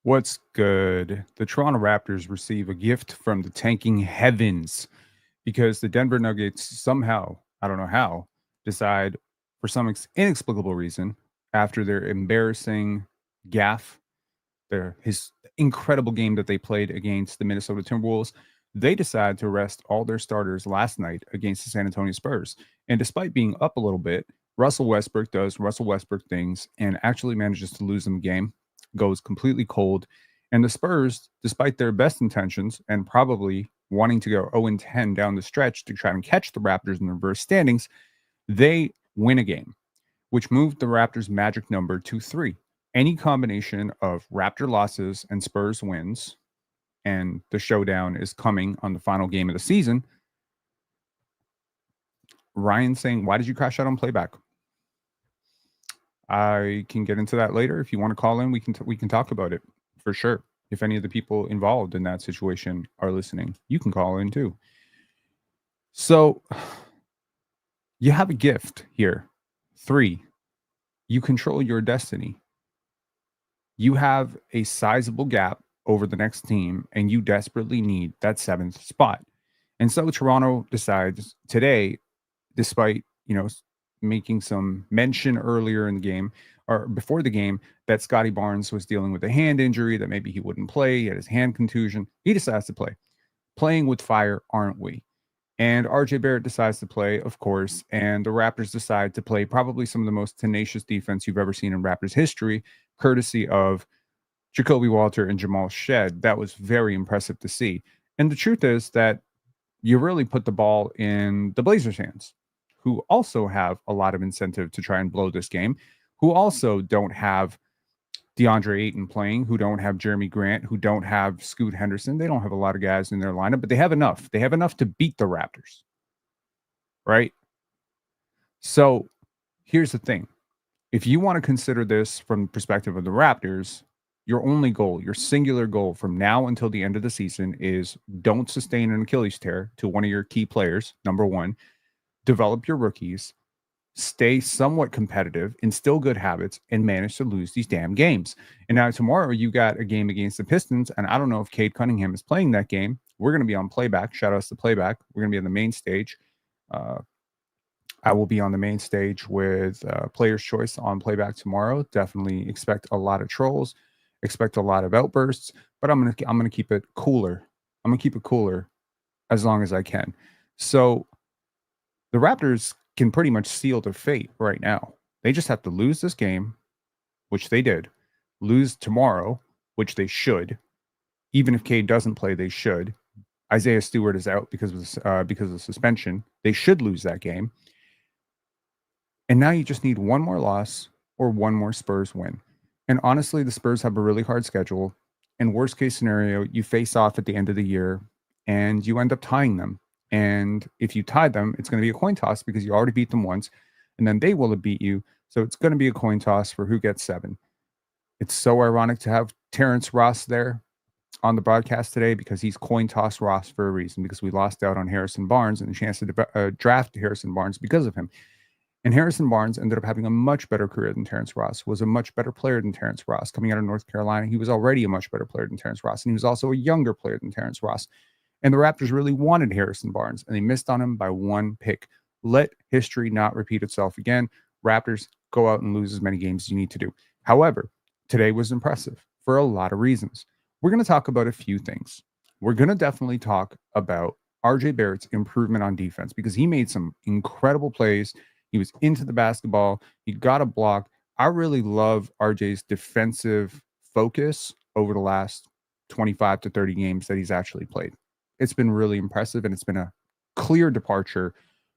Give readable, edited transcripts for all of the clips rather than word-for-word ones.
What's good? The Toronto Raptors receive a gift from the tanking heavens because the Denver Nuggets somehow, I don't know how, decide for some inexplicable reason after their embarrassing gaffe, his incredible game that they played against the Minnesota Timberwolves, they decide to rest all their starters last night against the San Antonio Spurs. And despite being up a little bit, Russell Westbrook does Russell Westbrook things and actually manages to lose them a game, goes completely cold. And the Spurs, despite their best intentions and probably wanting to go 0-10 down the stretch to try and catch the Raptors in the reverse standings, they win a game, which moved the Raptors' magic number to 3. Any combination of Raptor losses and Spurs wins, and the showdown is coming on the final game of the season. Ryan saying, "Why did you crash out on playback?" I can get into that later. If you want to call in, we can talk about it for sure. If any of the people involved in that situation are listening, you can call in too. So you have a gift here. 3, you control your destiny. You have a sizable gap over the next team, and you desperately need that 7th spot. And so Toronto decides today, despite, making some mention earlier in the game or before the game that Scottie Barnes was dealing with a hand injury, that maybe he wouldn't play, he had his hand contusion. He decides to play. Playing with fire, aren't we? And RJ Barrett decides to play, of course, and the Raptors decide to play probably some of the most tenacious defense you've ever seen in Raptors history, courtesy of Jacoby Walter and Jamal Shed. That was very impressive to see. And the truth is that you really put the ball in the Blazers' hands, who also have a lot of incentive to try and blow this game, who also don't have DeAndre Ayton playing, who don't have Jeremy Grant, who don't have Scoot Henderson. They don't have a lot of guys in their lineup, but they have enough. They have enough to beat the Raptors, right? So here's the thing. If you want to consider this from the perspective of the Raptors, your only goal, your singular goal from now until the end of the season is don't sustain an Achilles tear to one of your key players, number one. Develop your rookies, stay somewhat competitive, instill good habits, and manage to lose these damn games. And now tomorrow you got a game against the Pistons, and I don't know if Cade Cunningham is playing that game. We're going to be on playback. Shout outs to playback. We're going to be on the main stage. I will be on the main stage with Player's Choice on playback tomorrow. Definitely expect a lot of trolls, expect a lot of outbursts, but I'm gonna keep it cooler. I'm gonna keep it cooler as long as I can. So the Raptors can pretty much seal their fate right now. They just have to lose this game, which they did, lose tomorrow, which they should. Even if Cade doesn't play, they should. Isaiah Stewart is out because of suspension. They should lose that game. And now you just need one more loss or one more Spurs win. And honestly, the Spurs have a really hard schedule. And worst case scenario, you face off at the end of the year and you end up tying them. And if you tie them, it's going to be a coin toss because you already beat them once, and then they will have beat you. So it's going to be a coin toss for who gets 7. It's so ironic to have Terrence Ross there on the broadcast today because he's coin toss Ross for a reason, because we lost out on Harrison Barnes and the chance to draft Harrison Barnes because of him. And Harrison Barnes ended up having a much better career than Terrence Ross, was a much better player than Terrence Ross. Coming out of North Carolina, he was already a much better player than Terrence Ross, and he was also a younger player than Terrence Ross. And the Raptors really wanted Harrison Barnes, and they missed on him by 1 pick. Let history not repeat itself again. Raptors, go out and lose as many games as you need to do. However, today was impressive for a lot of reasons. We're going to talk about a few things. We're going to definitely talk about RJ Barrett's improvement on defense because he made some incredible plays. He was into the basketball. He got a block. I really love RJ's defensive focus over the last 25 to 30 games that he's actually played. It's been really impressive, and it's been a clear departure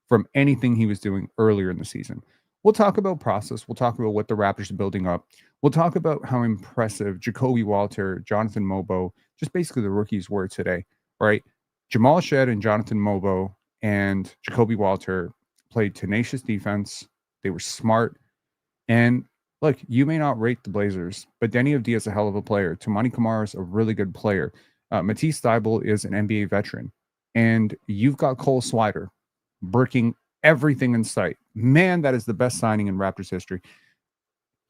from anything he was doing earlier in the season. We'll talk about process. We'll talk about what the Raptors are building up. We'll talk about how impressive Jacoby Walter, Jonathan Mobo, just basically the rookies were today, right? Jamal Shed and Jonathan Mobo and Jacoby Walter played tenacious defense. They were smart. And look, you may not rate the Blazers, but Denny Avdija is a hell of a player. Toumani Camara is a really good player. Matisse Thybulle is an NBA veteran. And you've got Cole Swider bricking everything in sight. Man, that is the best signing in Raptors history.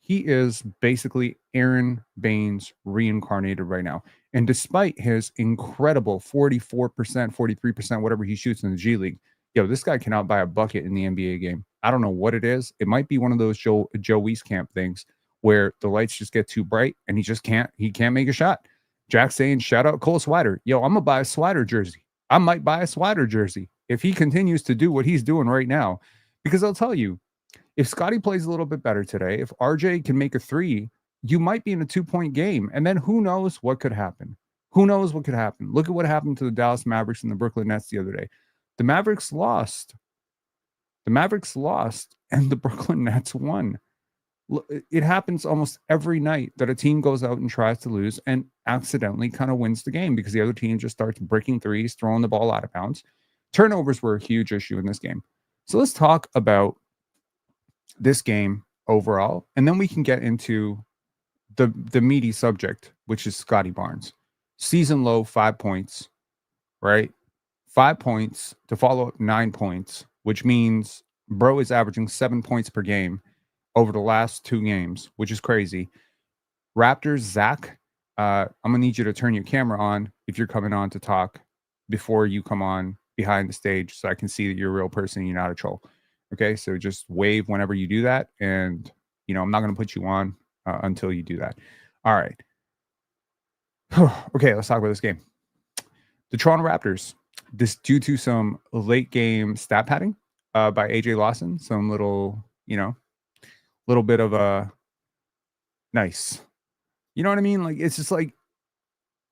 he is basically Aaron Baines reincarnated right now. And despite his incredible 44%, 43%, whatever he shoots in the G League, this guy can outbuy a bucket in the NBA game. I don't know what it is. It might be one of those Joe Wieskamp things where the lights just get too bright and he can't make a shot. Jack saying, shout out Cole Swider. I'm going to buy a Swider jersey. I might buy a Swider jersey if he continues to do what he's doing right now. Because I'll tell you, if Scottie plays a little bit better today, if RJ can make a three, you might be in a 2-point game. And then who knows what could happen? Who knows what could happen? Look at what happened to the Dallas Mavericks and the Brooklyn Nets the other day. The Mavericks lost. And the Brooklyn Nets won. It happens almost every night that a team goes out and tries to lose and accidentally kind of wins the game because the other team just starts breaking threes, throwing the ball out of bounds. Turnovers were a huge issue in this game. So let's talk about this game overall, and then we can get into the meaty subject, which is Scottie Barnes. Season low, 5 points, right? 5 points to follow up 9 points, which means bro is averaging 7 points per game over the last 2 games, which is crazy. Raptors, Zach, I'm going to need you to turn your camera on if you're coming on to talk before you come on behind the stage so I can see that you're a real person and you're not a troll. Okay, so just wave whenever you do that. And, I'm not going to put you on until you do that. All right. Okay, let's talk about this game. The Toronto Raptors, this due to some late game stat padding by AJ Lawson, some little bit of a nice. You know what I mean? Like, it's just like,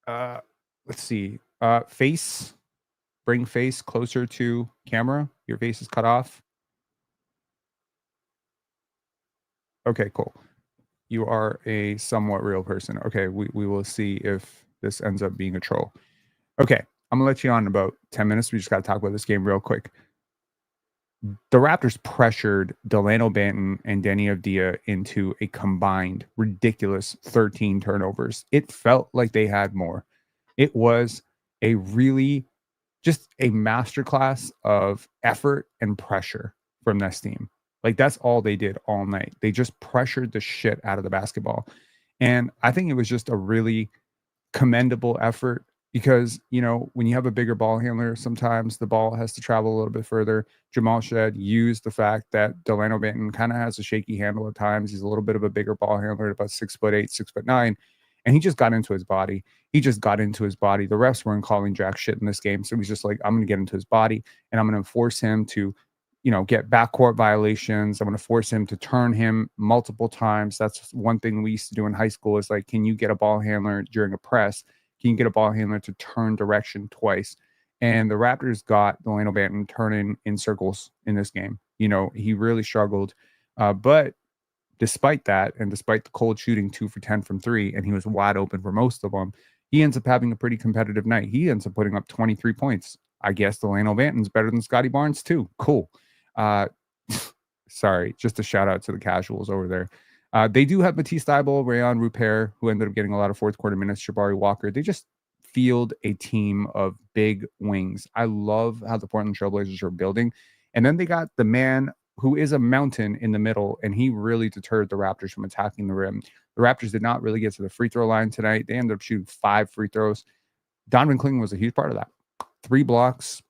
let's see, bring face closer to camera. Your face is cut off. Okay, cool. You are a somewhat real person. Okay, we will see if this ends up being a troll. Okay, I'm gonna let you on in about 10 minutes. We just got to talk about this game real quick. The Raptors pressured Delano Banton and Deni Avdija into a combined ridiculous 13 turnovers. It felt like they had more. It was a really just a masterclass of effort and pressure from this team. Like, that's all they did all night. They just pressured the shit out of the basketball. And I think it was just a really commendable effort because, when you have a bigger ball handler, sometimes the ball has to travel a little bit further. Jamal Shed used the fact that Delano Banton kind of has a shaky handle at times. He's a little bit of a bigger ball handler, about 6'8", 6'9", and he just got into his body. The refs weren't calling jack shit in this game. So he's just like, I'm going to get into his body and I'm going to force him to get backcourt violations. I'm going to force him to turn him multiple times. That's one thing we used to do in high school is like, can you get a ball handler during a press? Can you get a ball handler to turn direction twice? And the Raptors got Delano Banton turning in circles in this game. He really struggled. But despite that, and despite the cold shooting 2 for 10 from 3, and he was wide open for most of them, he ends up having a pretty competitive night. He ends up putting up 23 points. I guess Delano Banton's better than Scottie Barnes too. Cool. Sorry, just a shout out to the casuals over there. They do have Matisse Thybulle, Rayon Rupert, who ended up getting a lot of fourth quarter minutes, Jabari Walker. They just field a team of big wings. I love how the Portland Trailblazers are building. And then they got the man who is a mountain in the middle, and he really deterred the Raptors from attacking the rim. The Raptors did not really get to the free throw line tonight. They ended up shooting 5 free throws. Donovan Clingan was a huge part of that. 3 blocks,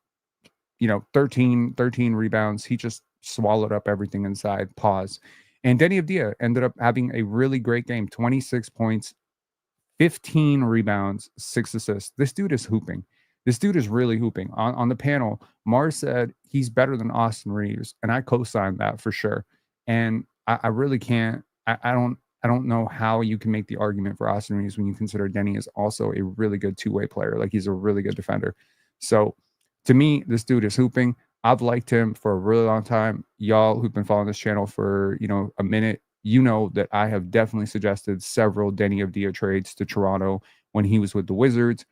13 rebounds. He just swallowed up everything inside. Pause. And Deni Avdija ended up having a really great game. 26 points, 15 rebounds, 6 assists. This dude is hooping. This dude is really hooping. On the panel, Mars said he's better than Austin Reeves, and I co-signed that for sure. And I really can't. I don't know how you can make the argument for Austin Reeves when you consider Deni is also a really good two-way player. Like, he's a really good defender. So to me, this dude is hooping. I've liked him for a really long time. Y'all who've been following this channel for, a minute, that I have definitely suggested several Deni Avdija trades to Toronto when he was with the Wizards.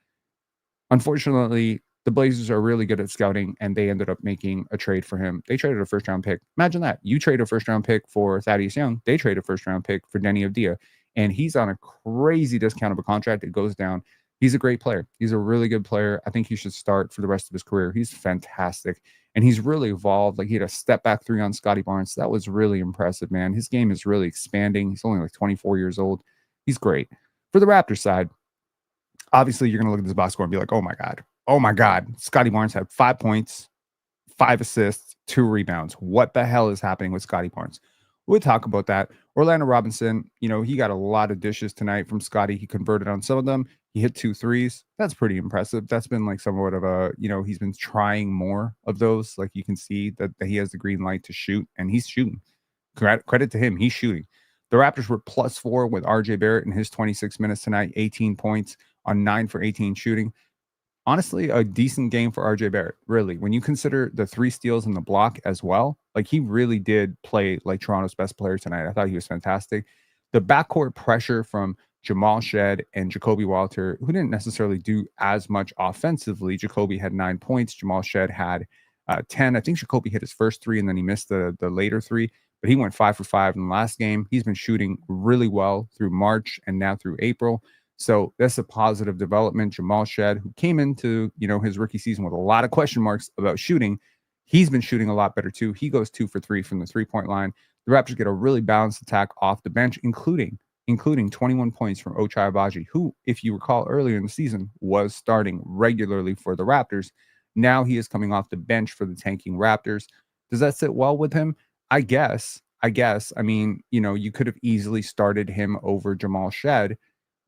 Unfortunately, the Blazers are really good at scouting, and they ended up making a trade for him. They traded a first-round pick. Imagine that. You trade a first-round pick for Thaddeus Young. They trade a first-round pick for Deni Avdija, and he's on a crazy discount of a contract. It goes down. He's a great player. He's a really good player. I think he should start for the rest of his career. He's fantastic. And he's really evolved. Like he had a step back three on Scottie Barnes. That was really impressive, man. His game is really expanding. He's only like 24 years old. He's great. For the Raptors side, obviously you're going to look at this box score and be like, oh my God. Scottie Barnes had 5 points, 5 assists, 2 rebounds. What the hell is happening with Scottie Barnes? We'll talk about that. Orlando Robinson, he got a lot of dishes tonight from Scottie. He converted on some of them. He hit 2 threes. That's pretty impressive. That's been like somewhat of a, he's been trying more of those. Like you can see that he has the green light to shoot, and he's shooting. Credit to him. He's shooting. The Raptors were +4 with RJ Barrett in his 26 minutes tonight, 18 points on 9 for 18 shooting. Honestly, a decent game for RJ Barrett, really. When you consider the 3 steals in the block as well, like he really did play like Toronto's best player tonight. I thought he was fantastic. The backcourt pressure from Jamal Shed and Jacoby Walter, who didn't necessarily do as much offensively. Jacoby had 9 points. Jamal Shed had 10. I think Jacoby hit his first 3 and then he missed the later 3, but he went 5 for 5 in the last game. He's been shooting really well through March and now through April. So that's a positive development. Jamal Shed, who came into, his rookie season with a lot of question marks about shooting, he's been shooting a lot better too. He goes 2 for 3 from the 3-point line. The Raptors get a really balanced attack off the bench, including 21 points from Ochai Agbaji, who, if you recall earlier in the season, was starting regularly for the Raptors. Now he is coming off the bench for the tanking Raptors. Does that sit well with him? I guess. I mean, you could have easily started him over Jamal Shed,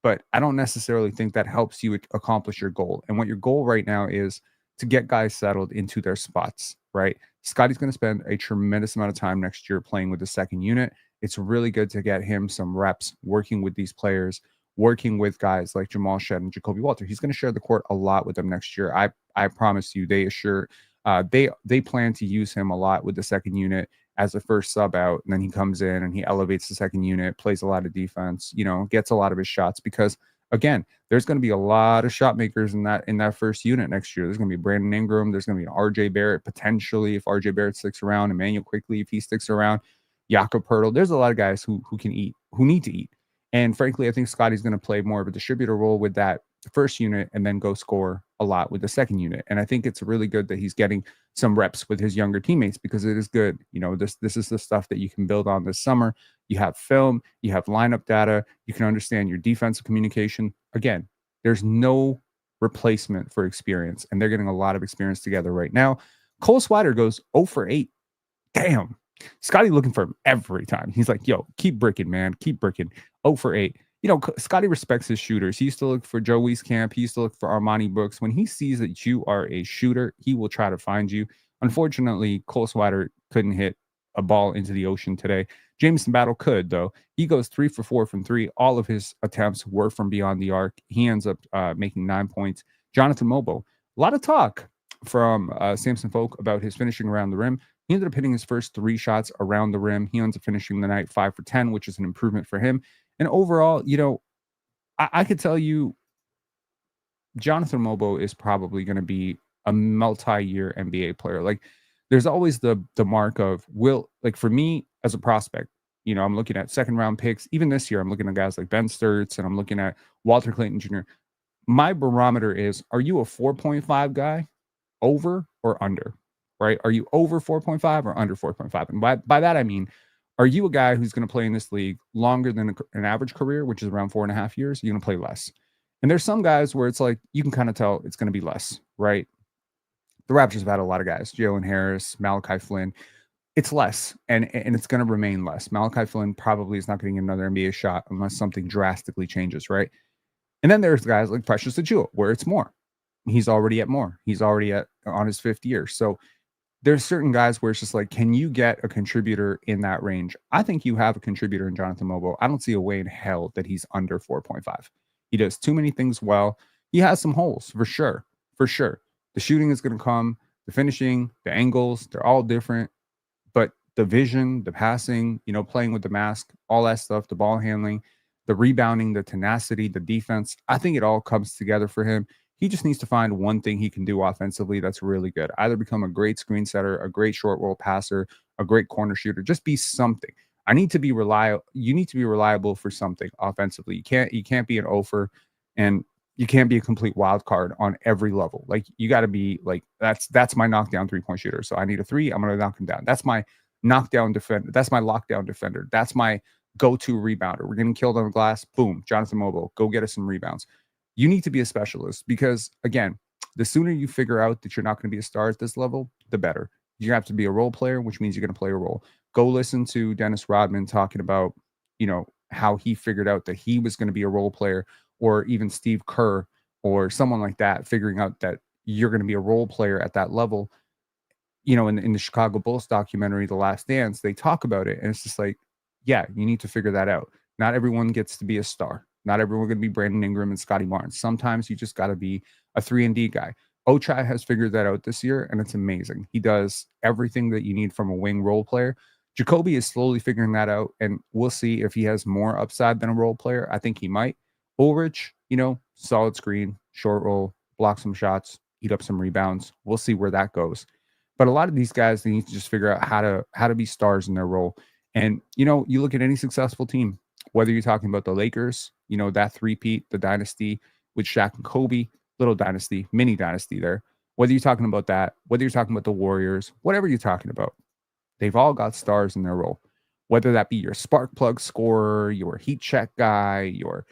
but I don't necessarily think that helps you accomplish your goal. And what your goal right now is to get guys settled into their spots, right? Scottie's going to spend a tremendous amount of time next year playing with the second unit. It's really good to get him some reps working with these players, working with guys like Jamal Shed and Jacoby Walter. He's going to share the court a lot with them next year. I promise you, they plan to use him a lot with the second unit as a first sub out, and then he comes in and he elevates the second unit, plays a lot of defense, gets a lot of his shots, because again, there's going to be a lot of shot makers in that first unit next year. There's going to be Brandon Ingram, there's going to be an RJ Barrett potentially if RJ Barrett sticks around, Emmanuel Quickly if he sticks around, Jakob Poeltl. There's a lot of guys who can eat, who need to eat. And frankly, I think Scottie's going to play more of a distributor role with that first unit and then go score a lot with the second unit. And I think it's really good that he's getting some reps with his younger teammates, because it is good. This is the stuff that you can build on this summer. You have film, you have lineup data, you can understand your defensive communication. Again, there's no replacement for experience, and they're getting a lot of experience together right now. Cole Swider goes 0 for 8. Damn. Scottie looking for him every time. He's like, yo, keep bricking, man. Keep bricking. 0 for 8. Scottie respects his shooters. He used to look for Joe Wieskamp. He used to look for Armani Brooks. When he sees that you are a shooter, he will try to find you. Unfortunately, Cole Swider couldn't hit a ball into the ocean today. Jameson Battle could, though. He goes 3 for 4 from 3. All of his attempts were from beyond the arc. He ends up making 9 points. Jonathan Mobo, a lot of talk from Samson Folk about his finishing around the rim. He ended up hitting his first 3 shots around the rim. He ends up finishing the night 5 for 10, which is an improvement for him. And overall, I could tell you Jonathan Mobo is probably going to be a multi-year NBA player. Like, there's always the mark of for me as a prospect, I'm looking at second round picks. Even this year, I'm looking at guys like Ben Sturtz, and I'm looking at Walter Clayton Jr. My barometer is, are you a 4.5 guy, over or under, right? Are you over 4.5 or under 4.5? And by that, I mean, are you a guy who's going to play in this league longer than an average career, which is around 4.5 years? You're going to play less. And there's some guys where it's like, you can kind of tell it's going to be less, right? The Raptors have had a lot of guys, Jalen Harris, Malachi Flynn. It's less, and it's going to remain less. Malachi Flynn probably is not getting another NBA shot unless something drastically changes, right? And then there's guys like Precious Achiuwa, where it's more. He's already at more. He's already on his 5th year. So there's certain guys where it's just like, can you get a contributor in that range? I think you have a contributor in Jonathan Mobo. I don't see a way in hell that he's under 4.5. He does too many things well. He has some holes, for sure. For sure. The shooting is going to come. The finishing, the angles, they're all different. But the vision, the passing, playing with the mask, all that stuff, the ball handling, the rebounding, the tenacity, the defense, I think it all comes together for him. He just needs to find one thing he can do offensively that's really good. Either become a great screen setter, a great short roll passer, a great corner shooter. Just be something. I need to be reliable. You need to be reliable for something offensively. You can't be an offer. And you can't be a complete wild card on every level. Like you got to be like, that's my knockdown 3-point shooter. So I need a three. I'm going to knock him down. That's my knockdown defender. That's my lockdown defender. That's my go-to rebounder. We're getting killed on the glass. Boom. Jonathan Mobile, go get us some rebounds. You need to be a specialist because again, the sooner you figure out that you're not going to be a star at this level, the better. You have to be a role player, which means you're going to play a role. Go listen to Dennis Rodman talking about, how he figured out that he was going to be a role player, or even Steve Kerr or someone like that, figuring out that you're going to be a role player at that level. In the Chicago Bulls documentary, The Last Dance, they talk about it. And it's just like, yeah, you need to figure that out. Not everyone gets to be a star. Not everyone going to be Brandon Ingram and Scottie Barnes. Sometimes you just got to be a 3-and-D guy. Ochai has figured that out this year, and it's amazing. He does everything that you need from a wing role player. Jacoby is slowly figuring that out, and we'll see if he has more upside than a role player. I think he might. Ulrich, solid screen, short roll, block some shots, eat up some rebounds. We'll see where that goes. But a lot of these guys, they need to just figure out how to be stars in their role. And, you look at any successful team, whether you're talking about the Lakers, that three-peat, the dynasty with Shaq and Kobe, little dynasty, mini dynasty there. Whether you're talking about that, whether you're talking about the Warriors, whatever you're talking about, they've all got stars in their role. Whether that be your spark plug scorer, your heat check guy, your,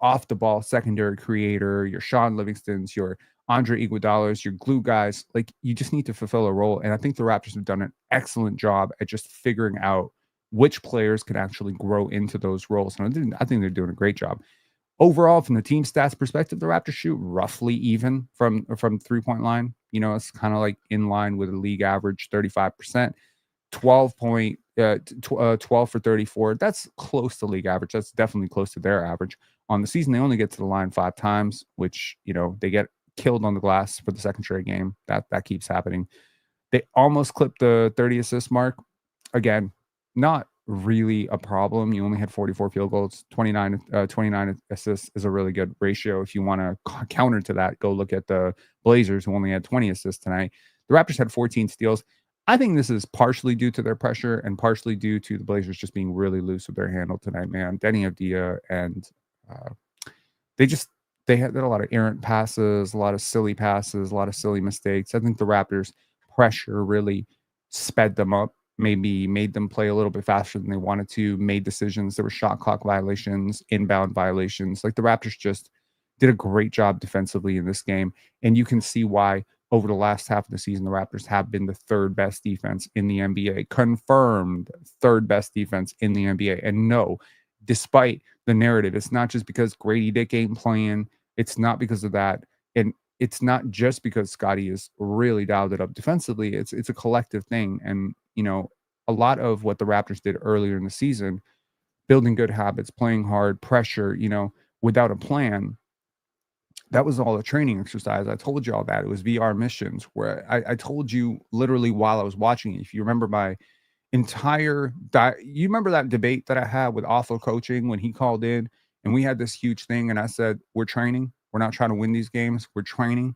off the ball secondary creator, your Sean Livingston's, your Andre Iguodala's, your glue guys, like you just need to fulfill a role. And I think the Raptors have done an excellent job at just figuring out which players can actually grow into those roles. And I think they're doing a great job. Overall, from the team stats perspective, the Raptors shoot roughly even from 3-point line. It's kind of like in line with a league average, 35%. 12 for 34. That's close to league average. That's definitely close to their average. On the season, they only get to the line 5 times, which, they get killed on the glass for the second straight game. That keeps happening. They almost clipped the 30 assist mark. Again, not really a problem. You only had 44 field goals, 29 assists is a really good ratio. If you want to counter to that, go look at the Blazers, who only had 20 assists tonight. The Raptors had 14 steals. I think this is partially due to their pressure and partially due to the Blazers just being really loose with their handle tonight, man. Denny Avdia and they had a lot of errant passes, a lot of silly passes, a lot of silly mistakes. I think the Raptors' pressure really sped them up, maybe made them play a little bit faster than they wanted to, made decisions. There were shot clock violations, inbound violations. Like the Raptors just did a great job defensively in this game. And you can see why over the last half of the season, the Raptors have been the third best defense in the NBA, confirmed third best defense in the NBA. And no, despite the narrative, it's not just because Grady Dick ain't playing. It's not because of that. And it's not just because Scottie is really dialed it up defensively. It's a collective thing. And, a lot of what the Raptors did earlier in the season, building good habits, playing hard, pressure, without a plan, that was all a training exercise. I told you all that. It was VR missions where I told you literally while I was watching it. If you remember my entire you remember that debate that I had with Awful Coaching when he called in and we had this huge thing and I said, we're training. We're not trying to win these games. We're training.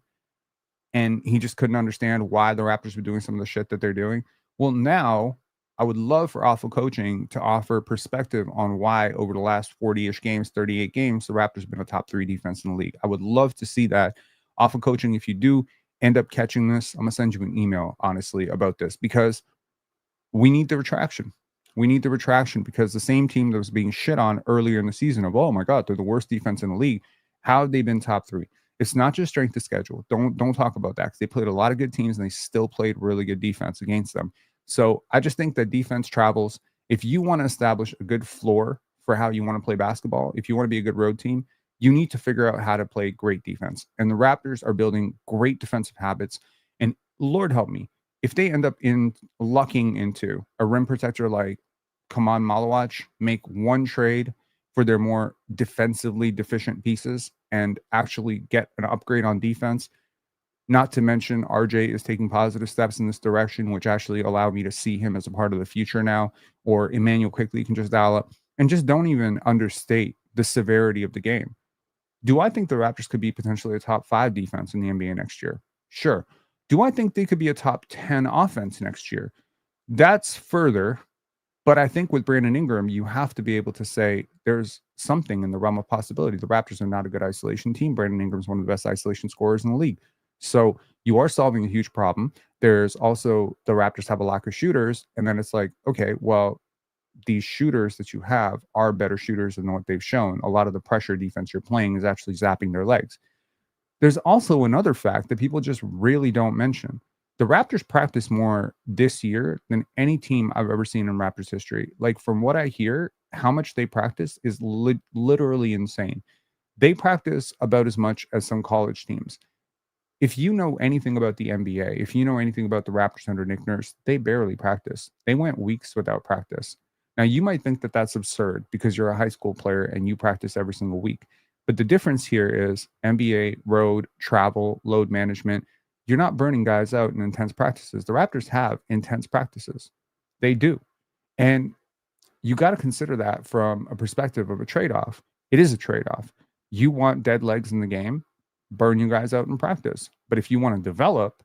And he just couldn't understand why the Raptors were doing some of the shit that they're doing. Well, now I would love for Awful Coaching to offer perspective on why over the last 40-ish games, 38 games, the Raptors have been a top 3 defense in the league. I would love to see that. Awful Coaching, if you do end up catching this, I'm going to send you an email, honestly, about this because we need the retraction. We need the retraction because the same team that was being shit on earlier in the season of, oh my God, they're the worst defense in the league. How have they been top 3? It's not just strength of schedule. Don't talk about that because they played a lot of good teams and they still played really good defense against them. So I just think that defense travels. If you want to establish a good floor for how you want to play basketball, if you want to be a good road team, you need to figure out how to play great defense. And the Raptors are building great defensive habits. And Lord help me, if they end up lucking into a rim protector like Kaman Malawach, make one trade for their more defensively deficient pieces and actually get an upgrade on defense. Not to mention RJ is taking positive steps in this direction, which actually allow me to see him as a part of the future now, or Emmanuel quickly can just dial up and just don't even understate the severity of the game. Do I think the Raptors could be potentially a top 5 defense in the NBA next year? Sure. Do I think they could be a top 10 offense next year? That's further. But I think with Brandon Ingram, you have to be able to say there's something in the realm of possibility. The Raptors are not a good isolation team. Brandon Ingram's one of the best isolation scorers in the league. So you are solving a huge problem. There's also the Raptors have a lack of shooters. And then it's like, okay, well, these shooters that you have are better shooters than what they've shown. A lot of the pressure defense you're playing is actually zapping their legs. There's also another fact that people just really don't mention. The Raptors practice more this year than any team I've ever seen in Raptors history. Like, from what I hear, how much they practice is literally insane. They practice about as much as some college teams. If you know anything about the NBA, if you know anything about the Raptors under Nick Nurse, they barely practice. They went weeks without practice. Now, you might think that that's absurd because you're a high school player and you practice every single week. But the difference here is NBA, road, travel, load management. You're not burning guys out in intense practices. The Raptors have intense practices. They do. And you got to consider that from a perspective of a trade-off. It is a trade-off. You want dead legs in the game, burn you guys out in practice. But if you want to develop,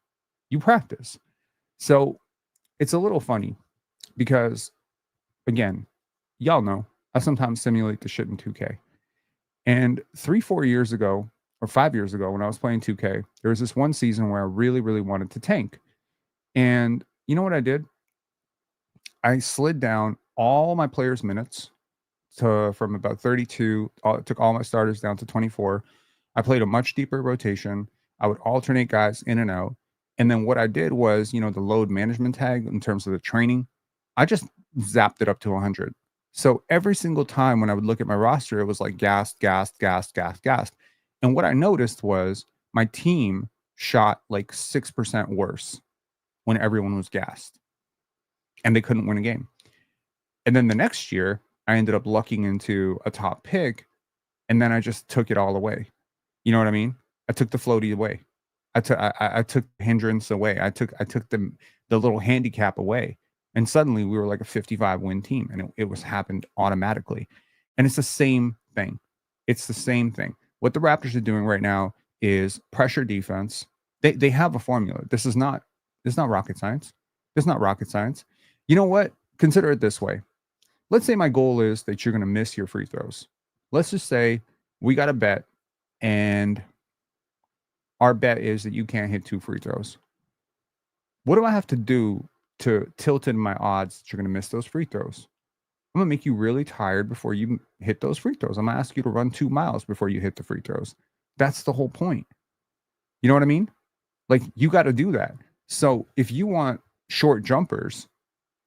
you practice. So it's a little funny because, again, y'all know I sometimes simulate the shit in 2K. And 3-4 years ago, or 5 years ago, when I was playing 2K, there was this one season where I really, really wanted to tank. And you know what I did? I slid down all my players' minutes from about 32, took all my starters down to 24. I played a much deeper rotation. I would alternate guys in and out. And then what I did was, the load management tag in terms of the training, I just zapped it up to 100. So every single time when I would look at my roster, it was like gassed. And what I noticed was my team shot like 6% worse when everyone was gassed. And they couldn't win a game. And then the next year, I ended up lucking into a top pick. And then I just took it all away. You know what I mean? I took the floaty away. I took the hindrance away. I took the little handicap away. And suddenly we were like a 55 win team, and it was happened automatically. And it's the same thing. It's the same thing. What the Raptors are doing right now is pressure defense. They have a formula. This is not rocket science. It's not rocket science. You know what? Consider it this way. Let's say my goal is that you're going to miss your free throws. Let's just say we got a bet, and our bet is that you can't hit 2 free throws. What do I have to do to tilt in my odds that you're going to miss those free throws? I'm going to make you really tired before you hit those free throws. I'm going to ask you to run 2 miles before you hit the free throws. That's the whole point. You know what I mean? Like, you got to do that. So if you want short jumpers,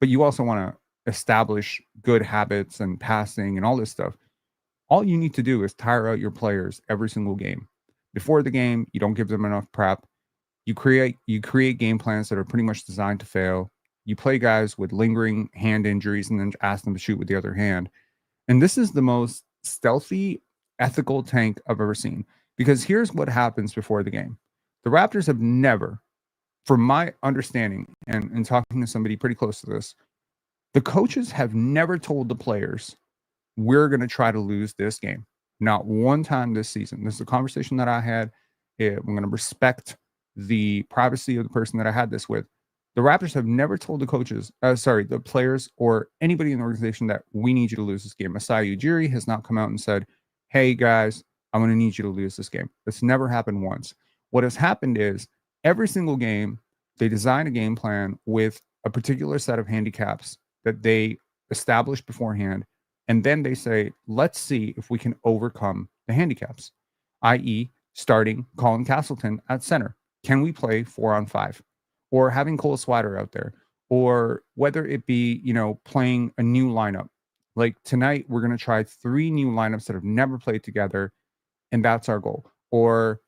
but you also want to establish good habits and passing and all this stuff, all you need to do is tire out your players every single game. Before the game, you don't give them enough prep. You create game plans that are pretty much designed to fail. You play guys with lingering hand injuries and then ask them to shoot with the other hand. And this is the most stealthy, ethical tank I've ever seen. Because here's what happens before the game. The Raptors have never, from my understanding and talking to somebody pretty close to this, the coaches have never told the players, we're going to try to lose this game. Not one time this season. This is a conversation that I had. I'm going to respect the privacy of the person that I had this with. The Raptors have never told the players or anybody in the organization that we need you to lose this game. Masai Ujiri has not come out and said, hey guys, I'm going to need you to lose this game. That's never happened once. What has happened is every single game, they design a game plan with a particular set of handicaps that they establish beforehand. And then they say, let's see if we can overcome the handicaps, i.e. starting Colin Castleton at center. Can we play 4-on-5? Or having Cole Swider out there? Or whether it be, playing a new lineup. Like tonight, we're going to try 3 new lineups that have never played together, and that's our goal. Or,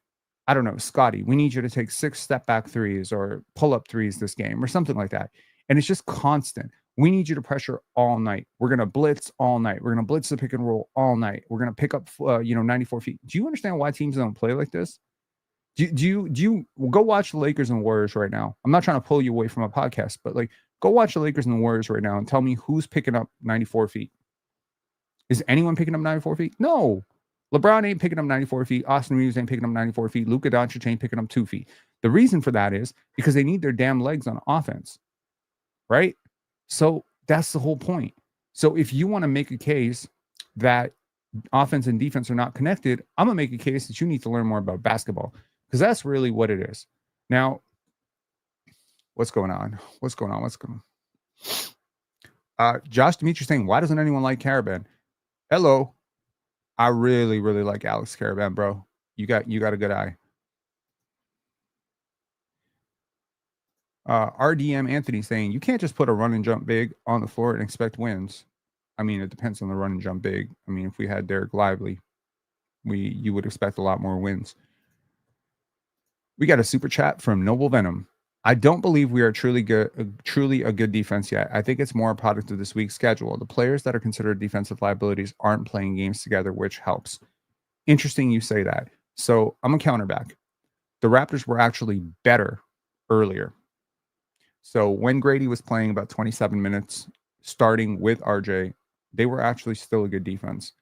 I don't know, Scottie, we need you to take 6 step-back threes or pull-up threes this game or something like that. And it's just constant. We need you to pressure all night. We're going to blitz all night. We're going to blitz the pick and roll all night. We're going to pick up, 94 feet. Do you understand why teams don't play like this? Do you go watch the Lakers and Warriors right now? I'm not trying to pull you away from a podcast, but go watch the Lakers and the Warriors right now and tell me who's picking up 94 feet. Is anyone picking up 94 feet? No. LeBron ain't picking up 94 feet. Austin Reeves ain't picking up 94 feet. Luka Doncic ain't picking up 2 feet. The reason for that is because they need their damn legs on offense, right? So that's the whole point. So if you want to make a case that offense and defense are not connected, I'm going to make a case that you need to learn more about basketball, because that's really what it is. Now, what's going on? Josh Dimitri saying, why doesn't anyone like Caravan? Hello. I really, really like Alex Caravan, bro. You got a good eye. RDM Anthony saying, you can't just put a run and jump big on the floor and expect wins. I mean, it depends on the run and jump big. I mean, if we had Derek Lively, you would expect a lot more wins. We got a super chat from Noble Venom. I don't believe we are truly a good defense yet. I think it's more a product of this week's schedule. The players that are considered defensive liabilities aren't playing games together, which helps. Interesting you say that. So I'm going to counter back. The Raptors were actually better earlier. So when Grady was playing about 27 minutes, starting with RJ, they were actually still a good defense.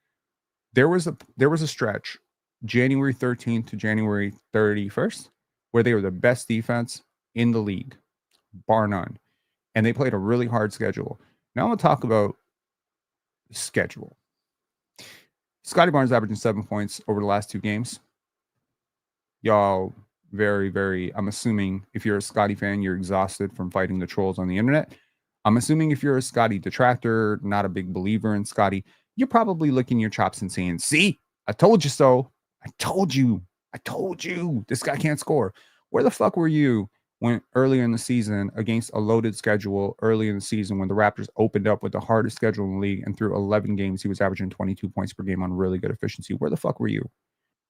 There was a stretch, January 13th to January 31st, where they were the best defense in the league, bar none. And they played a really hard schedule. Now I'm going to talk about schedule. Scottie Barnes averaging 7 points over the last 2 games. Y'all, very, very, I'm assuming if you're a Scottie fan, you're exhausted from fighting the trolls on the internet. I'm assuming if you're a Scottie detractor, not a big believer in Scottie, you're probably licking your chops and saying, see, I told you so. I told you. This guy can't score. Where the fuck were you when earlier in the season against a loaded schedule early in the season when the Raptors opened up with the hardest schedule in the league, and through 11 games, he was averaging 22 points per game on really good efficiency? Where the fuck were you?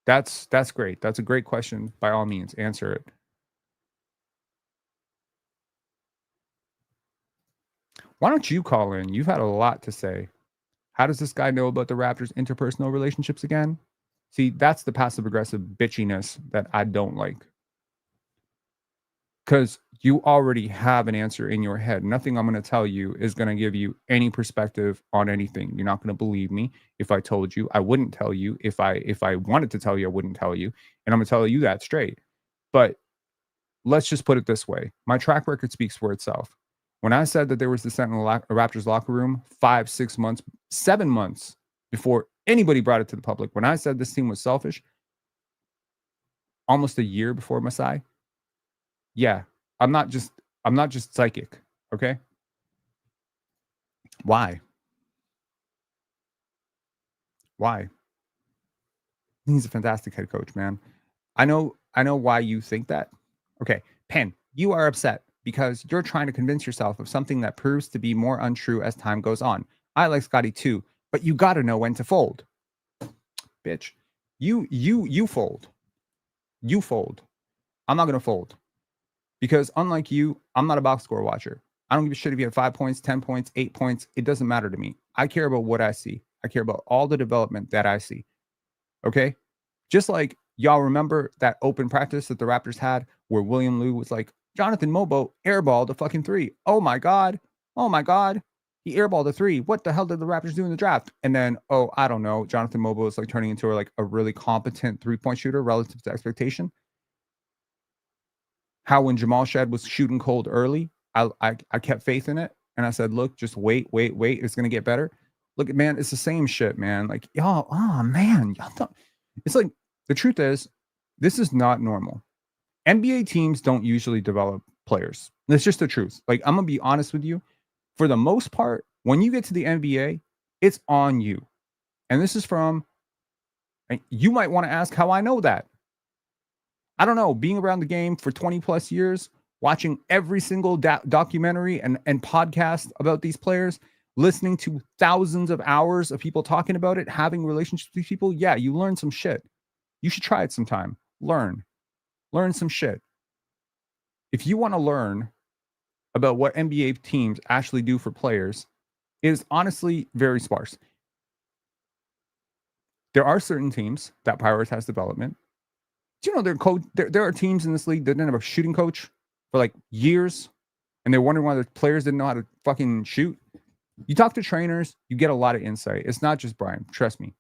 That's great. That's a great question. By all means, answer it. Why don't you call in? You've had a lot to say. How does this guy know about the Raptors' interpersonal relationships again? See, that's the passive-aggressive bitchiness that I don't like. Because you already have an answer in your head. Nothing I'm going to tell you is going to give you any perspective on anything. You're not going to believe me if I told you. I wouldn't tell you. If I wanted to tell you, I wouldn't tell you. And I'm going to tell you that straight. But let's just put it this way. My track record speaks for itself. When I said that there was dissent in the Raptors locker room 5, 6 months, 7 months before anybody brought it to the public, when I said this team was selfish, almost a year before Masai, yeah, I'm not just psychic, okay? Why? He's a fantastic head coach, man. I know why you think that. Okay, Pen, you are upset because you're trying to convince yourself of something that proves to be more untrue as time goes on. I like Scottie too, but you got to know when to fold. Bitch, you fold. You fold. I'm not going to fold. Because unlike you, I'm not a box score watcher. I don't give a shit if you have 5 points, 10 points, 8 points. It doesn't matter to me. I care about what I see. I care about all the development that I see. Okay? Just like y'all remember that open practice that the Raptors had where William Lou was like, Jonathan Mobo airballed a fucking 3. Oh my God. He airballed a 3. What the hell did the Raptors do in the draft? And then, I don't know. Jonathan Mobo is like turning into a really competent 3-point shooter relative to expectation. How when Jamal Shed was shooting cold early, I kept faith in it. And I said, look, just wait. It's going to get better. Look, man, it's the same shit, man. Like, y'all, man. Y'all don't. It's like, the truth is, this is not normal. NBA teams don't usually develop players. That's just the truth. Like, I'm going to be honest with you. For the most part, when you get to the NBA, it's on you. And this is from, you might want to ask how I know that. I don't know, being around the game for 20 plus years, watching every single documentary and podcast about these players, listening to thousands of hours of people talking about it, having relationships with people. Yeah, you learn some shit. You should try it sometime. Learn some shit. If you want to learn about what NBA teams actually do for players, it is honestly very sparse. There are certain teams that prioritize development. Do you know there are teams in this league that didn't have a shooting coach for like years, and they're wondering why the players didn't know how to fucking shoot? You talk to trainers, you get a lot of insight. It's not just Brian. Trust me.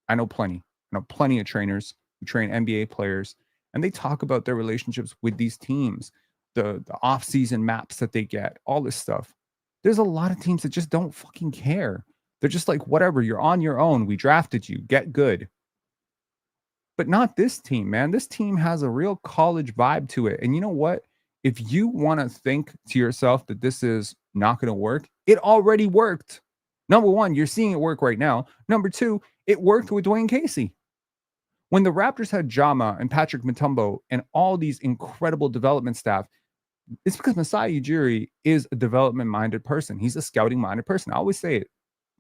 I know plenty. I know plenty of trainers who train NBA players, and they talk about their relationships with these teams, the off-season maps that they get, all this stuff. There's a lot of teams that just don't fucking care. They're just like, whatever, you're on your own. We drafted you. Get good. But not this team, man. This team has a real college vibe to it. And you know what? If you want to think to yourself that this is not going to work, it already worked. Number one, you're seeing it work right now. Number two, it worked with Dwayne Casey. When the Raptors had Jama and Patrick Mutombo and all these incredible development staff, it's because Masai Ujiri is a development-minded person. He's a scouting-minded person. I always say it.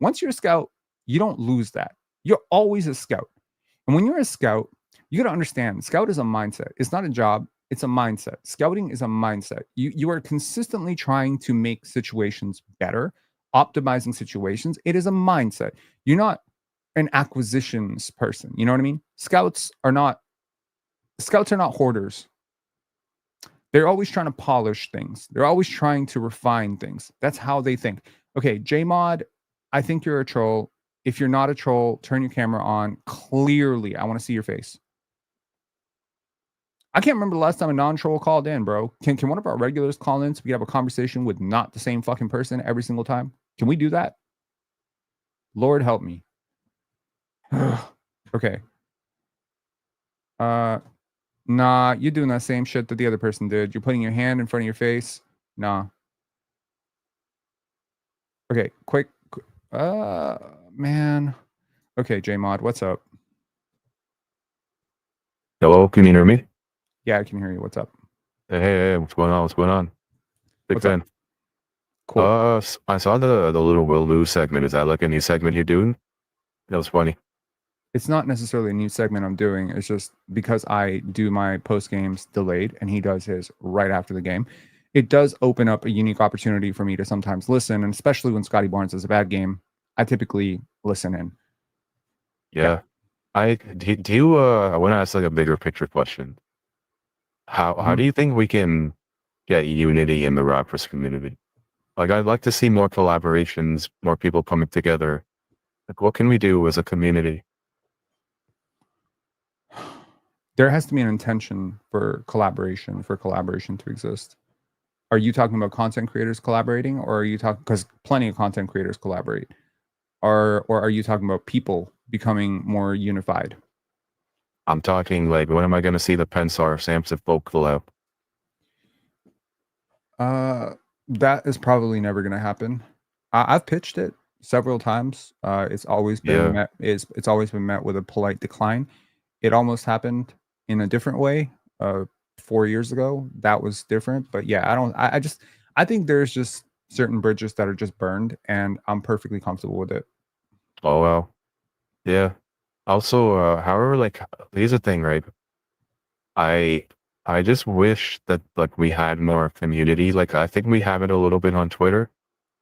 Once you're a scout, you don't lose that. You're always a scout. And when you're a scout, you got to understand, scout is a mindset. It's not a job. It's a mindset. Scouting is a mindset. You are consistently trying to make situations better, optimizing situations. It is a mindset. You're not an acquisitions person. You know what I mean? Scouts are not hoarders. They're always trying to polish things. They're always trying to refine things. That's how they think. Okay, Jmod, I think you're a troll. If you're not a troll, turn your camera on. Clearly, I want to see your face. I can't remember the last time a non-troll called in, bro. Can one of our regulars call in so we have a conversation with not the same fucking person every single time? Can we do that? Lord help me. Okay. Nah, you're doing that same shit that the other person did. You're putting your hand in front of your face. Nah. Okay, quick. Man. Okay, Jmod, what's up? Hello, can you hear me? Yeah, I can hear you. What's up? Hey, what's going on? What's going on? Big What's fan. up? Cool. I saw the little Will Lose segment. Is that like a new segment you're doing? That was funny. It's not necessarily a new segment I'm doing. It's just because I do my post games delayed and he does his right after the game. It does open up a unique opportunity for me to sometimes listen, and especially when Scottie Barnes has a bad game, I typically listen in. Yeah. I want to ask like a bigger picture question. How do you think we can get unity in the Raptors community? Like, I'd like to see more collaborations, more people coming together. Like, what can we do as a community? There has to be an intention for collaboration to exist. Are you talking about content creators collaborating, or are you talking, because plenty of content creators collaborate, or are you talking about people becoming more unified? I'm talking like, when am I going to see the Pensar Samson folk collab? That is probably never going to happen. I've pitched it several times. It's always been Yeah. it's always been met with a polite decline. It almost happened in a different way 4 years ago. That was different, but yeah, I think there's just certain bridges that are just burned, and I'm perfectly comfortable with it. Oh, well. Yeah. Also, however, like, here's the thing, right? I I just wish that like we had more community. Like, I think we have it a little bit on Twitter.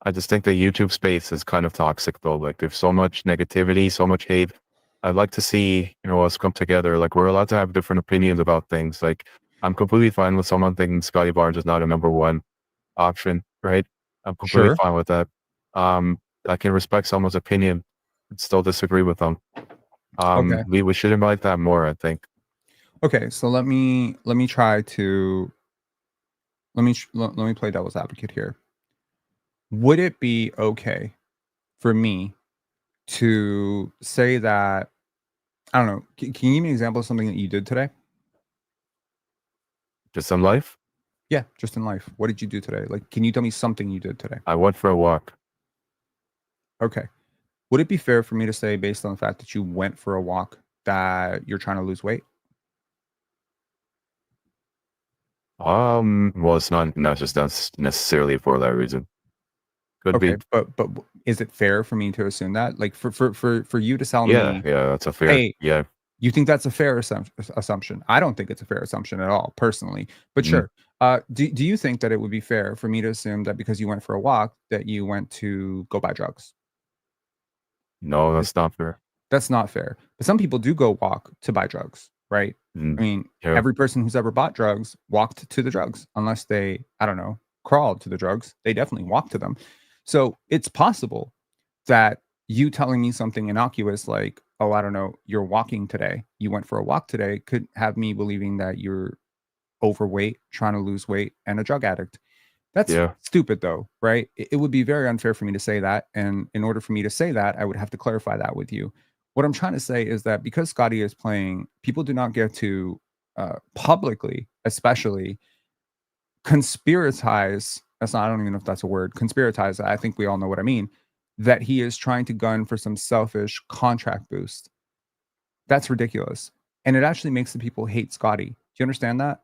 I just think the YouTube space is kind of toxic though. Like, there's so much negativity, so much hate. I'd like to see, us come together. Like, we're allowed to have different opinions about things. Like, I'm completely fine with someone thinking Scottie Barnes is not a number one option, right? I'm completely Sure. fine with that. I can respect someone's opinion and still disagree with them. Okay. We should invite that more, I think. Okay, so let me try to let me play devil's advocate here. Would it be okay for me to say that, I don't know, can you give me an example of something that you did today? Just in life, Yeah, just in life. What did you do today? Like, can you tell me something you did today? I went for a walk. Okay. Would it be fair for me to say, based on the fact that you went for a walk, that you're trying to lose weight? Well, it's not just necessarily for that reason. Could Okay, be. but is it fair for me to assume that? Like, for you to tell Yeah, me, yeah, that's a fair. hey, Yeah. you think that's a fair assumption? I don't think it's a fair assumption at all, personally. But Mhm. sure. Do you think that it would be fair for me to assume that because you went for a walk, that you went to go buy drugs? No, that's not fair. That's not fair. But some people do go walk to buy drugs, right? Mhm. I mean, Yeah. every person who's ever bought drugs walked to the drugs, unless they, I don't know, crawled to the drugs. They definitely walked to them. So it's possible that you telling me something innocuous like, oh, I don't know, you're walking today, you went for a walk today, could have me believing that you're overweight, trying to lose weight, and a drug addict. That's Yeah. stupid, though, right? It would be very unfair for me to say that. And in order for me to say that, I would have to clarify that with you. What I'm trying to say is that because Scottie is playing, people do not get to publicly, especially, conspiratize. That's not, I don't even know if that's a word. Conspiratize. I think we all know what I mean. That he is trying to gun for some selfish contract boost. That's ridiculous. And it actually makes the people hate Scottie. Do you understand that?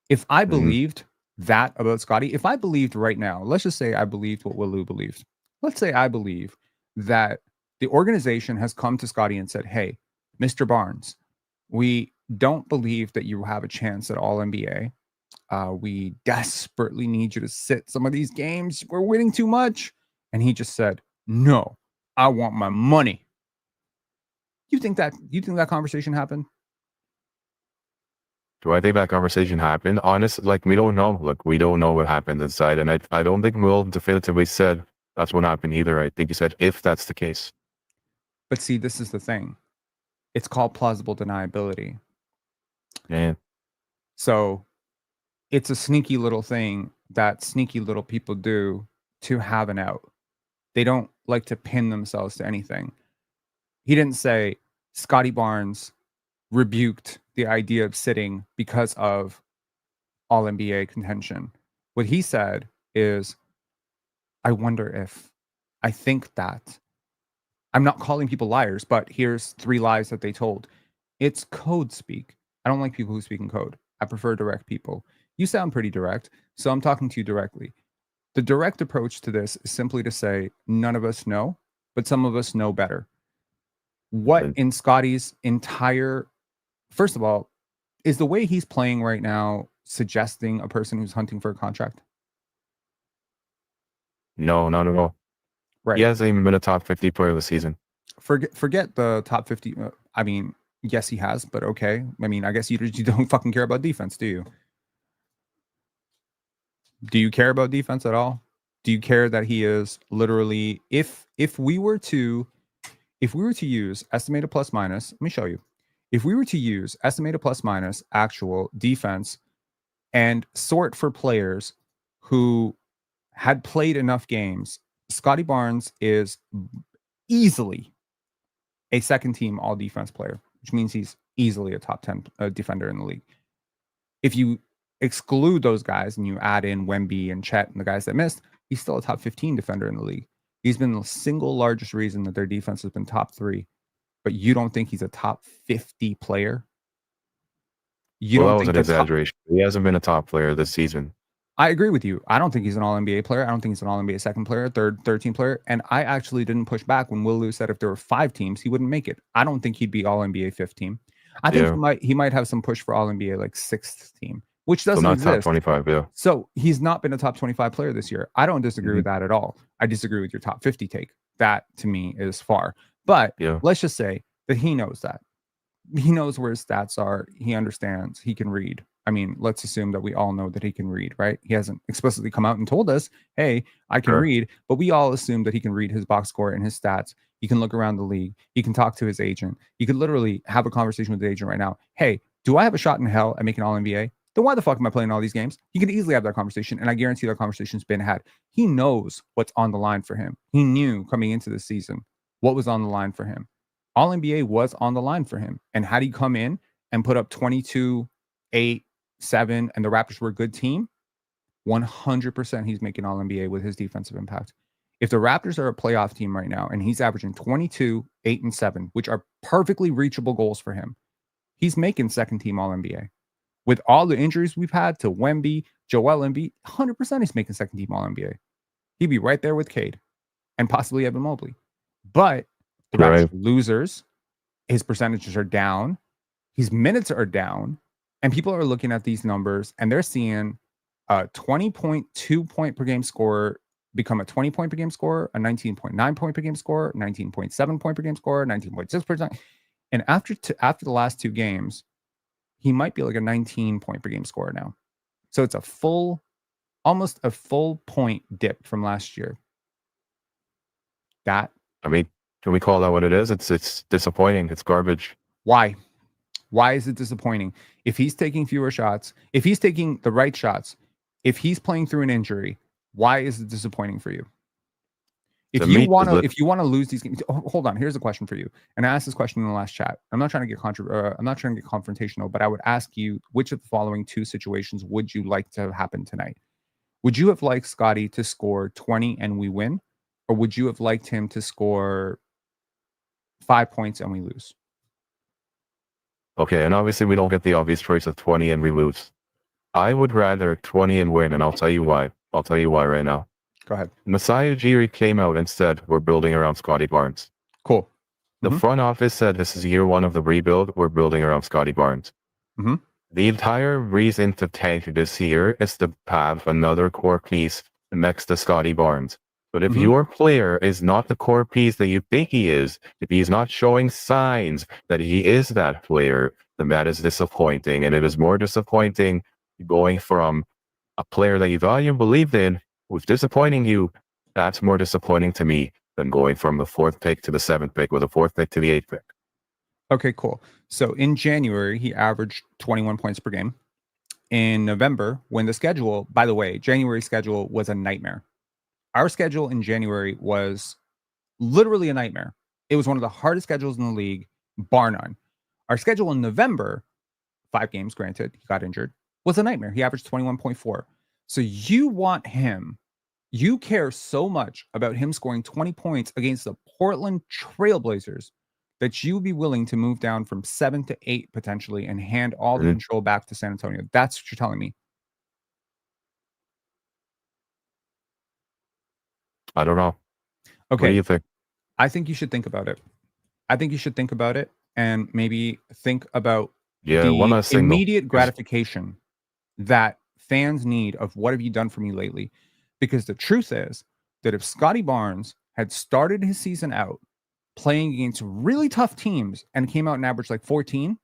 If I Mhm. believed that about Scottie, if I believed right now, let's just say I believed what Willu believed. Let's say I believe that the organization has come to Scottie and said, hey, Mr. Barnes, we don't believe that you have a chance at All NBA. We desperately need you to sit some of these games. We're winning too much. And he just said, no, I want my money. You think that conversation happened? Do I think that conversation happened? Honest, like we don't know. Look, we don't know what happened inside, and I don't think Will definitively said that's what happened either. I think he said if that's the case. But see, this is the thing. It's called plausible deniability. Man, So it's a sneaky little thing that sneaky little people do to have an out. They don't like to pin themselves to anything. He didn't say Scottie Barnes rebuked the idea of sitting because of All NBA contention. What he said is, I wonder if, I think that. I'm not calling people liars, but here's 3 lies that they told. It's code speak. I don't like people who speak in code. I prefer direct people. You sound pretty direct, so I'm talking to you directly. The direct approach to this is simply to say, none of us know, but some of us know better. What uh, in Scottie's entire, first of all, is the way he's playing right now suggesting a person who's hunting for a contract? no, not at all. He Right. hasn't even been a top 50 player of the season. Forget the top 50. I mean, yes, he has, but okay. I mean, I guess you don't fucking care about defense, do you? Do you care about defense at all? Do you care that he is literally, if we were to use estimated plus minus, let me show you. If we were to use estimated plus minus actual defense and sort for players who had played enough games, Scottie Barnes is easily a second team all defense player, which means he's easily a top 10 defender in the league. If you exclude those guys and you add in Wemby and Chet and the guys that missed, he's still a top 15 defender in the league. He's been the single largest reason that their defense has been top 3. But you don't think he's a top 50 player? You Well, that don't was think an the top, exaggeration. He hasn't been a top player this season. I agree with you. I don't think he's an all NBA player. I don't think he's an all NBA second player, third team player. And I actually didn't push back when Will Lou said if there were 5 teams, he wouldn't make it. I don't think he'd be all NBA 5th team. I think Yeah. he might have some push for all NBA like 6th team, which So doesn't not top exist. 25, yeah. So he's not been a top 25 player this year. I don't disagree with Mhm. that at all. I disagree with your top 50 take. That to me is far. But Yeah. let's just say that he knows that. He knows where his stats are. He understands. He can read. I mean, let's assume that we all know that he can read, right? He hasn't explicitly come out and told us, hey, I can Sure. read, but we all assume that he can read his box score and his stats. He can look around the league. He can talk to his agent. He could literally have a conversation with the agent right now. Hey, do I have a shot in hell at making all NBA? Then why the fuck am I playing all these games? He could easily have that conversation, and I guarantee that conversation's been had. He knows what's on the line for him. He knew coming into the season what was on the line for him. All NBA was on the line for him. And had he come in and put up 22, 8, 7, and the Raptors were a good team, 100% he's making All NBA with his defensive impact. If the Raptors are a playoff team right now and he's averaging 22, 8, and 7, which are perfectly reachable goals for him, he's making second team All NBA. With all the injuries we've had to Wemby, Joel Embiid, 100% he's making second team All NBA. He'd be right there with Cade and possibly Evan Mobley. But the Raptors Right. are losers. His percentages are down. His minutes are down. And people are looking at these numbers and they're seeing a 20.2 point per game scorer become a 20 point per game scorer, a 19.9 point per game scorer, 19.7 point per game scorer, 19.6%. And after the last 2 games, he might be like a 19 point per game scorer now. So it's almost a full point dip from last year. That, I mean, can we call that what it is? It's disappointing. It's garbage. why? Why is it disappointing? If he's taking fewer shots, if he's taking the right shots, if he's playing through an injury, Why is it disappointing for you? If To you me, want to lose these games, hold on. Here's a question for you. And I asked this question in the last chat. I'm not trying to get confrontational, but I would ask you, which of the following two situations would you like to have happen tonight? Would you have liked Scottie to score 20 and we win, or would you have liked him to score 5 points and we lose? okay, and obviously we don't get the obvious choice of 20 and we lose. I would rather 20 and win, and I'll tell you why. I'll tell you why right now. Go ahead. Messiah Ujiri came out and said, we're building around Scottie Barnes. Cool. The front office said this is year one of the rebuild. We're building around Scottie Barnes. Mm-hmm. The entire reason to tank this year is to have another core piece next to Scottie Barnes. But if your player is not the core piece that you think he is, if he's not showing signs that he is that player, then that is disappointing. And it is more disappointing going from a player that you thought you believed in who's disappointing you. That's more disappointing to me than going from the 4th pick to the 7th pick or the 4th pick to the 8th pick. Okay, cool. So in January, he averaged 21 points per game. In November, when the schedule, by the way, January schedule was a nightmare. Our schedule in January was literally a nightmare. It was one of the hardest schedules in the league, bar none. Our schedule in November, 5 games, granted, he got injured, was a nightmare. He averaged 21.4. So you want him, you care so much about him scoring 20 points against the Portland Trailblazers that you would be willing to move down from 7 to 8 potentially and hand all the control back to San Antonio. That's what you're telling me. I don't know. Okay. What do you think? I think you should think about it. I think you should think about it and maybe think about the immediate gratification that fans need of what have you done for me lately. Because the truth is that if Scottie Barnes had started his season out playing against really tough teams and came out and averaged like 14,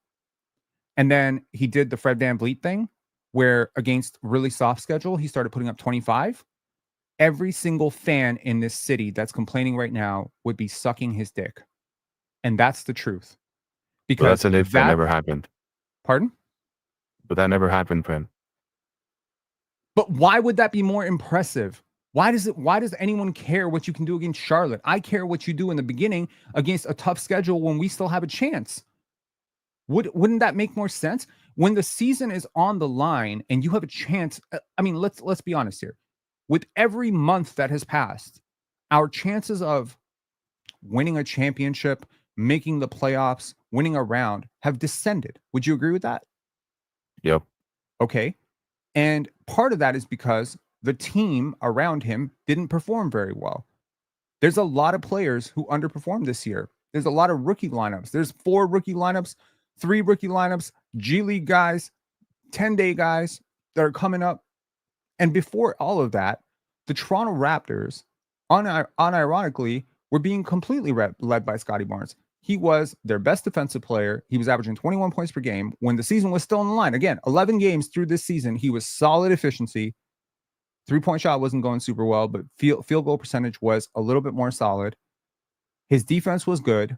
and then he did the Fred VanVleet thing where against really soft schedule, he started putting up 25, every single fan in this city that's complaining right now would be sucking his dick. And that's the truth. Because that's an if that never happened. Pardon? But that never happened, Fran. But why would that be more impressive? Why does anyone care what you can do against Charlotte? I care what you do in the beginning against a tough schedule when we still have a chance. Wouldn't that make more sense? When the season is on the line and you have a chance, I mean, let's be honest here. With every month that has passed, our chances of winning a championship, making the playoffs, winning a round have descended. Would you agree with that? Yep. Okay. And part of that is because the team around him didn't perform very well. There's a lot of players who underperformed this year. There's a lot of rookie lineups. There's 4 rookie lineups, 3 rookie lineups, G League guys, 10-day guys that are coming up. And before all of that, the Toronto Raptors, unironically, were being completely led by Scottie Barnes. He was their best defensive player. He was averaging 21 points per game when the season was still on the line. Again, 11 games through this season, he was solid efficiency. 3-point shot wasn't going super well, but field goal percentage was a little bit more solid. His defense was good,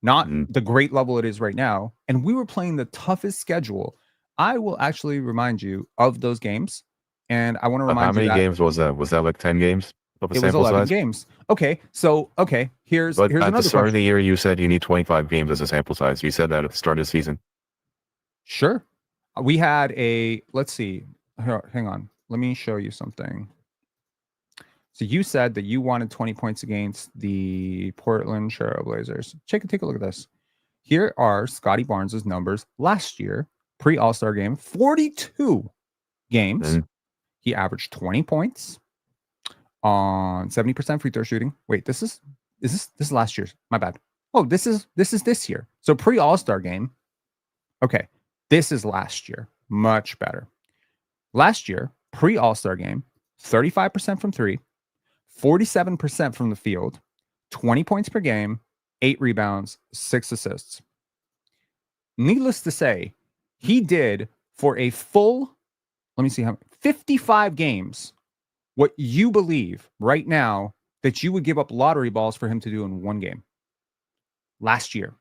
not the great level it is right now. And we were playing the toughest schedule. I will actually remind you of those games. And I want to remind you how many games was that? Was that like 10 games? It was 11 games. Okay, so here's at another the start question. of the year, you said you need 25 games as a sample size. You said that at the start of the season. Sure. We had let's see. Hang on. Let me show you something. So you said that you wanted 20 points against the Portland Trailblazers. Take a look at this. Here are Scottie Barnes' numbers last year, pre-All-Star game, 42 games. He averaged 20 points on 70% free throw shooting. Wait, this is last year's. My bad. Oh, this is this year. So pre-All-Star game. Okay. This is last year. Much better. Last year, pre-All-Star game, 35% from 3, 47% from the field, 20 points per game, 8 rebounds, 6 assists. Needless to say, he did for a full, 55 games, what you believe right now that you would give up lottery balls for him to do in one game. Last year.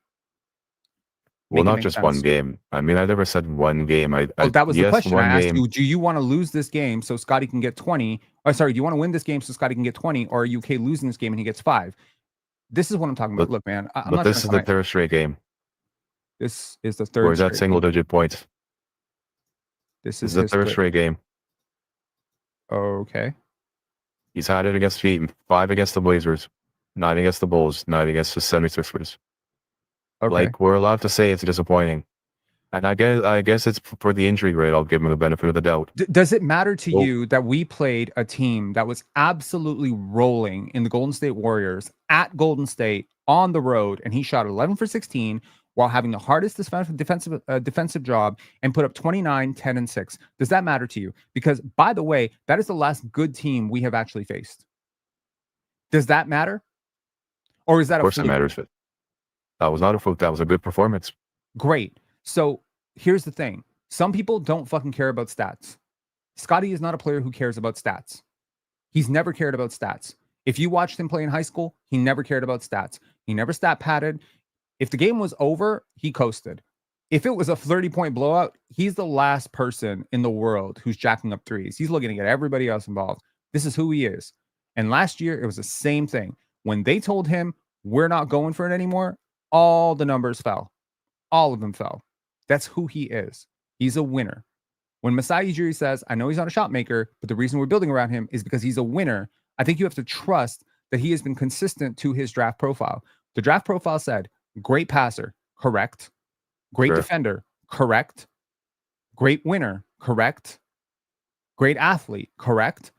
Well, not just one game. I mean, I never said one game. That was the question. I asked you, do you want to lose this game so Scottie can get 20? sorry, do you want to win this game so Scottie can get 20, or are you okay losing this game and he gets 5? This is what I'm talking about. Look, man, I'm But not this trying is to the third straight game. This is the Or third is that straight single game. digit points? This This is is the his third straight game. Okay. He's had it against Heat, 5 against the Blazers, 9 against the Bulls, 9 against the 76ers. Okay. Like, we're allowed to say it's disappointing. And I guess it's for the injury rate. I'll give him the benefit of the doubt. Does it matter to you that we played a team that was absolutely rolling in the Golden State Warriors at Golden State on the road, and he shot 11 for 16 while having the hardest defensive job and put up 29, 10, and 6? Does that matter to you? Because, by the way, that is the last good team we have actually faced. Does that matter? Or is that a fluke? Of course it matters. That was not a fluke. That was a good performance. Great. So here's the thing. Some people don't fucking care about stats. Scottie is not a player who cares about stats. He's never cared about stats. If you watched him play in high school, he never cared about stats. He never stat padded. If the game was over, he coasted. If it was a 30-point blowout, he's the last person in the world who's jacking up threes. He's looking to get everybody else involved. This is who he is. And last year, it was the same thing. When they told him, we're not going for it anymore, all the numbers fell. All of them fell. That's who he is. He's a winner. When Masai Ujiri says, I know he's not a shot maker, but the reason we're building around him is because he's a winner, I think you have to trust that he has been consistent to his draft profile. The draft profile said, great passer, correct. Great defender, correct. Great winner, correct. Great athlete, correct.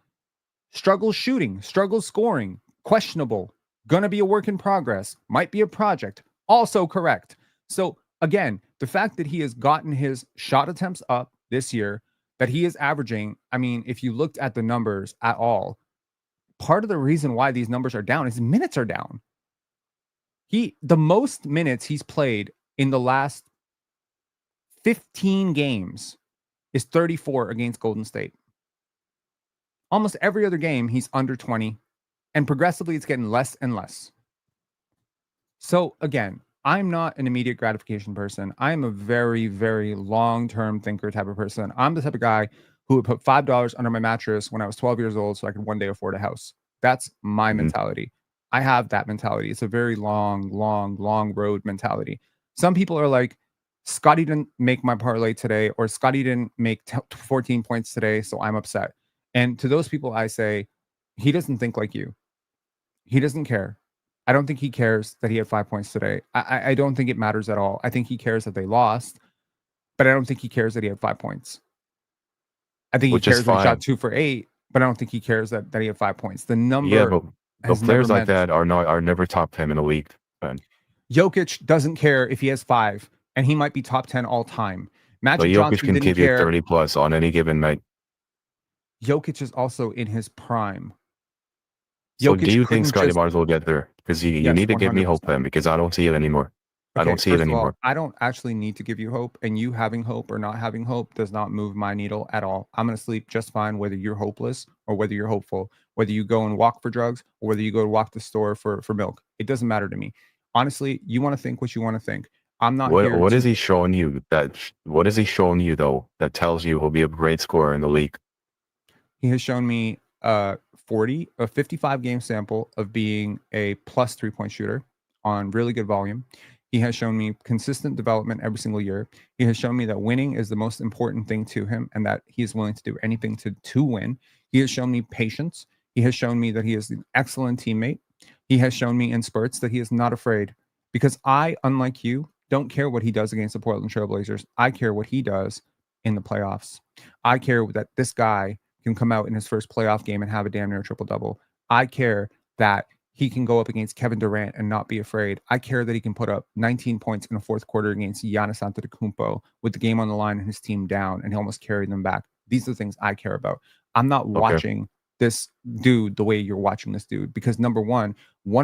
Struggles shooting, struggles scoring, questionable, gonna be a work in progress, might be a project, also correct. So again, the fact that he has gotten his shot attempts up this year, that he is averaging, I mean, if you looked at the numbers at all, part of the reason why these numbers are down is minutes are down. The most minutes he's played in the last 15 games is 34 against Golden State. Almost every other game, he's under 20, and progressively it's getting less and less. So again, I'm not an immediate gratification person. I am a very, very long-term thinker type of person. I'm the type of guy who would put $5 under my mattress when I was 12 years old so I could one day afford a house. That's my mentality. I have that mentality. It's a very long road mentality. Some people are like, Scottie didn't make my parlay today, or Scottie didn't make 14 points today, so I'm upset. And to those people, I say, he doesn't think like you. He doesn't care. I don't think he cares that he had 5 points today. I don't think it matters at all. I think he cares that they lost, but I don't think he cares that he had 5 points. I think he cares that he shot 2 for 8, but I don't think he cares that he had 5 points. The number, but players like that are never top 10 in the league. Jokic doesn't care if he has 5, and he might be top 10 all time. Magic Johnson can didn't give care. You 30 plus on any given night. Jokic is also in his prime. So do you think Scottie Barnes will get there? Because you need to give me hope then, because I don't see it anymore. Okay, I don't see it anymore. I don't actually need to give you hope, and you having hope or not having hope does not move my needle at all. I'm going to sleep just fine whether you're hopeless or whether you're hopeful, whether you go and walk for drugs or whether you go to walk the store for milk. It doesn't matter to me. Honestly, you want to think what you want to think. I'm not here. What is he showing you what is he showing you though that tells you he'll be a great scorer in the league? He has shown me a 55 game sample of being a plus 3-point shooter on really good volume. He has shown me consistent development every single year. He has shown me that winning is the most important thing to him and that he is willing to do anything to win. He has shown me patience. He has shown me that he is an excellent teammate. He has shown me in spurts that he is not afraid, because I, unlike you, don't care what he does against the Portland Trail Blazers. I care what he does in the playoffs. I care that this guy can come out in his first playoff game and have a damn near triple-double. I care that he can go up against Kevin Durant and not be afraid. I care that he can put up 19 points in the fourth quarter against Giannis Antetokounmpo with the game on the line and his team down, and he almost carried them back. These are the things I care about. I'm not watching this dude the way you're watching this dude, because number one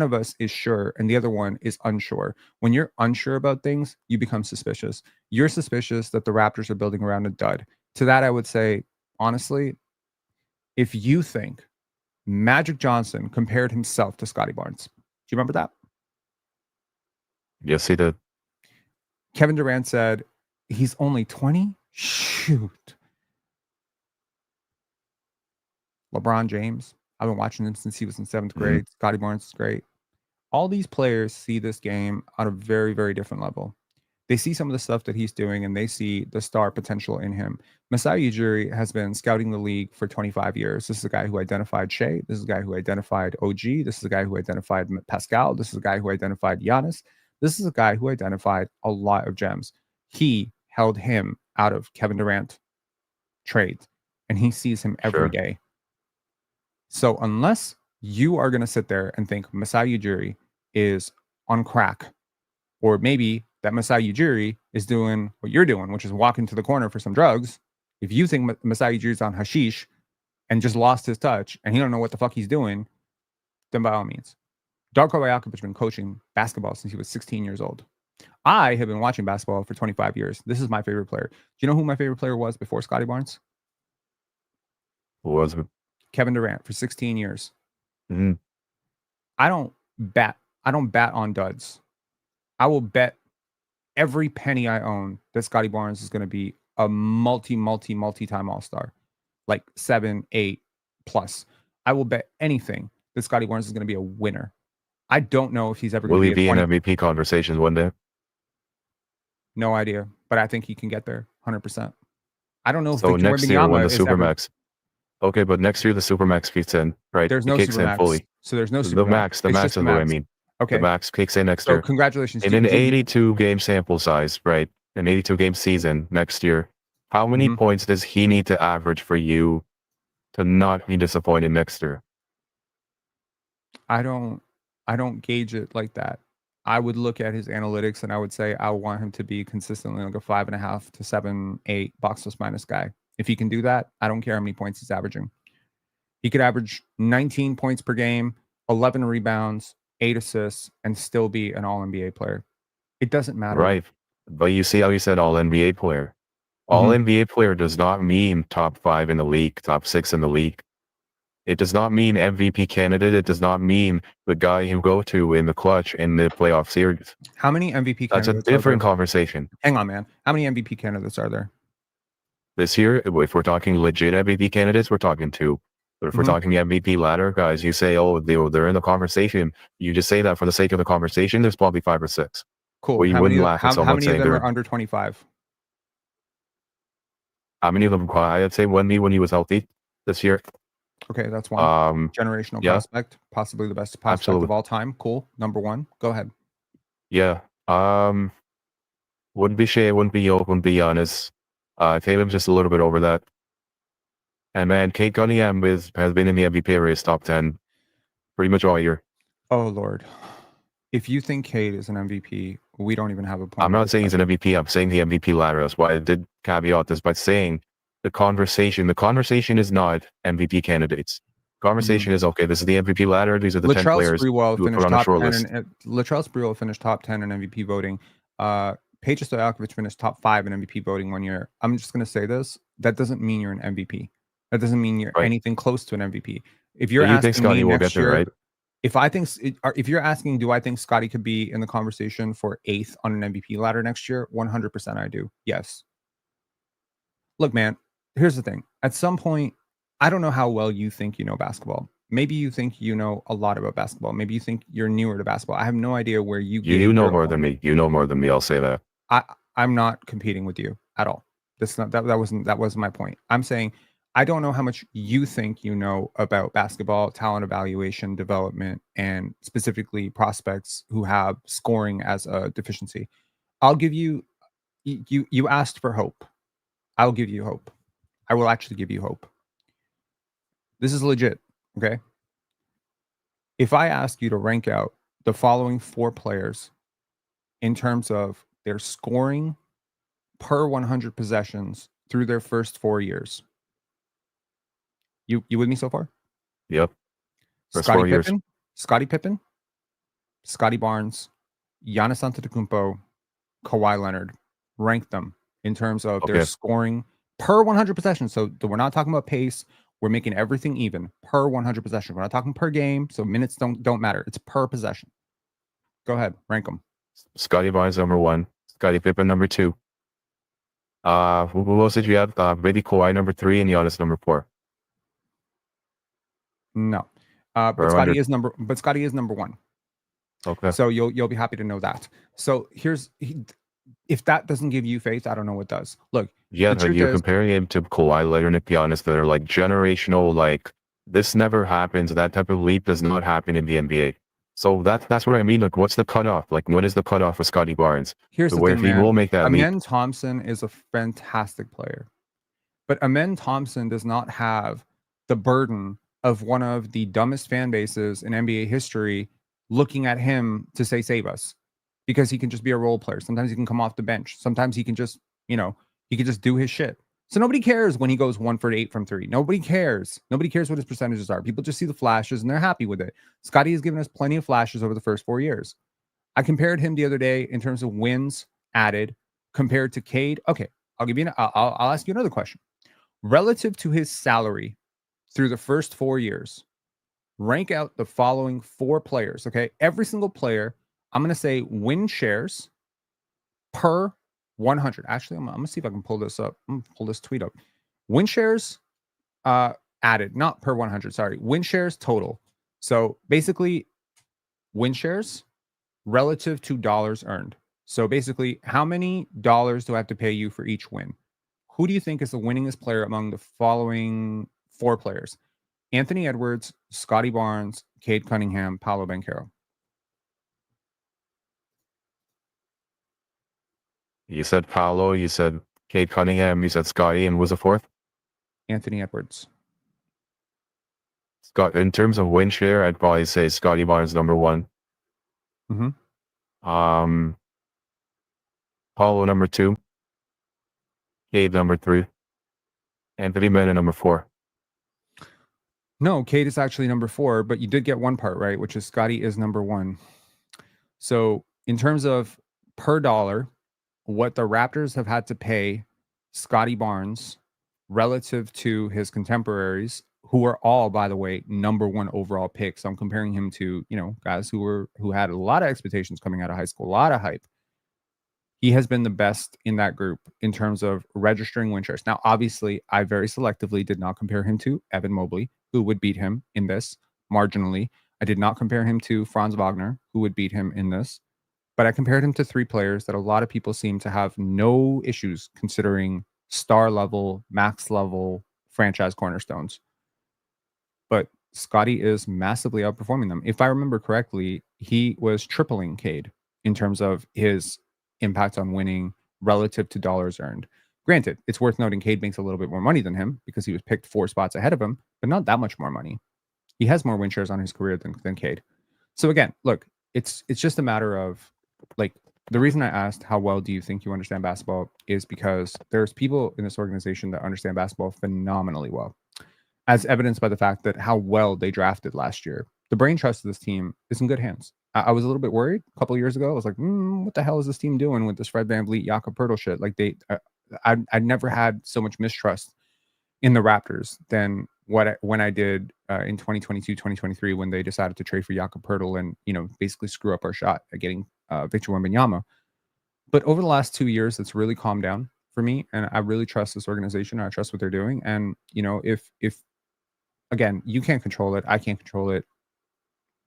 of us is sure and the other one is unsure. When you're unsure about things, you become suspicious. You're suspicious that the Raptors are building around a dud. To that, I would say, honestly, if you think Magic Johnson compared himself to Scottie Barnes, do you remember that? Yes, he did. Kevin Durant said, he's only 20? Shoot. LeBron James. I've been watching him since he was in 7th grade. Scottie Barnes is great. All these players see this game on a very, very different level. They see some of the stuff that he's doing and they see the star potential in him. Masai Ujiri has been scouting the league for 25 years. This is a guy who identified Shea. This is a guy who identified OG. This is a guy who identified Pascal. This is a guy who identified Giannis. This is a guy who identified a lot of gems. He held him out of Kevin Durant trades, and he sees him every day. So unless you are going to sit there and think Masai Ujiri is on crack, or maybe that Masai Ujiri is doing what you're doing, which is walking to the corner for some drugs. If you think Masai Ujiri is on hashish and just lost his touch and he don't know what the fuck he's doing, then by all means. Darko Rajakovic has been coaching basketball since he was 16 years old. I have been watching basketball for 25 years. This is my favorite player. Do you know who my favorite player was before Scottie Barnes? Who was it? Kevin Durant for 16 years. Mm-hmm. I don't bet on duds. I will bet every penny I own that Scottie Barnes is going to be a multi-time All-Star, like 7, 8 plus. I will bet anything that Scottie Barnes is going to be a winner. I don't know if he's ever going to be in MVP conversations one day. No idea, but I think he can get there 100%. I don't know if so next year when the Supermax. Okay, but next year the Supermax kicks in, right? There's no Supermax. Fully. So there's no Supermax. The max is what I mean. Okay. The max kicks in next year. Congratulations. In an 82 game sample size, right? An 82 game season next year. How many points does he need to average for you to not be disappointed next year? I don't gauge it like that. I would look at his analytics and I would say I want him to be consistently like a 5.5 to 7, 8 box plus minus guy. If he can do that, I don't care how many points he's averaging. He could average 19 points per game, 11 rebounds, 8 assists, and still be an all-NBA player. It doesn't matter. Right. But you see how you said all-NBA player. All-NBA player does not mean top 5 in the league, top 6 in the league. It does not mean MVP candidate. It does not mean the guy you go to in the clutch in the playoff series. How many MVP candidates? That's a different conversation. Hang on, man. How many MVP candidates are there? This year, if we're talking legit MVP candidates, we're talking 2. But if we're talking the MVP ladder, guys, you say, oh, they're in the conversation. You just say that for the sake of the conversation, there's probably 5 or 6. Cool. Well, you wouldn't laugh at someone saying how many of them are under 25? How many of them? I'd say Wendy when he was healthy this year. Okay, that's one. Generational prospect, possibly the best prospect of all time. Cool. Number 1. Go ahead. Yeah. Wouldn't be Shea, wouldn't be Yoke, wouldn't be Giannis. Tatum's just a little bit over that. And man, Kate Cunningham has been in the MVP race top 10 pretty much all year. Oh, Lord. If you think Kate is an MVP, we don't even have a point. I'm not saying he's an MVP. I'm saying the MVP ladder. That's why I did caveat this by saying the conversation is not MVP candidates. Conversation is, okay, this is the MVP ladder. These are the 10 players who put on a short list. Latrell Sprewell finished top 10 in MVP voting. Peja Stojakovic finished top 5 in MVP voting one year. I'm just going to say this. That doesn't mean you're an MVP. That doesn't mean you're anything close to an MVP. If you're asking Scottie me will next get there, year, right? if you're asking, do I think Scottie could be in the conversation for 8th on an MVP ladder next year? 100% I do. Yes. Look, man, here's the thing. At some point, I don't know how well you think you know basketball. Maybe you think you know a lot about basketball. Maybe you think you're newer to basketball. I have no idea where you know more than me. You know more than me. I'll say that. I'm not competing with you at all. That wasn't my point. I'm saying I don't know how much you think you know about basketball, talent evaluation, development, and specifically prospects who have scoring as a deficiency. I'll give you asked for hope. I'll give you hope. I will actually give you hope. This is legit, okay? If I ask you to rank out the following 4 players in terms of their scoring per 100 possessions through their first 4 years. You with me so far? Yep. Scottie Pippen, Scottie Barnes, Giannis Antetokounmpo, Kawhi Leonard. Rank them in terms of their scoring per 100 possessions. So we're not talking about pace. We're making everything even per 100 possessions. We're not talking per game, so minutes don't matter. It's per possession. Go ahead, rank them. Scottie Barnes number 1, Scottie Pippen number 2. Who else did you have? Maybe Kawhi number 3 and Giannis number 4. No. But Or Scottie under? is number one. Okay. So you'll be happy to know that. So if that doesn't give you faith, I don't know what does. Look, Yeah, the like truth you're is, comparing him to Kawhi Leonard and Giannis that are like generational, like this never happens. That type of leap does not happen in the NBA. So that's what I mean. Like, what's the cutoff? Like, what is the cutoff for Scottie Barnes here's to the where thing, he man. will make that leap? Amen Thompson is a fantastic player, but Amen Thompson does not have the burden of one of the dumbest fan bases in NBA history looking at him to say save us, because he can just be a role player. Sometimes he can come off the bench. Sometimes he can just, he can just do his shit. So nobody cares when he goes 1 for 8 from 3. Nobody cares. Nobody cares what his percentages are. People just see the flashes and they're happy with it. Scottie has given us plenty of flashes over the first 4 years. I compared him the other day in terms of wins added compared to Cade. Okay, I'll ask you another question. Relative to his salary through the first 4 years, rank out the following 4 players. Okay, every single player. I'm going to say win shares per 100. Actually, I'm gonna see if I can pull this up. I'm gonna pull this tweet up. Win shares added, not per 100. Sorry, win shares total. So basically, win shares relative to dollars earned. So basically, how many dollars do I have to pay you for each win? Who do you think is the winningest player among the following 4 players? Anthony Edwards, Scottie Barnes, Cade Cunningham, Paolo Banchero. You said Paolo, you said Cade Cunningham, you said Scottie, and was the fourth? Anthony Edwards. Scott. In terms of win share, I'd probably say Scottie Barnes number 1. Mm-hmm. Um, Paolo number 2, Cade number 3, Anthony Bennett number 4. No, Cade is actually number 4, but you did get one part right, which is Scottie is number 1. So, in terms of per dollar, what the Raptors have had to pay Scottie Barnes relative to his contemporaries, who are all, by the way, number 1 overall picks. I'm comparing him to, guys who had a lot of expectations coming out of high school, a lot of hype. He has been the best in that group in terms of registering win shares. Now, obviously, I very selectively did not compare him to Evan Mobley, who would beat him in this marginally. I did not compare him to Franz Wagner, who would beat him in this. But I compared him to 3 players that a lot of people seem to have no issues considering star level, max level franchise cornerstones. But Scottie is massively outperforming them. If I remember correctly, he was tripling Cade in terms of his impact on winning relative to dollars earned. Granted, it's worth noting Cade makes a little bit more money than him because he was picked 4 spots ahead of him, but not that much more money. He has more win shares on his career than Cade. So again, look, it's just a matter of, like, the reason I asked how well do you think you understand basketball is because there's people in this organization that understand basketball phenomenally well, as evidenced by the fact that how well they drafted last year. The brain trust of this team is in good hands. I was a little bit worried a couple of years ago. I was like, what the hell is this team doing with this Fred VanVleet, Jakob Poeltl shit? Like I'd never had so much mistrust in the Raptors than when I did in 2022, 2023, when they decided to trade for Jakob Poeltl and, basically screw up our shot at getting Victor Wembanyama. But over the last 2 years, it's really calmed down for me, and I really trust this organization. I trust what they're doing, and if again, you can't control it, I can't control it.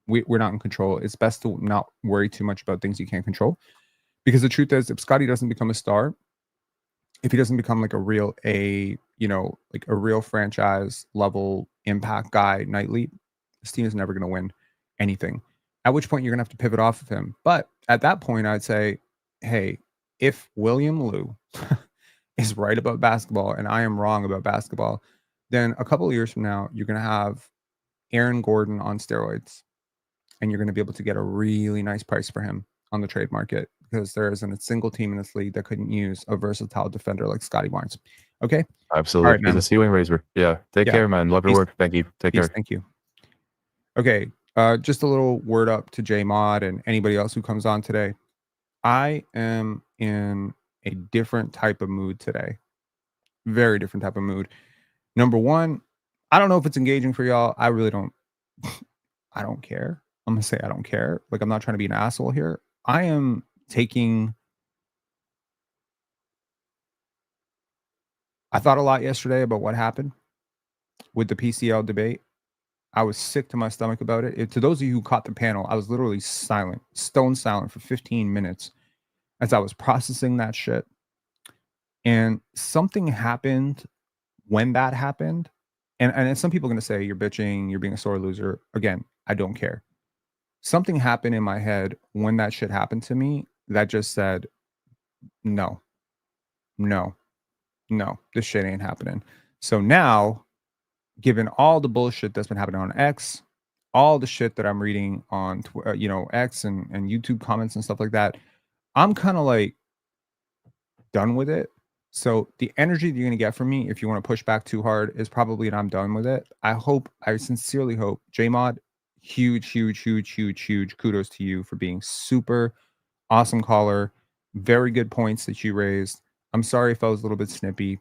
We're not in control. It's best to not worry too much about things you can't control, because the truth is, if Scottie doesn't become a star, if he doesn't become like a real franchise level impact guy nightly, this team is never going to win anything. At which point you're going to have to pivot off of him. But at that point, I'd say, hey, if William Liu is right about basketball and I am wrong about basketball, then a couple of years from now, you're going to have Aaron Gordon on steroids, and you're going to be able to get a really nice price for him on the trade market, because there isn't a single team in this league that couldn't use a versatile defender like Scottie Barnes. Okay. All right, Absolutely. He's a man. ceiling raiser. Yeah. Take Yeah. care, man. Love your Peace. work. Thank you. Take Peace. care. Thank you. Okay. Just a little word up to J Mod and anybody else who comes on today. I am in a different type of mood today. Very different type of mood. Number one, I don't know if it's engaging for y'all. I really don't. I don't care. I'm gonna say I don't care. Like, I'm not trying to be an asshole here. I am taking. I thought a lot yesterday about what happened with the PCL debate. I was sick to my stomach about it. To those of you who caught the panel, I was literally silent, stone silent for 15 minutes as I was processing that shit. And something happened when that happened. And some people are going to say, you're bitching, you're being a sore loser. Again, I don't care. Something happened in my head when that shit happened to me that just said, no, no, no, this shit ain't happening. So now, given all the bullshit that's been happening on X, all the shit that I'm reading on, X and YouTube comments and stuff like that, I'm kind of like done with it. So the energy that you're going to get from me, if you want to push back too hard, is probably that I'm done with it. I sincerely hope, JMod, huge kudos to you for being super awesome caller. Very good points that you raised. I'm sorry if I was a little bit snippy.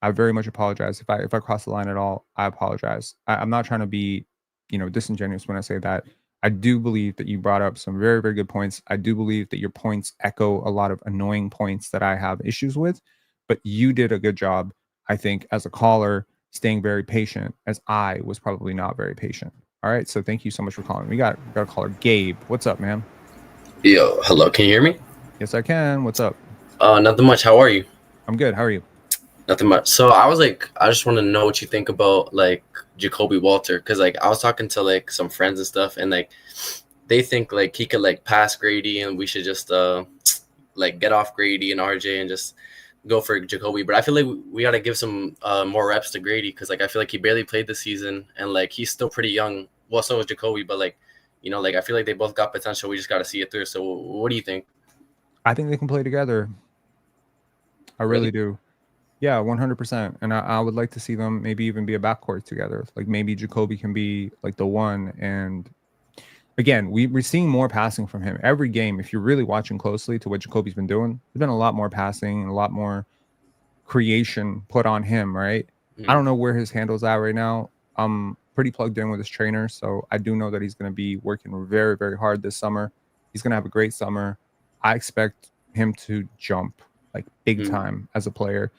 I very much apologize. If I cross the line at all, I apologize. I'm not trying to be, disingenuous when I say that. I do believe that you brought up some very, very good points. I do believe that your points echo a lot of annoying points that I have issues with, but you did a good job, I think, as a caller, staying very patient, as I was probably not very patient. All right. So thank you so much for calling. We got a caller, Gabe. What's up, man? Yo, hello. Can you hear me? Yes, I can. What's up? Nothing much. How are you? I'm good. How are you? Nothing much. So I just want to know what you think about like Jacoby Walter, because like I was talking to like some friends and stuff, and like they think like he could like pass Grady, and we should just like get off Grady and RJ and just go for Jacoby. But I feel like we got to give some more reps to Grady, because like I feel like he barely played this season, and like he's still pretty young. Well, so is Jacoby, but like like I feel like they both got potential. We just got to see it through. So what do you think? I think they can play together. I really do. Yeah, 100%. And I would like to see them maybe even be a backcourt together. Like maybe Jacoby can be like the one. And again, we're seeing more passing from him every game. If you're really watching closely to what Jacoby's been doing, there's been a lot more passing and a lot more creation put on him, right? I don't know where his handle's at right now. I'm pretty plugged in with his trainer, so I do know that he's going to be working very, very hard this summer. He's going to have a great summer. I expect him to jump like big time as a player.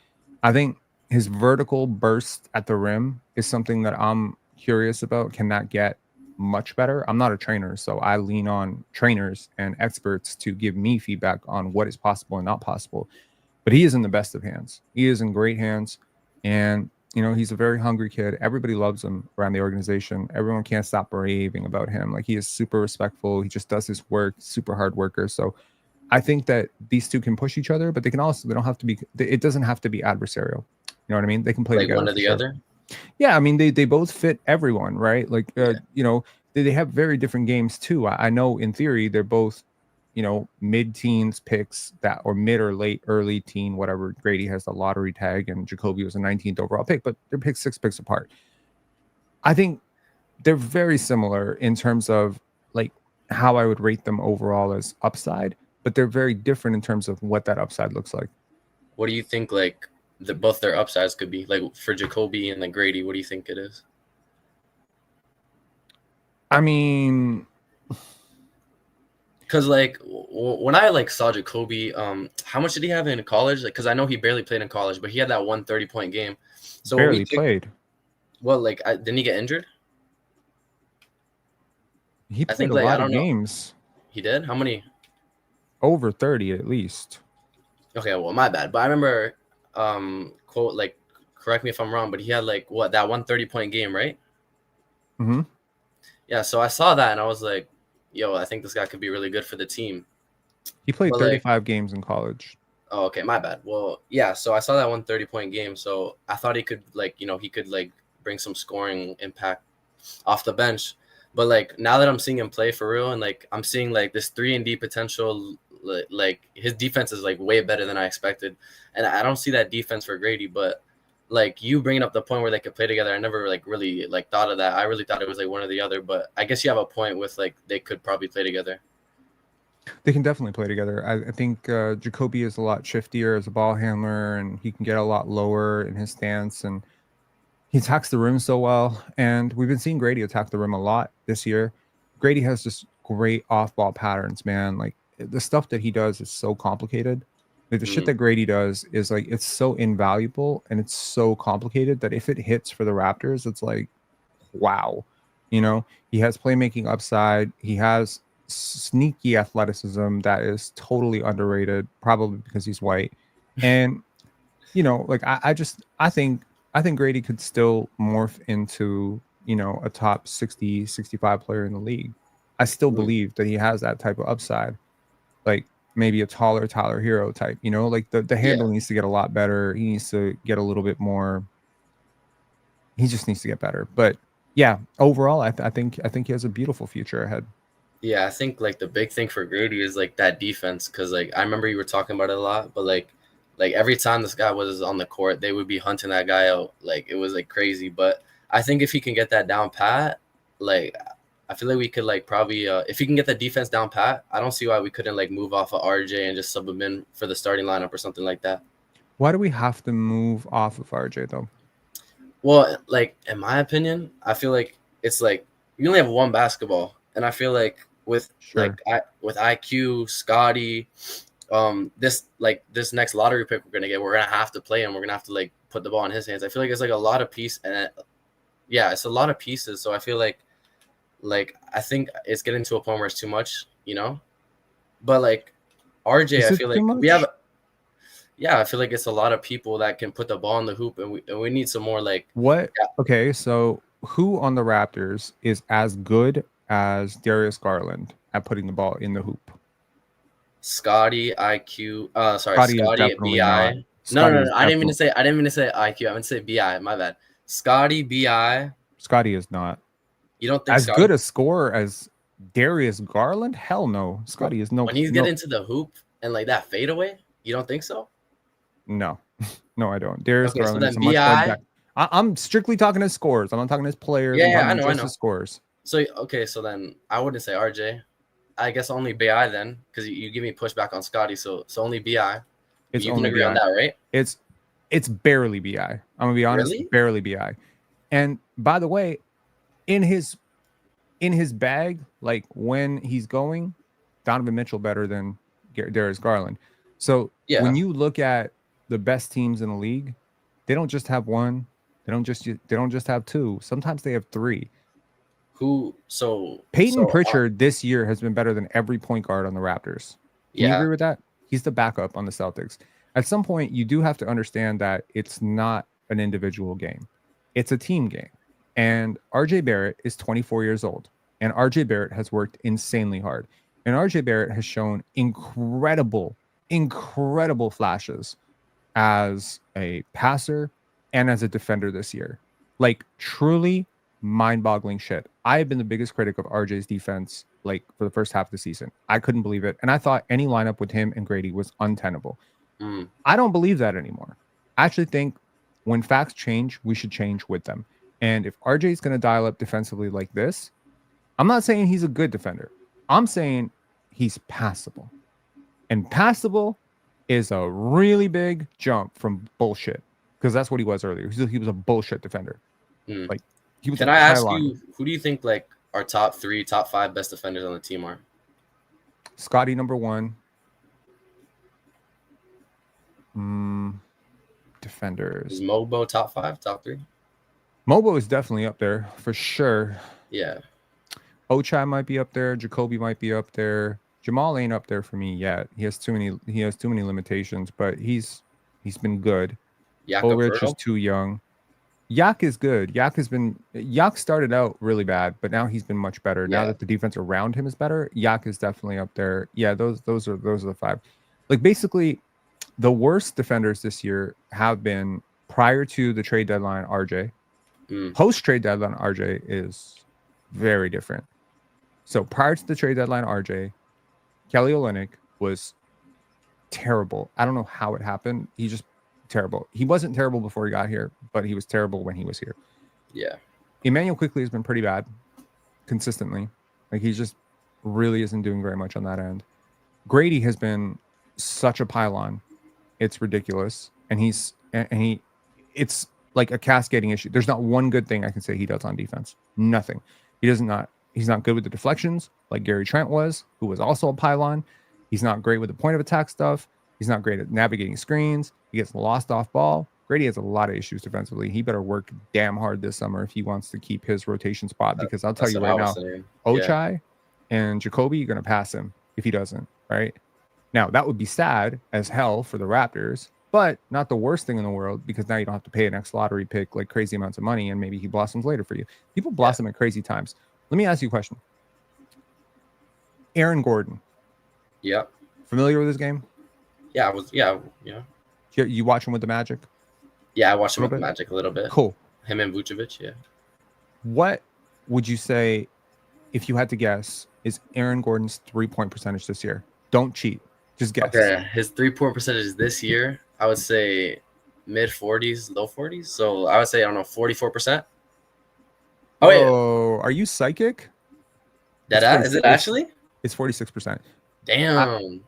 I think his vertical burst at the rim is something that I'm curious about. Can that get much better? I'm not a trainer, so I lean on trainers and experts to give me feedback on what is possible and not possible. But he is in the best of hands. He is in great hands. And, he's a very hungry kid. Everybody loves him around the organization. Everyone can't stop raving about him. Like, he is super respectful. He just does his work, super hard worker. So I think that these two can push each other, but they don't have to be, it doesn't have to be adversarial. You know what I mean? They can play like together. One or the other? Yeah. I mean, they both fit everyone, right? Like, they have very different games too. I know in theory, they're both, mid-teens picks or mid or late early teen, whatever. Grady has the lottery tag and Jacoby was a 19th overall pick, but they're picked 6 picks apart. I think they're very similar in terms of like how I would rate them overall as upside, but they're very different in terms of what that upside looks like. What do you think like both their upsides could be? Like for Jacoby and like Grady, what do you think it is? I mean, because like when I like saw Jacoby, how much did he have in college? Like, because I know he barely played in college, but he had that 130-point game. So barely played. Well, like, didn't he get injured? He played a lot of games. He did? How many? Over 30 at least. Okay, well, my bad. But I remember, quote, like, correct me if I'm wrong, but he had like that 130-point game, right? Mm-hmm. Yeah. So I saw that and I was like, yo, I think this guy could be really good for the team. He played 35 games in college. Oh, okay, my bad. Well, yeah. So I saw that 130-point game. So I thought he could bring some scoring impact off the bench. But like now that I'm seeing him play for real, and like I'm seeing like this 3-and-D potential, like his defense is like way better than I expected, and I don't see that defense for Grady. But like you bringing up the point where they could play together, I never like really like thought of that. I really thought it was like one or the other. But I guess you have a point with like they could probably play together. They can definitely play together. I think Jacoby is a lot shiftier as a ball handler, and he can get a lot lower in his stance, and he attacks the rim so well. And we've been seeing Grady attack the rim a lot this year. Grady has just great off-ball patterns, man. Like the stuff that he does is so complicated. Like the shit that Grady does is like it's so invaluable and it's so complicated that if it hits for the Raptors, it's like, wow. You know, he has playmaking upside. He has sneaky athleticism that is totally underrated, probably because he's white. And you know, like I think Grady could still morph into, you know, a top 60, 65 player in the league. I still Mm. believe that he has that type of upside. Like maybe a taller Tyler Hero type, you know, like the Yeah. handle needs to get a lot better. He needs to get a little bit more. He just needs to get better. But yeah, overall, I think he has a beautiful future ahead. Yeah, I think like the big thing for Grady is like that defense, because like I remember you were talking about it a lot, but like every time this guy was on the court, they would be hunting that guy out. Like it was like crazy. But I think if he can get that down pat, like I feel like we could like probably if he can get the defense down pat, I don't see why we couldn't like move off of RJ and just sub him in for the starting lineup or something like that. Why do we have to move off of RJ though? Well, like in my opinion, I feel like it's like you only have one basketball, and I feel like with Sure. with IQ, Scottie, this next lottery pick we're gonna get, we're gonna have to play him. We're gonna have to like put the ball in his hands. I feel like it's like a lot of piece, and yeah, it's a lot of pieces. So I feel like I think it's getting to a point where it's too much, you know. But like RJ, Is I it feel too like we much? have. Yeah, I feel like it's a lot of people that can put the ball in the hoop, and we need some more like What? yeah, Okay, so who on the Raptors is as good as Darius Garland at putting the ball in the hoop? Scottie, IQ. Sorry, Scotty is Scottie, definitely not. BI. No, Scotty no, is no. I didn't mean to definitely say. I didn't mean to say IQ. I meant to say BI. My bad. Scottie, BI. Scotty is not You don't think as Scottie good a scorer as Darius Garland. Hell no, Scotty is when he's no getting to the hoop and like that fadeaway? You don't think so? no no. I don't. Darius Okay, so Garland is then a much better. BI. I'm strictly talking his scores. I'm not talking his players. Yeah, I'm yeah, I talking know, I just his know. scores. So okay, so then I wouldn't say RJ. I guess only BI then, because you give me pushback on Scottie. So only BI. It's You can only agree on Bi. that, right? It's it's barely Bi. I'm gonna be honest, Really? barely Bi. And by the way, in his bag, like when he's going, Donovan Mitchell better than Darius Garland. So when Yeah. you look at the best teams in the league, they don't just have one. They don't just have two. Sometimes they have three. Who? Peyton Pritchard this year has been better than every point guard on the Raptors. Can you Yeah. agree with that? He's the backup on the Celtics. At some point, you do have to understand that it's not an individual game, it's a team game. And RJ Barrett is 24 years old, and RJ Barrett has worked insanely hard. And RJ Barrett has shown incredible flashes as a passer and as a defender this year. Like truly mind-boggling shit. I have been the biggest critic of RJ's defense like for the first half of the season. I couldn't believe it. And I thought any lineup with him and Grady was untenable. Mm, I don't believe that anymore. I actually think when facts change, we should change with them. And if RJ is going to dial up defensively like this, I'm not saying he's a good defender. I'm saying he's passable. And passable is a really big jump from bullshit, because that's what he was earlier. He was a bullshit defender. mm. Like he was Can a I ask pylon. you, who do you think like our top 3, top 5 best defenders on the team are? Scotty number 1. Defenders. Is Mobo top 5, top 3? Mobo is definitely up there for sure. Yeah. Ochai might be up there. Jacoby might be up there. Jamal ain't up there for me yet. He has too many limitations, but he's been good. Ulrich is too young. Yak is good. Yak started out really bad, but now he's been much better. Yeah. Now that the defense around him is better, Yak is definitely up there. Yeah, those are the 5. Like basically, the worst defenders this year have been prior to the trade deadline. RJ, post trade deadline, RJ is very different. So prior to the trade deadline, RJ, Kelly Olynyk was terrible. I don't know how it happened. He's just terrible. He wasn't terrible before he got here, but he was terrible when he was here. Yeah. Emmanuel quickly has been pretty bad consistently. Like he just really isn't doing very much on that end. Grady has been such a pylon. It's ridiculous. And it's like a cascading issue. There's not one good thing I can say he does on defense. Nothing. He's not good with the deflections like Gary Trent was, who was also a pylon. He's not great with the point of attack stuff. He's not great at navigating screens. He gets lost off ball. Grady has a lot of issues defensively. He better work damn hard this summer if he wants to keep his rotation spot, because I'll tell That's you what right I was now, saying. Ochai and Jacoby are going to pass him if he doesn't, right? Now, that would be sad as hell for the Raptors, but not the worst thing in the world, because now you don't have to pay an ex-lottery pick like crazy amounts of money, and maybe he blossoms later for you. People blossom at crazy times. Let me ask you a question. Aaron Gordon. Yep. Familiar with his game? Yeah, I was. Yeah. You watch him with the Magic? Yeah, I watched him Little with the bit? Magic a little bit. Cool. Him and Vucevic, yeah. What would you say, if you had to guess, is Aaron Gordon's 3-point percentage this year? Don't cheat. Just guess. Okay, his 3-point percentage this year, I would say mid 40s, low 40s. So I would say, I don't know, 44%. Oh, wait. Oh, are you psychic? Is it actually? It's 46%. Damn.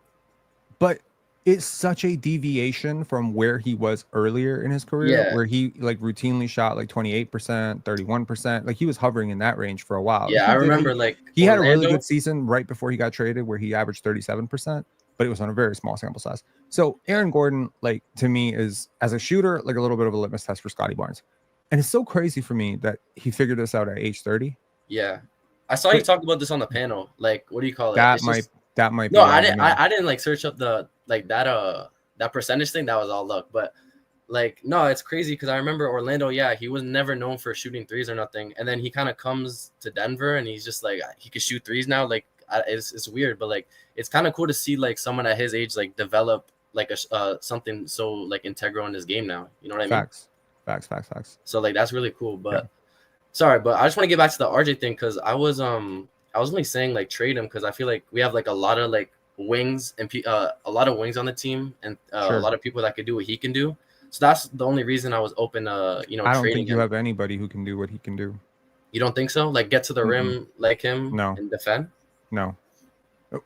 But it's such a deviation from where he was earlier in his career, where he like routinely shot like 28%, 31%. Like he was hovering in that range for a while. Yeah, I remember he had a really good season right before he got traded where he averaged 37%, but it was on a very small sample size. So Aaron Gordon, like to me, is as a shooter, like a little bit of a litmus test for Scottie Barnes. And it's so crazy for me that he figured this out at age 30. Yeah. I saw you talk about this on the panel. Like, what do you call it? That might be. No, I didn't like search up the like that percentage thing. That was all luck. But like, no, it's crazy because I remember Orlando. Yeah, he was never known for shooting threes or nothing, and then he kind of comes to Denver and he's just like he could shoot threes now. Like, it's weird, but like it's kind of cool to see like someone at his age like develop like a something so like integral in his game now. You know what I mean? Facts. So like that's really cool. But sorry, but I just want to get back to the RJ thing because I was only saying like trade him because I feel like we have like a lot of like wings and a lot of wings on the team and a lot of people that could do what he can do. So that's the only reason I was open I don't think you have anybody who can do what he can do. You don't think so? Like get to the rim like him and defend? No.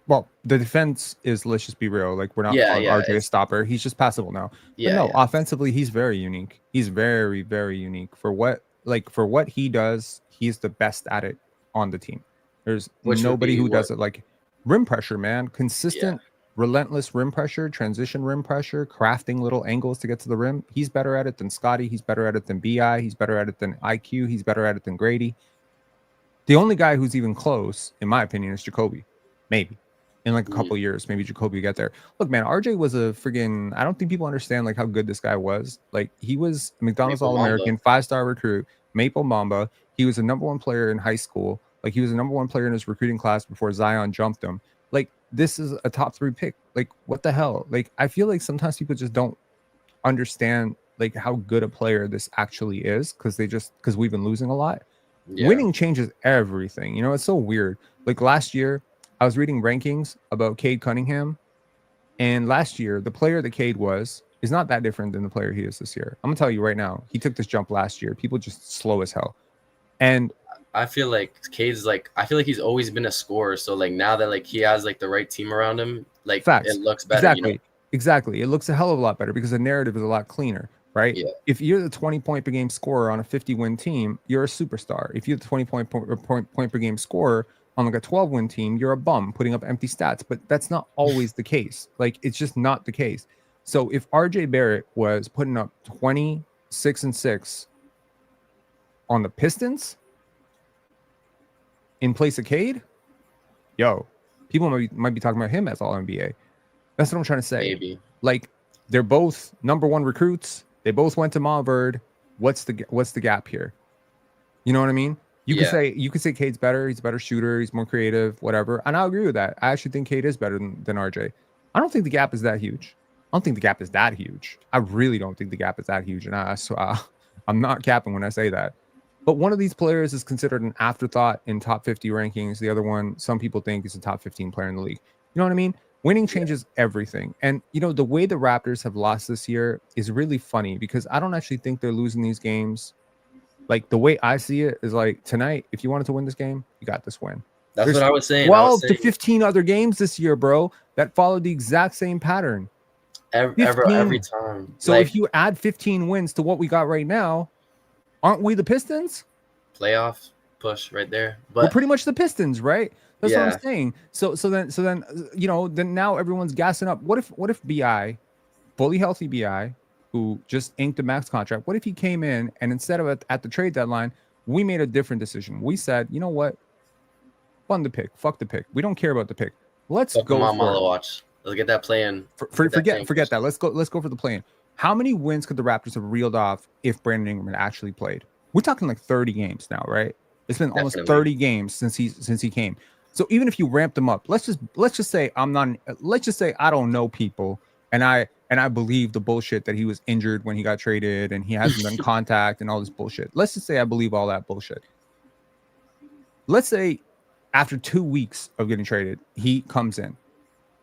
Well, the defense is, let's just be real. Like we're not calling RJ a stopper. He's just passable now. Offensively, he's very unique. He's very, very unique for what he does. He's the best at it on the team. There's nobody who does it like rim pressure, man. Consistent, relentless rim pressure, transition rim pressure, crafting little angles to get to the rim. He's better at it than Scottie. He's better at it than BI. He's better at it than IQ. He's better at it than Grady. The only guy who's even close, in my opinion, is Jacoby. Maybe. In like a couple of years, maybe Jacoby will get there. Look, man, RJ was a friggin', I don't think people understand like how good this guy was. Like he was a McDonald's All-American, 5-star recruit, Maple Mamba. He was a #1 player in high school. Like he was a #1 player in his recruiting class before Zion jumped him. Like this is a top 3 pick. Like what the hell? Like I feel like sometimes people just don't understand like how good a player this actually is because we've been losing a lot. Winning changes everything. You know, it's so weird. Like last year, I was reading rankings about Cade Cunningham, and last year the player that Cade was is not that different than the player he is this year. I'm gonna tell you right now, he took this jump last year. People just slow as hell, and I feel like Cade's like I feel like he's always been a scorer. So like now that like he has like the right team around him, like it looks better. Exactly. It looks a hell of a lot better because the narrative is a lot cleaner, right? Yeah. If you're the 20-point per game scorer on a 50-win team, you're a superstar. If you're the 20-point per game scorer on like a 12-win team, you're a bum putting up empty stats. But that's not always the case. Like it's just not the case. So if RJ Barrett was putting up 26 and 6 on the Pistons in place of Cade, people might be talking about him as all NBA. That's what I'm trying to say. Maybe. Like they're both #1 recruits. They both went to Montverde. What's the gap here? You know what I mean? You could say Cade's better. He's a better shooter. He's more creative, whatever. And I'll agree with that. I actually think Cade is better than RJ. I don't think the gap is that huge. I really don't think the gap is that huge. And I'm not capping when I say that. But one of these players is considered an afterthought in top 50 rankings. The other one, some people think is a top 15 player in the league. You know what I mean? Winning changes everything. And, you know, the way the Raptors have lost this year is really funny because I don't actually think they're losing these games. Like, the way I see it is like tonight, if you wanted to win this game, you got this win. There's what I was saying. 12 to 15 other games this year, bro, that followed the exact same pattern. Every time. So if you add 15 wins to what we got right now, aren't we the Pistons? Playoff push right there. But we're pretty much the Pistons, right? That's what I'm saying. So then you know, then now everyone's gassing up. What if BI, fully healthy BI, who just inked a max contract, what if he came in and instead of at the trade deadline, we made a different decision? We said, you know what? Fund the pick. Fuck the pick. We don't care about the pick. Let's Fuck go them for on it. watch. Let's get that play-in. Forget that. Let's go for the play-in. How many wins could the Raptors have reeled off if Brandon Ingram had actually played? We're talking like 30 games now, right? It's been almost 30 games since he came. So even if you ramp them up, let's just say I don't know people and I believe the bullshit that he was injured when he got traded and he hasn't done contact and all this bullshit. Let's just say I believe all that bullshit. Let's say after 2 weeks of getting traded, he comes in.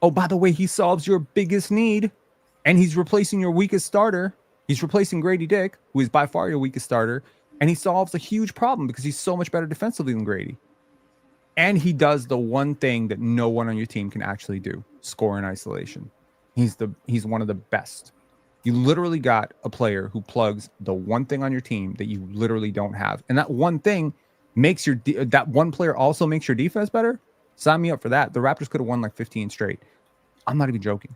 Oh, by the way, he solves your biggest need and he's replacing your weakest starter. He's replacing Grady Dick, who is by far your weakest starter, and he solves a huge problem because he's so much better defensively than Grady. And he does the one thing that no one on your team can actually do: score in isolation. He's one of the best. You literally got a player who plugs the one thing on your team that you literally don't have, and that one thing makes that one player also makes your defense better. Sign me up for that. The Raptors could have won like 15 straight. I'm not even joking.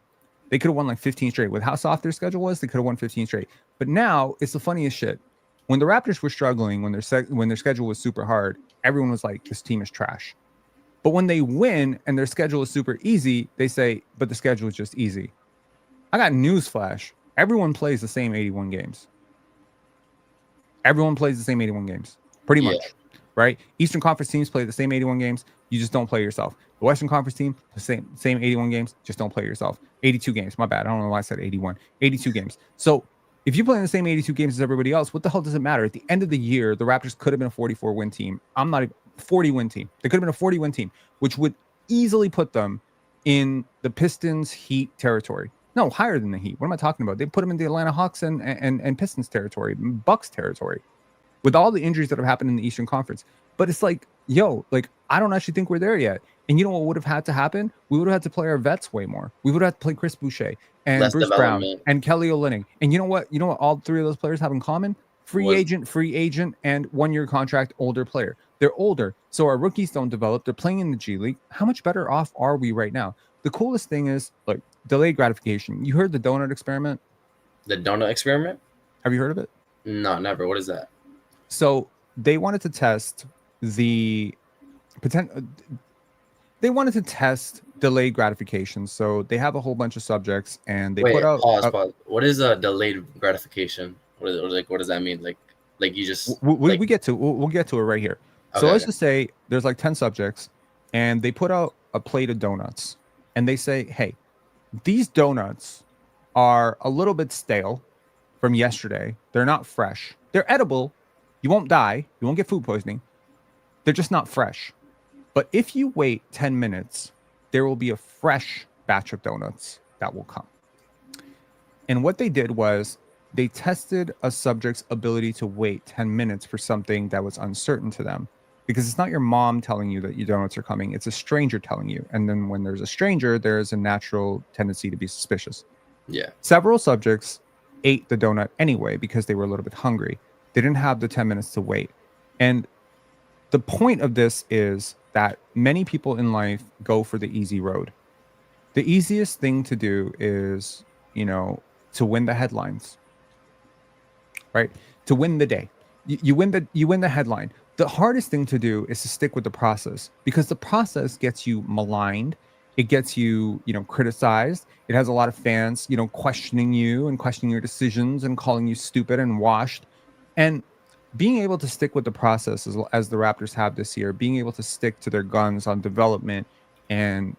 They could have won like 15 straight. With how soft their schedule was, they could have won 15 straight. But now it's the funniest shit. When the Raptors were struggling, when their schedule was super hard, everyone was like, this team is trash. But when they win and their schedule is super easy, they say, but the schedule is just easy. I got news flash. Everyone plays the same 81 games. Everyone plays the same 81 games. Pretty much. Right? Eastern Conference teams play the same 81 games. You just don't play yourself. The Western Conference team, the same 81 games. Just don't play yourself. 82 games. My bad. I don't know why I said 81. 82 games. So if you play in the same 82 games as everybody else, what the hell does it matter? At the end of the year, the Raptors could have been a 44-win team. I'm not a 40-win team. They could have been a 40-win team, which would easily put them in the Pistons Heat territory. No, higher than the Heat. What am I talking about? They put them in the Atlanta Hawks and Pistons territory, Bucks territory, with all the injuries that have happened in the Eastern Conference. But it's like, yo, like, I don't actually think we're there yet. And you know what would have had to happen? We would have had to play our vets way more. We would have had to play Chris Boucher and Less Bruce Brown and Kelly Olynyk. And you know what? You know what all three of those players have in common? Free agent, and 1 year contract, older player. They're older, so our rookies don't develop. They're playing in the G League. How much better off are we right now? The coolest thing is, like, delayed gratification. You heard the donut experiment? The donut experiment? Have you heard of it? No, never. What is that? So they wanted to test the potential. They wanted to test delayed gratification. So they have a whole bunch of subjects, and they put out. Pause. What is a delayed gratification? What does that mean? Like you just. We'll get to it right here. So let's just say there's like 10 subjects, and they put out a plate of donuts, and they say, hey, these donuts are a little bit stale from yesterday. They're not fresh. They're edible. You won't die. You won't get food poisoning. They're just not fresh. But if you wait 10 minutes, there will be a fresh batch of donuts that will come. And what they did was they tested a subject's ability to wait 10 minutes for something that was uncertain to them. Because it's not your mom telling you that your donuts are coming. It's a stranger telling you. And then when there's a stranger, there's a natural tendency to be suspicious. Yeah. Several subjects ate the donut anyway because they were a little bit hungry. They didn't have the 10 minutes to wait. And the point of this is that many people in life go for the easy road. The easiest thing to do is, to win the headlines, right? To win the day. You win the headline. The hardest thing to do is to stick with the process, because the process gets you maligned. It gets you, criticized. It has a lot of fans, questioning you and questioning your decisions and calling you stupid and washed. And being able to stick with the process as the Raptors have this year, being able to stick to their guns on development and,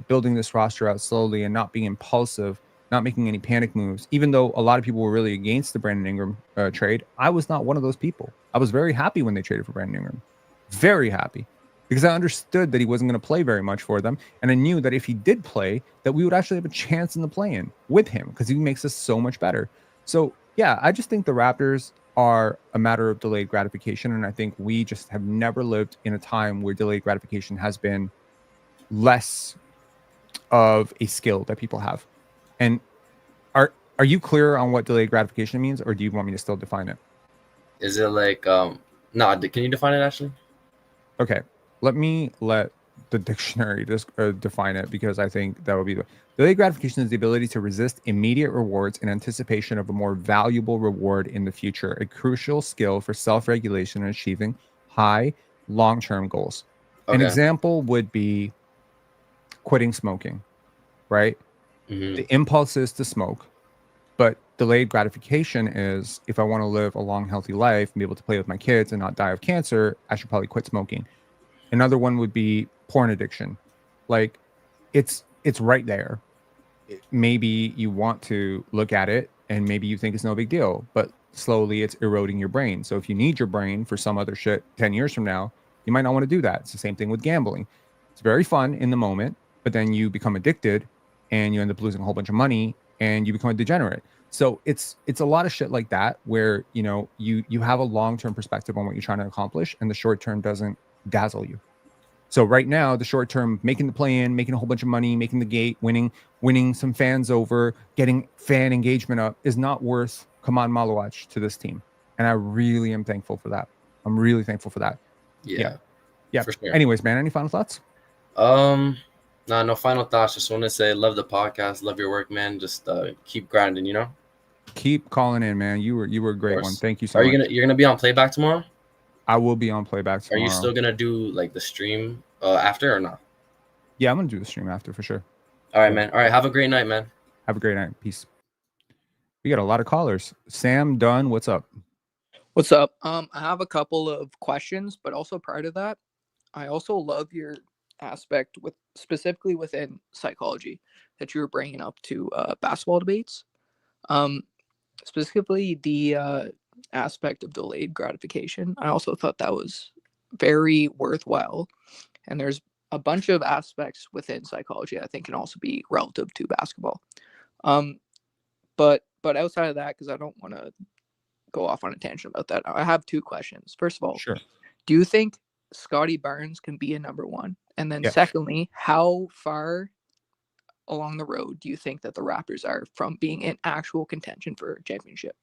building this roster out slowly and not being impulsive, not making any panic moves, even though a lot of people were really against the Brandon Ingram trade. I was not one of those people. I was very happy when they traded for Brandon Ingram. Very happy. Because I understood that he wasn't going to play very much for them. And I knew that if he did play, that we would actually have a chance in the play-in with him, because he makes us so much better. So, yeah, I just think the Raptors are a matter of delayed gratification. And I think we just have never lived in a time where delayed gratification has been less of a skill that people have. And are you clear on what delayed gratification means, or do you want me to still define it? Is it like, can you define it, actually? Okay, let me let the dictionary define it, because I think that would be delayed gratification is the ability to resist immediate rewards in anticipation of a more valuable reward in the future, a crucial skill for self-regulation and achieving high long-term goals. An Okay. example would be quitting smoking, right? Mm-hmm. The impulse is to smoke, but delayed gratification is, if I want to live a long, healthy life and be able to play with my kids and not die of cancer, I should probably quit smoking. Another one would be porn addiction. Like, it's right there. Maybe you want to look at it and maybe you think it's no big deal, but slowly it's eroding your brain. So if you need your brain for some other shit 10 years from now, you might not want to do that. It's the same thing with gambling. It's very fun in the moment, but then you become addicted and you end up losing a whole bunch of money and you become a degenerate. So it's a lot of shit like that where, you know, you have a long-term perspective on what you're trying to accomplish and the short term doesn't dazzle you. So right now, the short term, making the play in, making a whole bunch of money, making the gate, winning some fans over, getting fan engagement up is not worth Kaman Malawach to this team. And I really am thankful for that. I'm really thankful for that. Yeah. Yeah. For sure. Anyways, man, any final thoughts? No final thoughts. Just want to say, love the podcast, love your work, man. Just keep grinding, you know. Keep calling in, man. You were a great one. Thank you so much. You're gonna be on playback tomorrow? I will be on playback tomorrow. Are you still gonna do like the stream after or not? Yeah, I'm gonna do the stream after for sure. All right, man. All right, have a great night, man. Have a great night. Peace. We got a lot of callers. Sam Dunn, what's up? What's up? I have a couple of questions, but also prior to that, I also love your aspect with specifically within psychology that you were bringing up to basketball debates. Specifically the aspect of delayed gratification. I also thought that was very worthwhile. And there's a bunch of aspects within psychology I think can also be relative to basketball. But outside of that, because I don't want to go off on a tangent about that, I have two questions. First of all, sure. Do you think Scottie Barnes can be a number one? And then secondly, how far along the road do you think that the Raptors are from being in actual contention for a championship?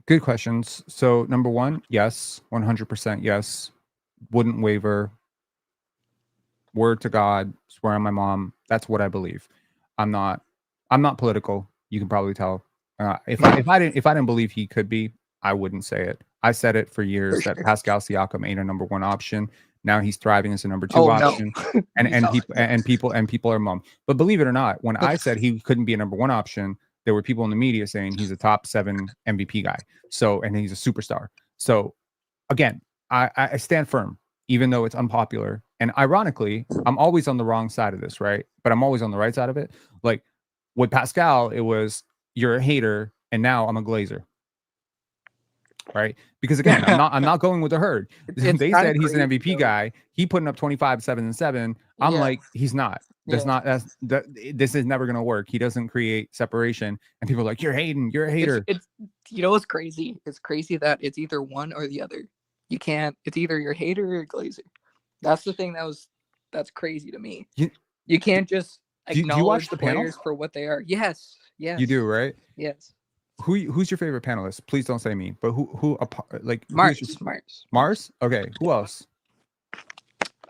Good questions. So number one, yes, 100% yes. Wouldn't waver. Word to God, swear on my mom. That's what I believe. I'm not political. You can probably tell. If I didn't believe he could be, I wouldn't say it. I said it for years that Pascal Siakam ain't a number one option. Now he's thriving as a number two option, no. and people are mum. But believe it or not, when I said he couldn't be a number one option, there were people in the media saying he's a top 7 MVP guy. So, and he's a superstar. So, again, I stand firm, even though it's unpopular. And ironically, I'm always on the wrong side of this, right? But I'm always on the right side of it. Like with Pascal, it was you're a hater, and now I'm a glazer. Right, because again, I'm not going with the herd. They said he's an MVP guy. He putting up 25, 7, and 7. I'm like, he's not. This is never gonna work. He doesn't create separation. And people are like, you're hating. You're a hater. It's you know what's crazy? It's crazy that it's either one or the other. You can't. It's either you're a hater or a glazer. That's the thing that's crazy to me. You can't just acknowledge do you watch the players panel? for what they are. Yes. You do, right? Yes. Who's your favorite panelist? Please don't say me, but who like Mars. Okay, who else?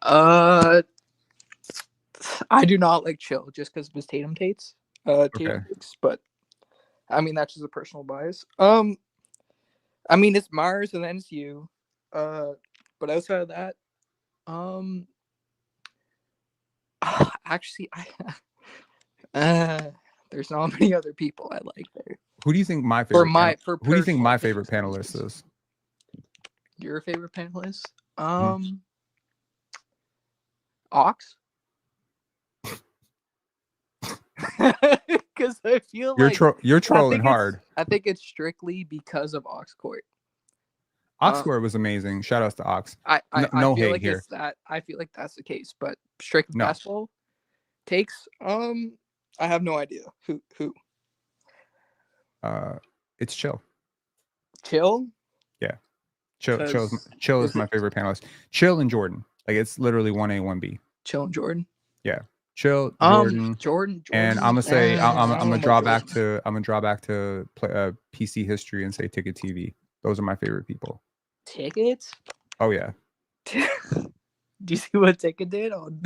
I do not like Chill just because of his Tatum takes. But I mean that's just a personal bias. I mean it's Mars and then it's you. But outside of that, actually there's not many other people I like there. Who do you think my favorite? Who do you think my favorite panelist is? Your favorite panelist? Ox. Because I feel you're trolling hard. I think it's strictly because of Ox Court. Ox Court was amazing. Shout outs to Ox. No hate like here. I feel like that's the case, but strictly basketball takes. I have no idea who. It's Chill. Chill? Yeah. Chill is my favorite panelist. Chill and Jordan. Like it's literally 1A, 1B. Chill and Jordan? Yeah. Chill, Jordan. And I'm gonna say I'm gonna draw back to play, PC history and say Ticket TV. Those are my favorite people. Tickets? Oh yeah. Do you see what Ticket did on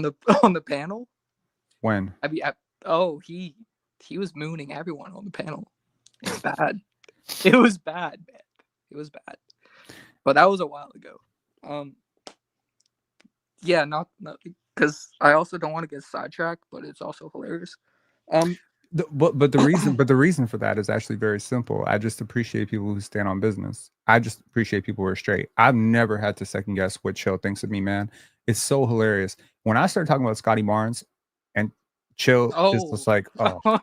the panel? When? I mean, he was mooning everyone on the panel. It was bad. It was bad, man. It was bad. But that was a while ago. Yeah, not because I also don't want to get sidetracked, but it's also hilarious. But the reason for that is actually very simple. I just appreciate people who stand on business. I just appreciate people who are straight. I've never had to second guess what Chill thinks of me, man. It's so hilarious. When I started talking about Scottie Barnes and Chill is just like, oh,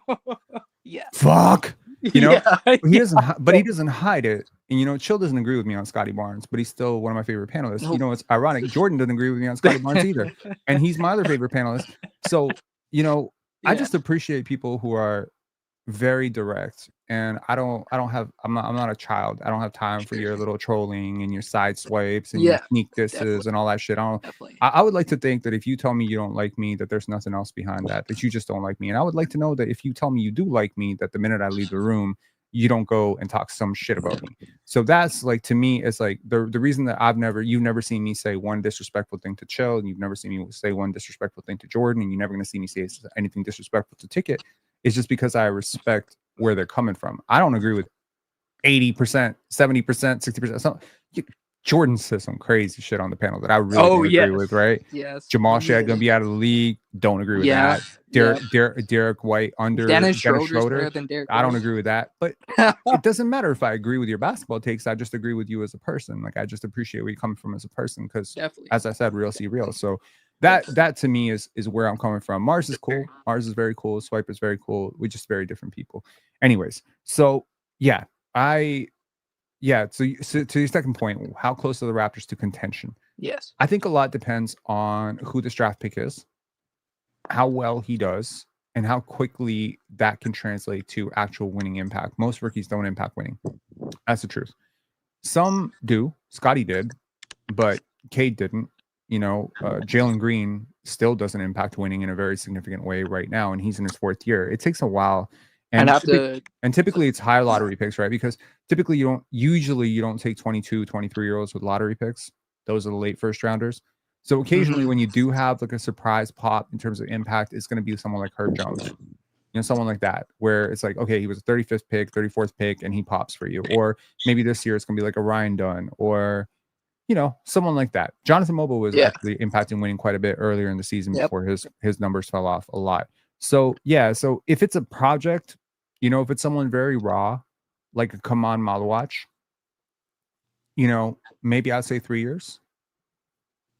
yeah, fuck. You know, yeah, he doesn't, but he doesn't hide it. And you know, Chill doesn't agree with me on Scottie Barnes, but he's still one of my favorite panelists. Nope. You know, it's ironic. Jordan doesn't agree with me on Scottie Barnes either, and he's my other favorite panelist. So, you know, I Yeah. just appreciate people who are very direct. And I'm not a child. I don't have time for your little trolling and your side swipes and your Yeah, sneak disses definitely. and all that shit. Definitely. I would like to think that if you tell me you don't like me, that there's nothing else behind that you just don't like me. And I would like to know that if you tell me you do like me, that the minute I leave the room, you don't go and talk some shit about me. So that's like, to me, it's like the reason that you've never seen me say one disrespectful thing to Chill, and you've never seen me say one disrespectful thing to Jordan, and you're never going to see me say anything disrespectful to Ticket. It's just because I respect where they're coming from. I don't agree with 80%, 70%, 60%. Jordan says some crazy shit on the panel that I really don't agree with, right? Yes. Jamal Shad gonna be out of the league. Don't agree with that. Derek White under Dennis Schroeder. better than Derek I don't White. agree with that. But it doesn't matter if I agree with your basketball takes. I just agree with you as a person. Like, I just appreciate where you come from as a person, because Definitely. as I said, real see real. So that to me is where I'm coming from. Mars is cool. Mars is very cool. Swipe is very cool. We're just very different people. Anyways, so yeah, so to your second point, how close are the Raptors to contention? Yes. I think a lot depends on who this draft pick is, how well he does, and how quickly that can translate to actual winning impact. Most rookies don't impact winning. That's the truth. Some do. Scottie did, but Cade didn't. You know, Jalen Green still doesn't impact winning in a very significant way right now, and he's in his fourth year. It takes a while. And typically it's high lottery picks, right? Because typically you don't take 22, 23-year-olds with lottery picks. Those are the late first rounders. So occasionally when you do have like a surprise pop in terms of impact, it's going to be someone like Herb Jones. You know, someone like that, where it's like, okay, he was a 35th pick, 34th pick, and he pops for you. Or maybe this year it's going to be like a Ryan Dunn, or, you know, someone like that. Jonathan Mobile was actually impacting winning quite a bit earlier in the season before his numbers fell off a lot. So yeah, so if it's a project, you know, if it's someone very raw, like a Kaman Malawach, you know, maybe I'd say 3 years.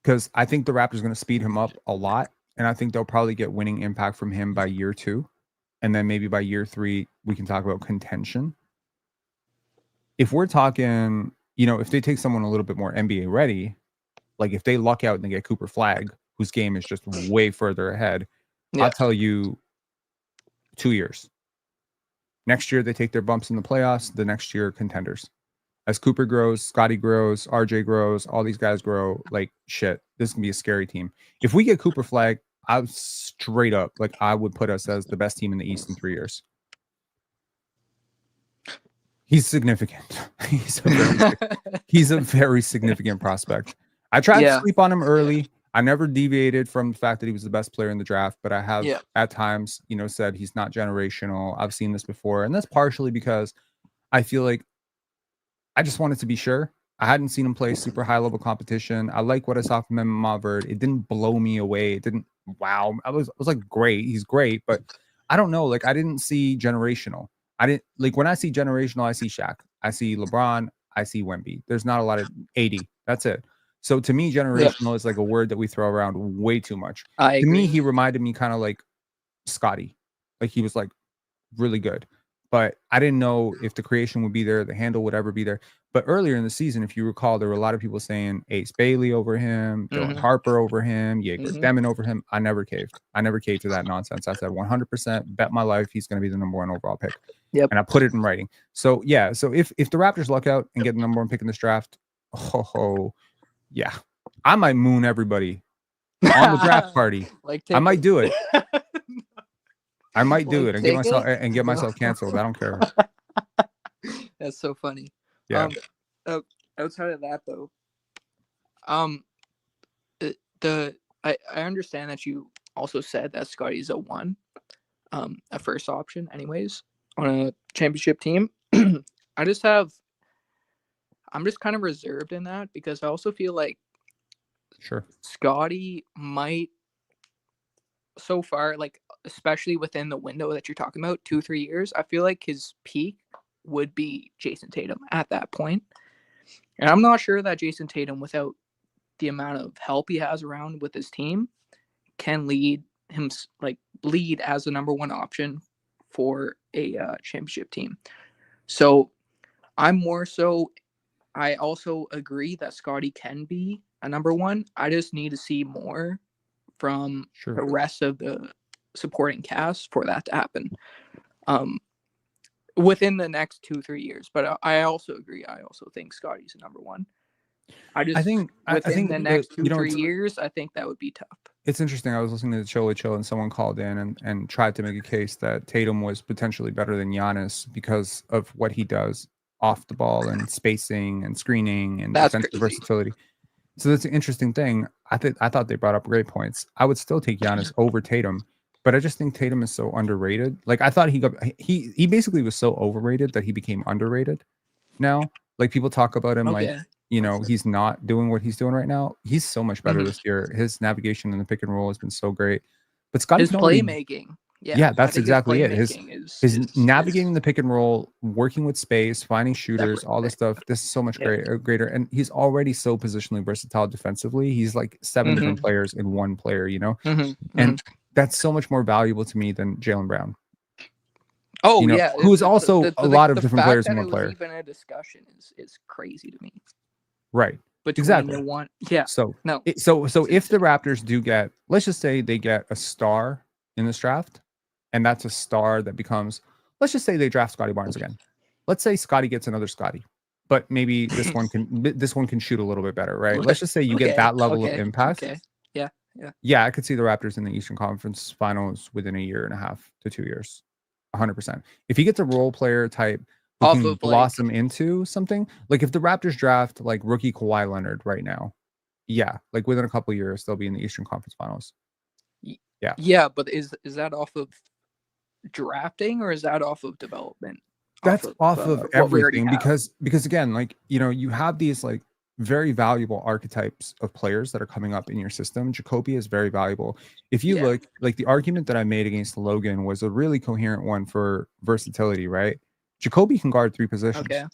Because I think the Raptors are going to speed him up a lot. And I think they'll probably get winning impact from him by year 2. And then maybe by year 3, we can talk about contention. If we're talking, you know, if they take someone a little bit more NBA ready, like if they luck out and they get Cooper Flagg, whose game is just way further ahead, I'll tell you 2 years. Next year, they take their bumps in the playoffs. The next year, contenders. As Cooper grows, Scottie grows, RJ grows, all these guys grow, like shit. This can be a scary team. If we get Cooper Flagg, I'm straight up, like, I would put us as the best team in the East in 3 years. He's significant. He's a very significant prospect. I tried to sleep on him early. I never deviated from the fact that he was the best player in the draft, but I have at times, you know, said he's not generational. I've seen this before, and that's partially because I feel like I just wanted to be sure. I hadn't seen him play super high level competition. I like what I saw from him in Montverde. It didn't blow me away. It didn't wow. I was like, great. He's great, but I don't know. Like, I didn't see generational. I didn't like when I see generational, I see Shaq. I see LeBron. I see Wemby. There's not a lot of 80. That's it. So to me, generational is like a word that we throw around way too much. To me, he reminded me kind of like Scottie. Like, he was like really good. But I didn't know if the creation would be there, the handle would ever be there. But earlier in the season, if you recall, there were a lot of people saying Ace Bailey over him, Dylan Harper over him, Jaeger Demon over him. I never caved. I never caved to that nonsense. I said 100% bet my life he's going to be the number 1 overall pick. And I put it in writing. So yeah, so if the Raptors luck out and get the number 1 pick in this draft, yeah, I might moon everybody on the draft party. I might do it. I might do it and get myself canceled. I don't care. That's so funny. Yeah. Outside of that though, I understand that you also said that Scottie's a 1, a first option, anyways, on a championship team. I'm just kind of reserved in that because I also feel like Sure. Scottie might, so far, like especially within the window that you're talking about, 2-3 years, I feel like his peak would be Jason Tatum at that point. And I'm not sure that Jason Tatum, without the amount of help he has around with his team, can lead as the number 1 option for a championship team. So I also agree that Scottie can be a number 1. I just need to see more from Sure. the rest of the supporting cast for that to happen within the next 2-3 years. But I also agree. I also think Scottie's a number 1. I think the next 2-3 years, I think that would be tough. It's interesting. I was listening to the Cholo Chill and someone called in and tried to make a case that Tatum was potentially better than Giannis because of what he does off the ball and spacing and screening and defensive versatility. So that's an interesting thing. I thought they brought up great points. I would still take Giannis over Tatum, but I just think Tatum is so underrated. Like I thought he basically was so overrated that he became underrated. Now, like people talk about him like, you know, he's not doing what he's doing right now. He's so much better this year. His navigation in the pick and roll has been so great. But Scottie, his playmaking. Yeah, that's exactly it. His navigating the pick and roll, working with space, finding shooters, all this stuff. This is so much greater. And he's already so positionally versatile defensively. He's like 7 different players in one player, you know? And that's so much more valuable to me than Jaylen Brown. Oh, you know, who is also a lot of different players in one player. Even a discussion is crazy to me. Right. Exactly. So if the Raptors do get, let's just say they get a star in this draft, and that's a star that becomes, let's just say they draft Scottie Barnes again. Let's say Scottie gets another Scottie, but maybe this one can shoot a little bit better, right? Let's just say you get that level of impact. Yeah, I could see the Raptors in the Eastern Conference Finals within 1.5 to 2 years. 100%. If he gets a role player type who can blossom into something, like if the Raptors draft like rookie Kawhi Leonard right now, like within a couple of years they'll be in the Eastern Conference Finals. Yeah, but is that off of drafting or is that off of development? That's off of everything because again, like, you know, you have these like very valuable archetypes of players that are coming up in your system. Jacoby is very valuable. If you look, like the argument that I made against Logan was a really coherent one for versatility, right? Jacoby can guard 3 positions. Okay.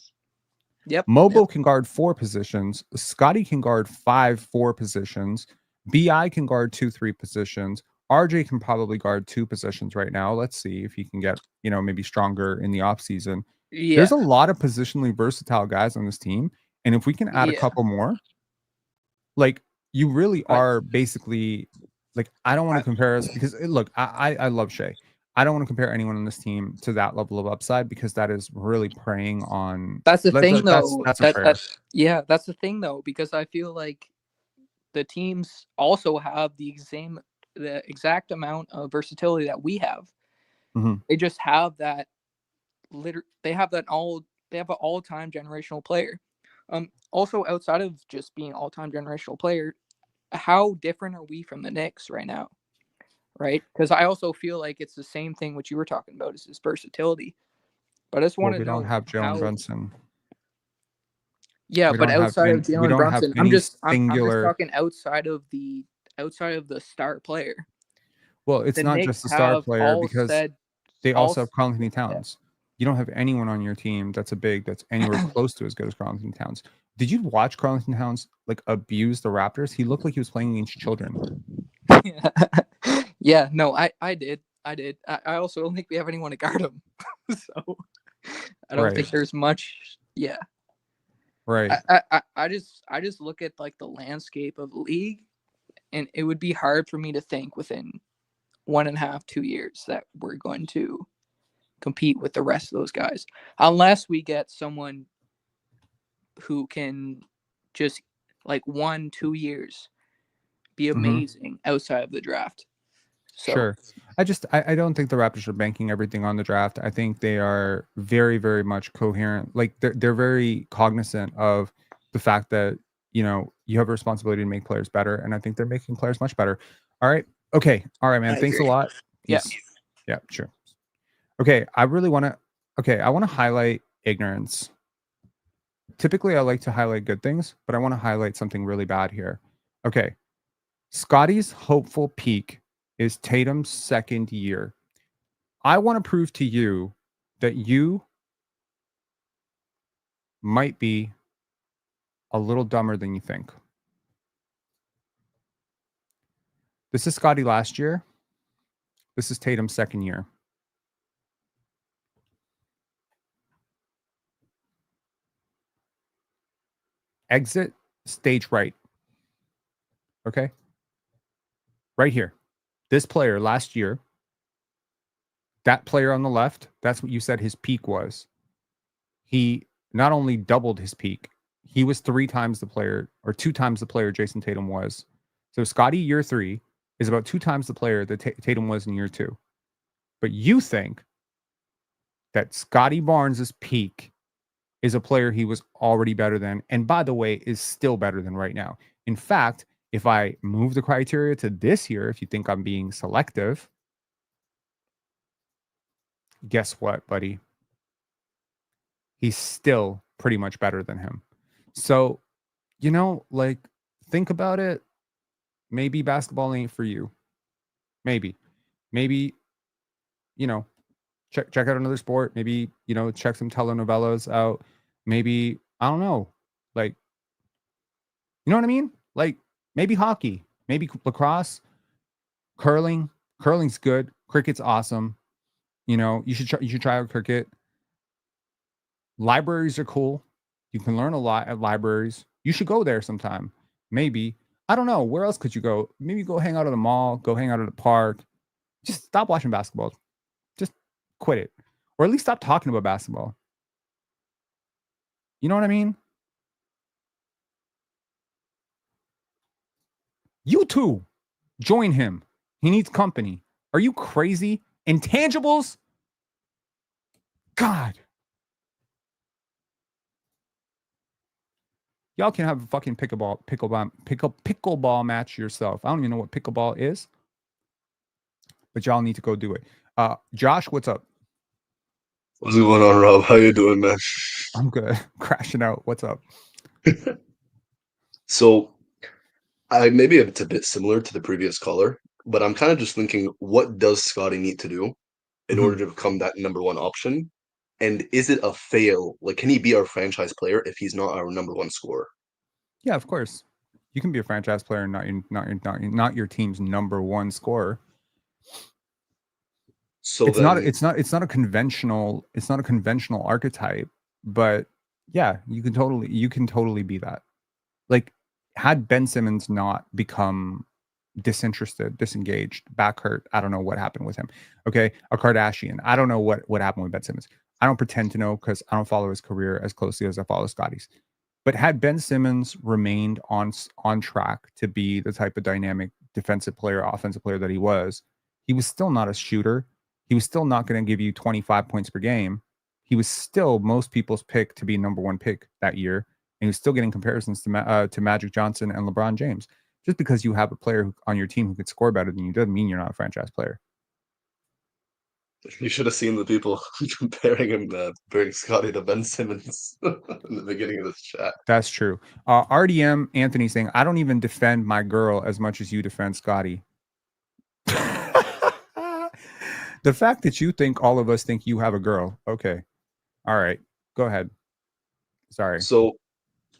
Yep. Mobo can guard 4 positions. Scottie can guard 5-4 positions. BI can guard 2-3 positions. RJ can probably guard 2 positions right now. Let's see if he can get, you know, maybe stronger in the offseason. There's a lot of positionally versatile guys on this team. And if we can add a couple more, like you really are basically like, I don't want to compare us because look, I love Shea. I don't want to compare anyone on this team to that level of upside because that is really preying on. That's the thing, though. That's a prayer. That's the thing, though, because I feel like the teams also have the exact amount of versatility that we have. They just have that. They have an all-time generational player. Also, outside of just being all-time generational player, how different are we from the Knicks right now? Right? Because I also feel like it's the same thing what you were talking about is this versatility. But I just want to know. We don't have Jalen Brunson. Yeah, but outside of Jalen Brunson, I'm just talking outside of the star player. Well, it's not just the star player because they also have Karl-Anthony Towns. You don't have anyone on your team that's anywhere close to as good as Karl-Anthony Towns. Did you watch Karl-Anthony Towns like abuse the Raptors? He looked like he was playing against children. Yeah, no, I did. I also don't think we have anyone to guard him. So I don't think there's much. Yeah. Right. I just look at like the landscape of the league, and it would be hard for me to think within 1.5, 2 years that we're going to compete with the rest of those guys, unless we get someone who can just like 1-2 years be amazing outside of the draft. So. Sure. I don't think the Raptors are banking everything on the draft. I think they are very, very much coherent. Like they're very cognizant of the fact that you know, you have a responsibility to make players better, and I think they're making players much better. All right. Okay. All right, man. I Thanks a agree. lot. Yeah. Peace. Yeah, sure. Okay, I want to highlight ignorance. Typically, I like to highlight good things, but I want to highlight something really bad here. Okay. Scottie's hopeful peak is Tatum's second year. I want to prove to you that you might be a little dumber than you think. This is Scottie last year. This is Tatum's second year. Exit stage right. Okay. Right here. This player last year, that player on the left, that's what you said his peak was. He not only doubled his peak, he was 3 times the player or 2 times the player Jason Tatum was. So Scottie year 3 is about 2 times the player that Tatum was in year 2. But you think that Scottie Barnes' peak is a player he was already better than, and by the way, is still better than right now. In fact, if I move the criteria to this year, if you think I'm being selective, guess what, buddy? He's still pretty much better than him. So, you know, like, think about it. Maybe basketball ain't for you. Maybe, you know, check out another sport. Maybe, you know, check some telenovelas out. Maybe, I don't know, like, you know what I mean? Like, maybe hockey, maybe lacrosse, curling. Curling's good. Cricket's awesome. You know, you should try out cricket. Libraries are cool. You can learn a lot at libraries. You should go there sometime. Maybe. I don't know. Where else could you go? Maybe go hang out at the mall, go hang out at the park. Just stop watching basketball. Just quit it. Or at least stop talking about basketball. You know what I mean? You too. Join him. He needs company. Are you crazy? Intangibles? God. Y'all can have a fucking pickleball match yourself. I don't even know what pickleball is, but y'all need to go do it. Josh, what's up? What's going on, Rob? How you doing, man? I'm good. Crashing out. What's up? So, maybe it's a bit similar to the previous caller, but I'm kind of just thinking, what does Scottie need to do in Mhm. order to become that number one option? And is it a fail? Like, can he be our franchise player if he's not our number one scorer? Yeah, of course. You can be a franchise player and not your team's number one scorer. So It's then, not a conventional archetype, but yeah, you can totally be that. Like, had Ben Simmons not become disinterested, disengaged, back hurt, I don't know what happened with him. Okay, a Kardashian, I don't know what happened with Ben Simmons. I don't pretend to know because I don't follow his career as closely as I follow Scottie's. But had Ben Simmons remained on track to be the type of dynamic defensive player, offensive player that he was still not a shooter. He was still not going to give you 25 points per game. He was still most people's pick to be number one pick that year, and he was still getting comparisons to Magic Johnson and LeBron James. Just because you have a player on your team who could score better than you doesn't mean you're not a franchise player. you should have seen the people comparing Scottie to Ben Simmons in the beginning of this chat. That's true. RDM Anthony saying, I don't even defend my girl as much as you defend Scottie. The fact that you think all of us think you have a girl. Okay. All right. Go ahead. Sorry. So,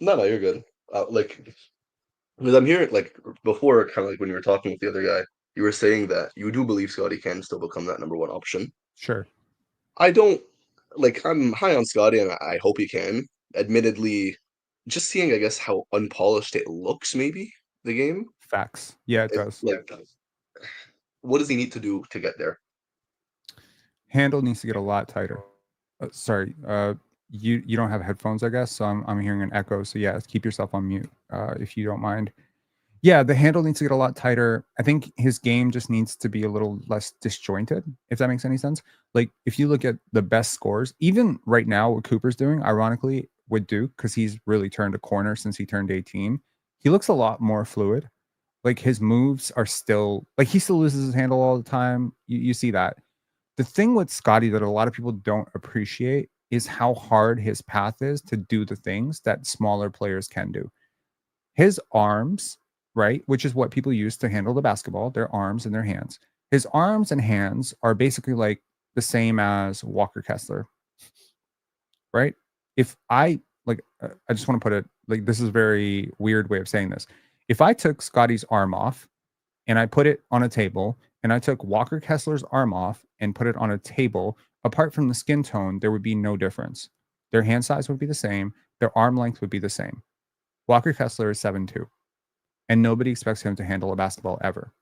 no, you're good. Because I'm hearing, like, before, kind of like when you were talking with the other guy, you were saying that you do believe Scottie can still become that number one option. Sure. I don't, like, I'm high on Scottie, and I hope he can. Admittedly, just seeing, I guess, how unpolished it looks, maybe, the game. Facts. Yeah, it does. Like, what does he need to do to get there? Handle needs to get a lot tighter. Sorry. You don't have headphones, I guess. So I'm hearing an echo. So yeah, keep yourself on mute if you don't mind. Yeah, the handle needs to get a lot tighter. I think his game just needs to be a little less disjointed, if that makes any sense. Like, if you look at the best scores, even right now, what Cooper's doing, ironically, with Duke, because he's really turned a corner since he turned 18. He looks a lot more fluid. Like his moves are still like he still loses his handle all the time. You see that. The thing with Scottie that a lot of people don't appreciate is how hard his path is to do the things that smaller players can do. His arms, right, which is what people use to handle the basketball, their arms and their hands. His arms and hands are basically like the same as Walker Kessler, right? If I like, I just want to put it like this is a very weird way of saying this. If I took Scottie's arm off and I put it on a table, and I took Walker Kessler's arm off and put it on a table, apart from the skin tone, there would be no difference. Their hand size would be the same. Their arm length would be the same. Walker Kessler is 7'2", and nobody expects him to handle a basketball ever.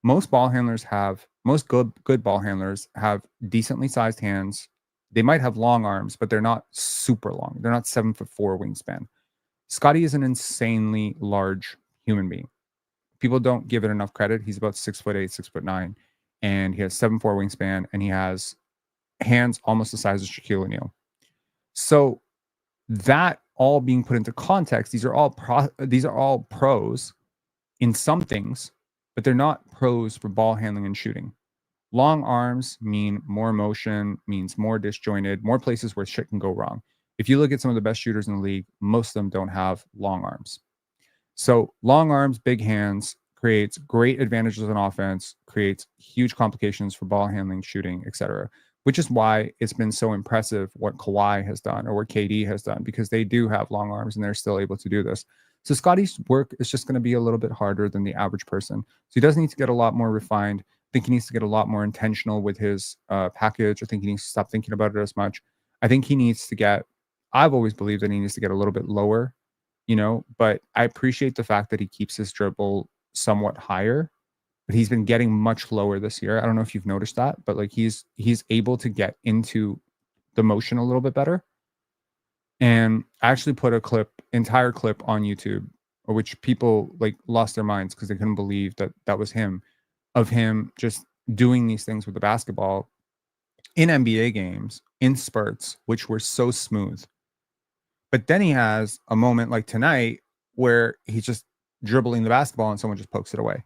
Most good ball handlers have decently sized hands. They might have long arms, but they're not super long. They're not 7'4" wingspan. Scottie is an insanely large human being. People don't give it enough credit. He's about 6'8", 6'9", and he has 7'4" wingspan, and he has hands almost the size of Shaquille O'Neal. So that all being put into context, these are all pros in some things, but they're not pros for ball handling and shooting. Long arms mean more motion, means more disjointed, more places where shit can go wrong. If you look at some of the best shooters in the league, most of them don't have long arms. So long arms, big hands creates great advantages on offense, creates huge complications for ball handling, shooting, etc. Which is why it's been so impressive what Kawhi has done or what KD has done, because they do have long arms and they're still able to do this. So Scottie's work is just going to be a little bit harder than the average person. So he does need to get a lot more refined. I think he needs to get a lot more intentional with his package. I think he needs to stop thinking about it as much. I think he needs to get, I've always believed that he needs to get a little bit lower, but I appreciate the fact that he keeps his dribble somewhat higher, but he's been getting much lower this year. I don't know if you've noticed that, but like he's able to get into the motion a little bit better. And I actually put entire clip on YouTube, which people like lost their minds because they couldn't believe that was him, of him just doing these things with the basketball in NBA games in spurts, which were so smooth. But then he has a moment like tonight where he's just dribbling the basketball and someone just pokes it away.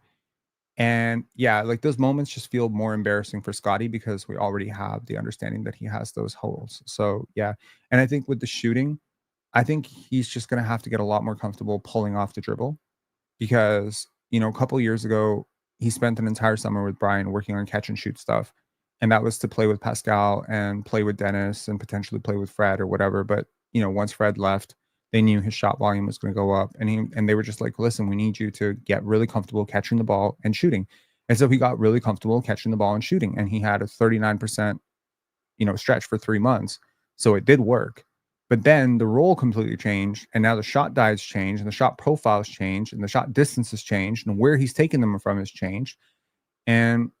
And yeah, like those moments just feel more embarrassing for Scottie because we already have the understanding that he has those holes. So yeah. And I think with the shooting, I think he's just going to have to get a lot more comfortable pulling off the dribble because, a couple years ago, he spent an entire summer with Brian working on catch and shoot stuff. And that was to play with Pascal and play with Dennis and potentially play with Fred or whatever. But, once Fred left, they knew his shot volume was going to go up. And they were just like, listen, we need you to get really comfortable catching the ball and shooting. And so he got really comfortable catching the ball and shooting. And he had a 39%, stretch for 3 months. So it did work. But then the role completely changed. And now the shot diets changed and the shot profiles changed and the shot distances changed and where he's taking them from has changed. And,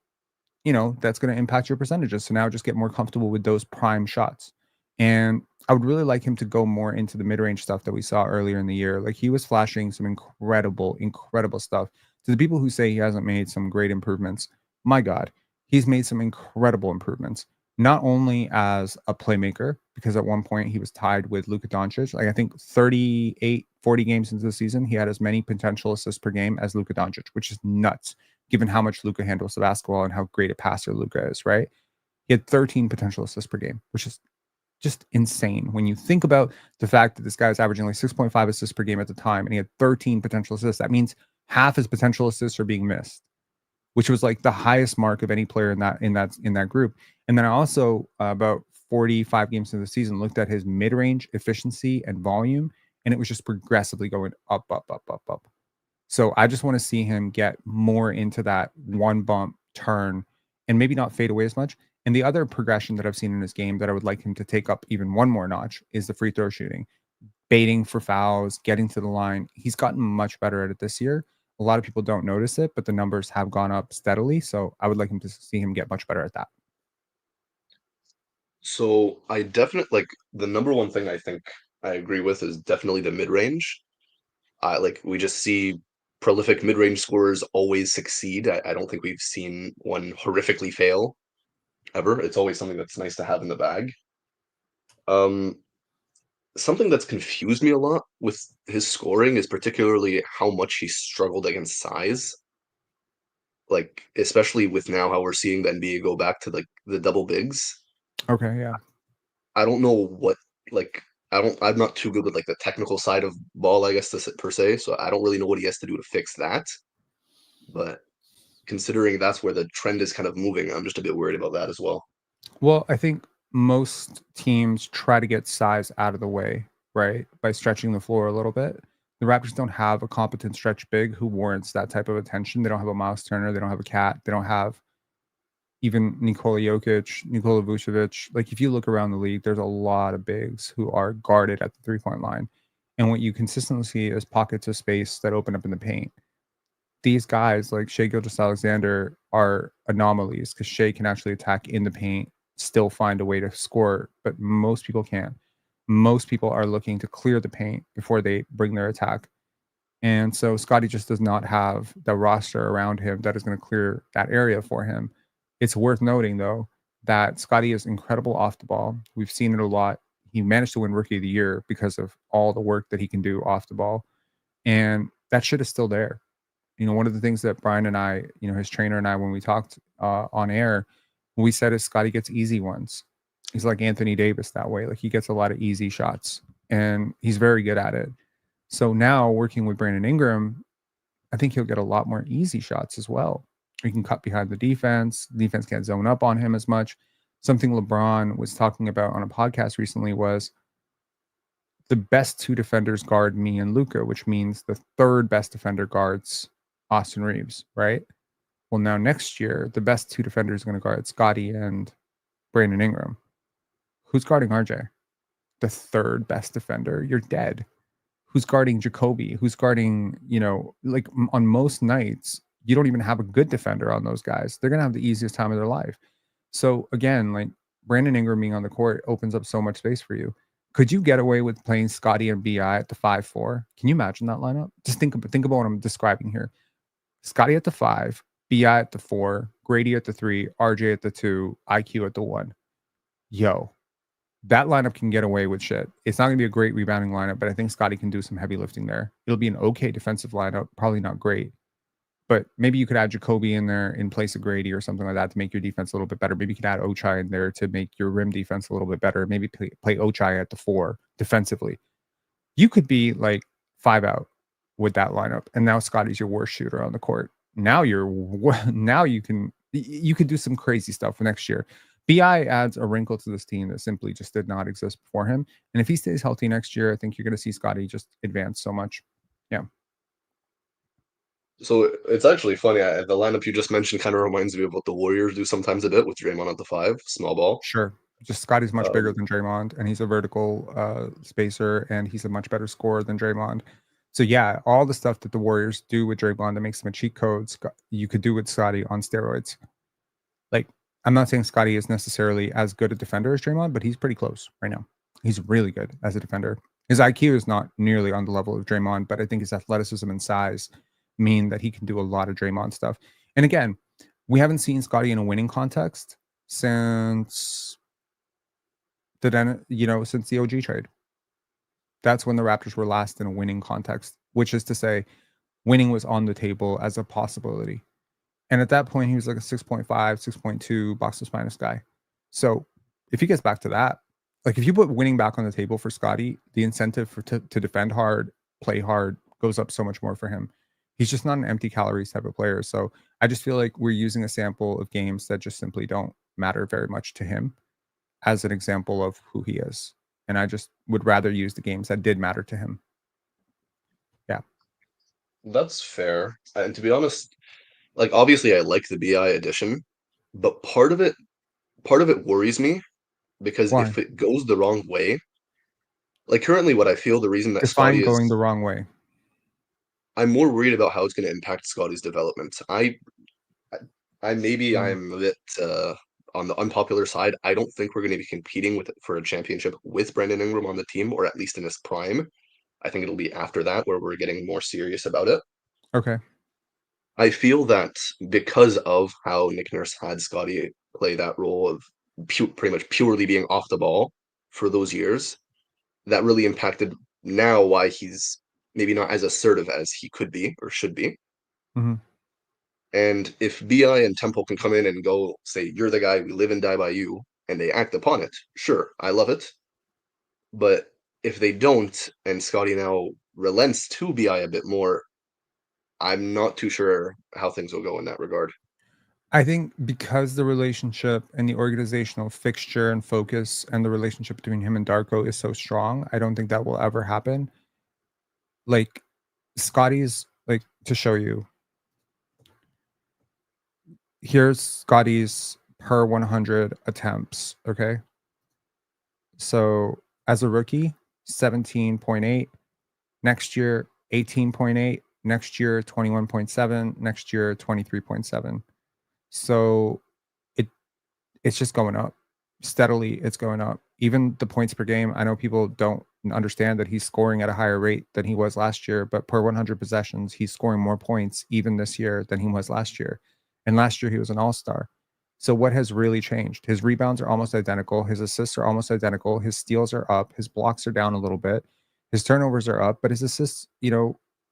that's going to impact your percentages. So now just get more comfortable with those prime shots. And I would really like him to go more into the mid-range stuff that we saw earlier in the year. Like he was flashing some incredible stuff. To the people who say he hasn't made some great improvements, my God, he's made some incredible improvements. Not only as a playmaker, because at one point he was tied with Luka Doncic. Like I think 40 games into the season, he had as many potential assists per game as Luka Doncic, which is nuts, given how much Luka handles the basketball and how great a passer Luka is, right? He had 13 potential assists per game, which is just insane when you think about the fact that this guy is averaging like 6.5 assists per game at the time and he had 13 potential assists. That means half his potential assists are being missed, which was like the highest mark of any player in that group. And then I also about 45 games into the season looked at his mid-range efficiency and volume, and it was just progressively going up. So I just want to see him get more into that one bump turn and maybe not fade away as much. And the other progression that I've seen in his game that I would like him to take up even one more notch is the free throw shooting, baiting for fouls, getting to the line. He's gotten much better at it this year. A lot of people don't notice it, but the numbers have gone up steadily. So I would like him to see him get much better at that. So I definitely the number one thing I think I agree with is definitely the mid-range. We just see prolific mid-range scorers always succeed. I don't think we've seen one horrifically fail ever. It's always something that's nice to have in the bag. something that's confused me a lot with his scoring is particularly how much he struggled against size. Like, especially with now how we're seeing the NBA go back to like the double bigs. Okay, yeah. I don't know what like I'm not too good with like the technical side of ball, I guess, per se. So I don't really know what he has to do to fix that. But considering that's where the trend is kind of moving, I'm just a bit worried about that as well. Well, I think most teams try to get size out of the way, right? By stretching the floor a little bit. The Raptors don't have a competent stretch big who warrants that type of attention. They don't have a Miles Turner. They don't have a Cat. They don't have even Nikola Jokic, Nikola Vucevic. Like, if you look around the league, there's a lot of bigs who are guarded at the three-point line. And what you consistently see is pockets of space that open up in the paint. These guys like Shai Gilgeous-Alexander are anomalies because Shai can actually attack in the paint, still find a way to score, but most people can't. Most people are looking to clear the paint before they bring their attack. And so Scottie just does not have the roster around him that is going to clear that area for him. It's worth noting, though, that Scottie is incredible off the ball. We've seen it a lot. He managed to win Rookie of the Year because of all the work that he can do off the ball. And that shit is still there. You know, one of the things that Brian and I, you know, his trainer and I, when we talked on air, we said is Scottie gets easy ones. He's like Anthony Davis that way. Like, he gets a lot of easy shots and he's very good at it. So now working with Brandon Ingram, I think he'll get a lot more easy shots as well. He can cut behind the defense. Defense can't zone up on him as much. Something LeBron was talking about on a podcast recently was the best two defenders guard me and Luka, which means the third best defender guards Austin Reeves, right? Well, now next year, the best two defenders are going to guard Scottie and Brandon Ingram. Who's guarding RJ? The third best defender. You're dead. Who's guarding Jacoby? Who's guarding, you know, like on most nights, you don't even have a good defender on those guys. They're going to have the easiest time of their life. So again, like Brandon Ingram being on the court opens up so much space for you. Could you get away with playing Scottie and BI at the 5-4? Can you imagine that lineup? Just think about what I'm describing here. Scottie at the 5, BI at the 4, Grady at the 3, RJ at the 2, IQ at the 1. Yo, that lineup can get away with shit. It's not going to be a great rebounding lineup, but I think Scottie can do some heavy lifting there. It'll be an okay defensive lineup, probably not great. But maybe you could add Jacoby in there in place of Grady or something like that to make your defense a little bit better. Maybe you could add Ochai in there to make your rim defense a little bit better. Maybe play Ochai at the 4 defensively. You could be like 5 out with that lineup, and now Scottie's your worst shooter on the court. Now you can do some crazy stuff for next year. BI adds a wrinkle to this team that simply just did not exist before him. And if he stays healthy next year, I think you're going to see Scottie just advance so much. Yeah. So it's actually funny. The lineup you just mentioned kind of reminds me of what the Warriors do sometimes a bit with Draymond at the 5, small ball. Sure. Just Scottie's much bigger than Draymond, and he's a vertical spacer, and he's a much better scorer than Draymond. So yeah, all the stuff that the Warriors do with Draymond that makes him a cheat code, you could do with Scottie on steroids. Like, I'm not saying Scottie is necessarily as good a defender as Draymond, but he's pretty close right now. He's really good as a defender. His IQ is not nearly on the level of Draymond, but I think his athleticism and size mean that he can do a lot of Draymond stuff. And again, we haven't seen Scottie in a winning context since since the OG trade. That's when the Raptors were last in a winning context, which is to say winning was on the table as a possibility. And at that point, he was like a 6.5, 6.2 box plus minus guy. So if he gets back to that, like if you put winning back on the table for Scottie, the incentive to defend hard, play hard goes up so much more for him. He's just not an empty calories type of player. So I just feel like we're using a sample of games that just simply don't matter very much to him as an example of who he is. And I just would rather use the games that did matter to him. Yeah. That's fair. And to be honest, like obviously I like the BI addition, but part of it worries me because Why? if it goes the wrong way, like currently what I feel the reason that Define Scottie going is the wrong way. I'm more worried about how it's going to impact Scottie's development. I'm a bit on the unpopular side. I don't think we're going to be competing for a championship with Brandon Ingram on the team, or at least in his prime. I think it'll be after that where we're getting more serious about it. Okay. I feel that because of how Nick Nurse had Scottie play that role of pretty much purely being off the ball for those years, that really impacted now why he's maybe not as assertive as he could be or should be. Mhm. And if BI and Temple can come in and go say, you're the guy, we live and die by you, and they act upon it, sure, I love it. But if they don't, and Scottie now relents to BI a bit more, I'm not too sure how things will go in that regard. I think because the relationship and the organizational fixture and focus and the relationship between him and Darko is so strong, I don't think that will ever happen. Like, Scottie's, like, to show you, here's Scottie's per 100 attempts, okay? So as a rookie, 17.8. Next year, 18.8. Next year, 21.7. Next year, 23.7. So it's just going up. Steadily, it's going up. Even the points per game, I know people don't understand that he's scoring at a higher rate than he was last year, but per 100 possessions, he's scoring more points even this year than he was last year. And last year, he was an all-star. So what has really changed? His rebounds are almost identical. His assists are almost identical. His steals are up. His blocks are down a little bit. His turnovers are up, but his assists,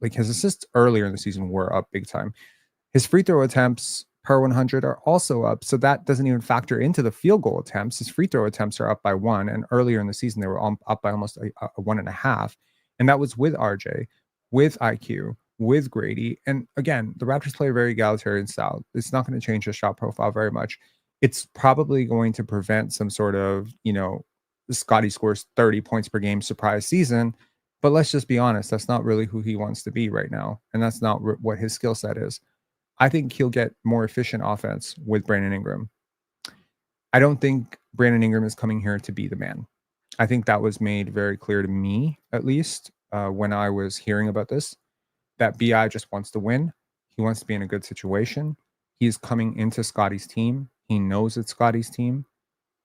like his assists earlier in the season were up big time. His free throw attempts per 100 are also up. So that doesn't even factor into the field goal attempts. His free throw attempts are up by 1. And earlier in the season, they were up by almost a 1.5. And that was with RJ, with IQ, with Grady. And again, the Raptors play a very egalitarian style. It's not going to change his shot profile very much. It's probably going to prevent some sort of, Scottie scores 30 points per game surprise season. But let's just be honest, that's not really who he wants to be right now. And that's not what his skill set is. I think he'll get more efficient offense with Brandon Ingram. I don't think Brandon Ingram is coming here to be the man. I think that was made very clear to me, at least, when I was hearing about this, that BI just wants to win. He wants to be in a good situation. He's coming into Scottie's team. He knows it's Scottie's team,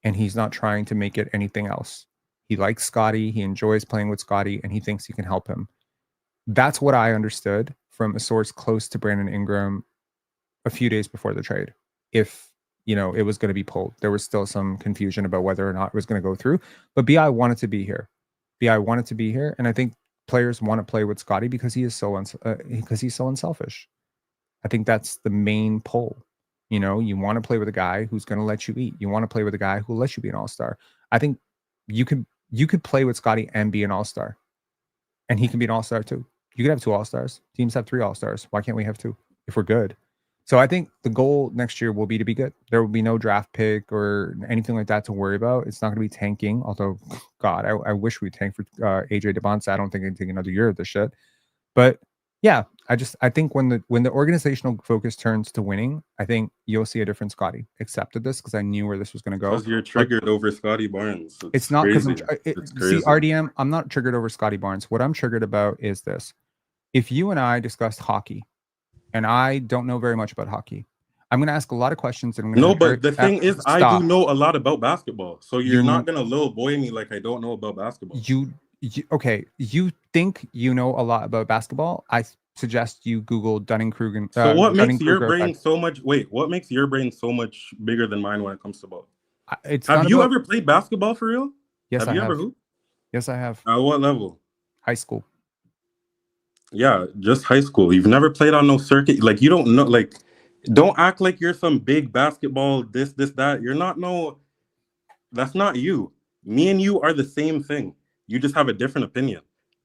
and he's not trying to make it anything else. He likes Scottie. He enjoys playing with Scottie, and he thinks he can help him. That's what I understood from a source close to Brandon Ingram a few days before the trade. If, it was going to be pulled, there was still some confusion about whether or not it was going to go through. But BI wanted to be here. BI wanted to be here. And I think players want to play with Scottie because he is because he's so unselfish. I think that's the main pull. You want to play with a guy who's going to let you eat. You want to play with a guy who will let you be an all-star. I think you could play with Scottie and be an all-star. And he can be an all-star too. You could have 2 all-stars. Teams have 3 all-stars. Why can't we have 2 if we're good? So I think the goal next year will be to be good. There will be no draft pick or anything like that to worry about. It's not going to be tanking. Although, God, I wish we tanked for AJ DeBonce. I don't think I'd take another year of this shit. But yeah, I think when the organizational focus turns to winning, I think you'll see a different Scottie. Accepted this because I knew where this was going to go. Because you're triggered over Scottie Barnes. It's not because it's crazy. See, RDM, I'm not triggered over Scottie Barnes. What I'm triggered about is this. If you and I discussed hockey, and I don't know very much about hockey, I'm going to ask a lot of questions. And but the thing is, I do know a lot about basketball. So you're not going to little boy me like I don't know about basketball. Okay. You think you know a lot about basketball? I suggest you Google Dunning-Kruger. So what makes your brain so much? Wait, what makes your brain so much bigger than mine when it comes to ball? Have you ever played basketball for real? Yes, have you ever hooped? Yes, I have. At what level? High school. Yeah, just high school. You've never played on no circuit. Like, you don't know, like, don't act like you're some big basketball, this, that. You're not that's not you. Me and you are the same thing. You just have a different opinion.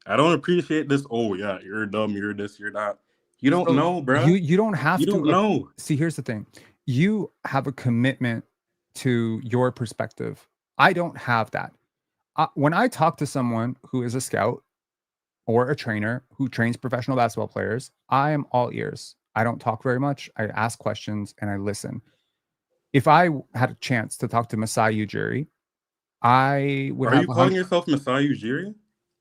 I don't appreciate this. Oh, yeah, you're dumb, you're this, you're that. You don't know, bro. You don't have to. You don't know. See, here's the thing. You have a commitment to your perspective. I don't have that. When I talk to someone who is a scout, or a trainer who trains professional basketball players, I am all ears. I don't talk very much. I ask questions and I listen. If I had a chance to talk to Masai Ujiri, I would. Are you calling yourself Masai Ujiri?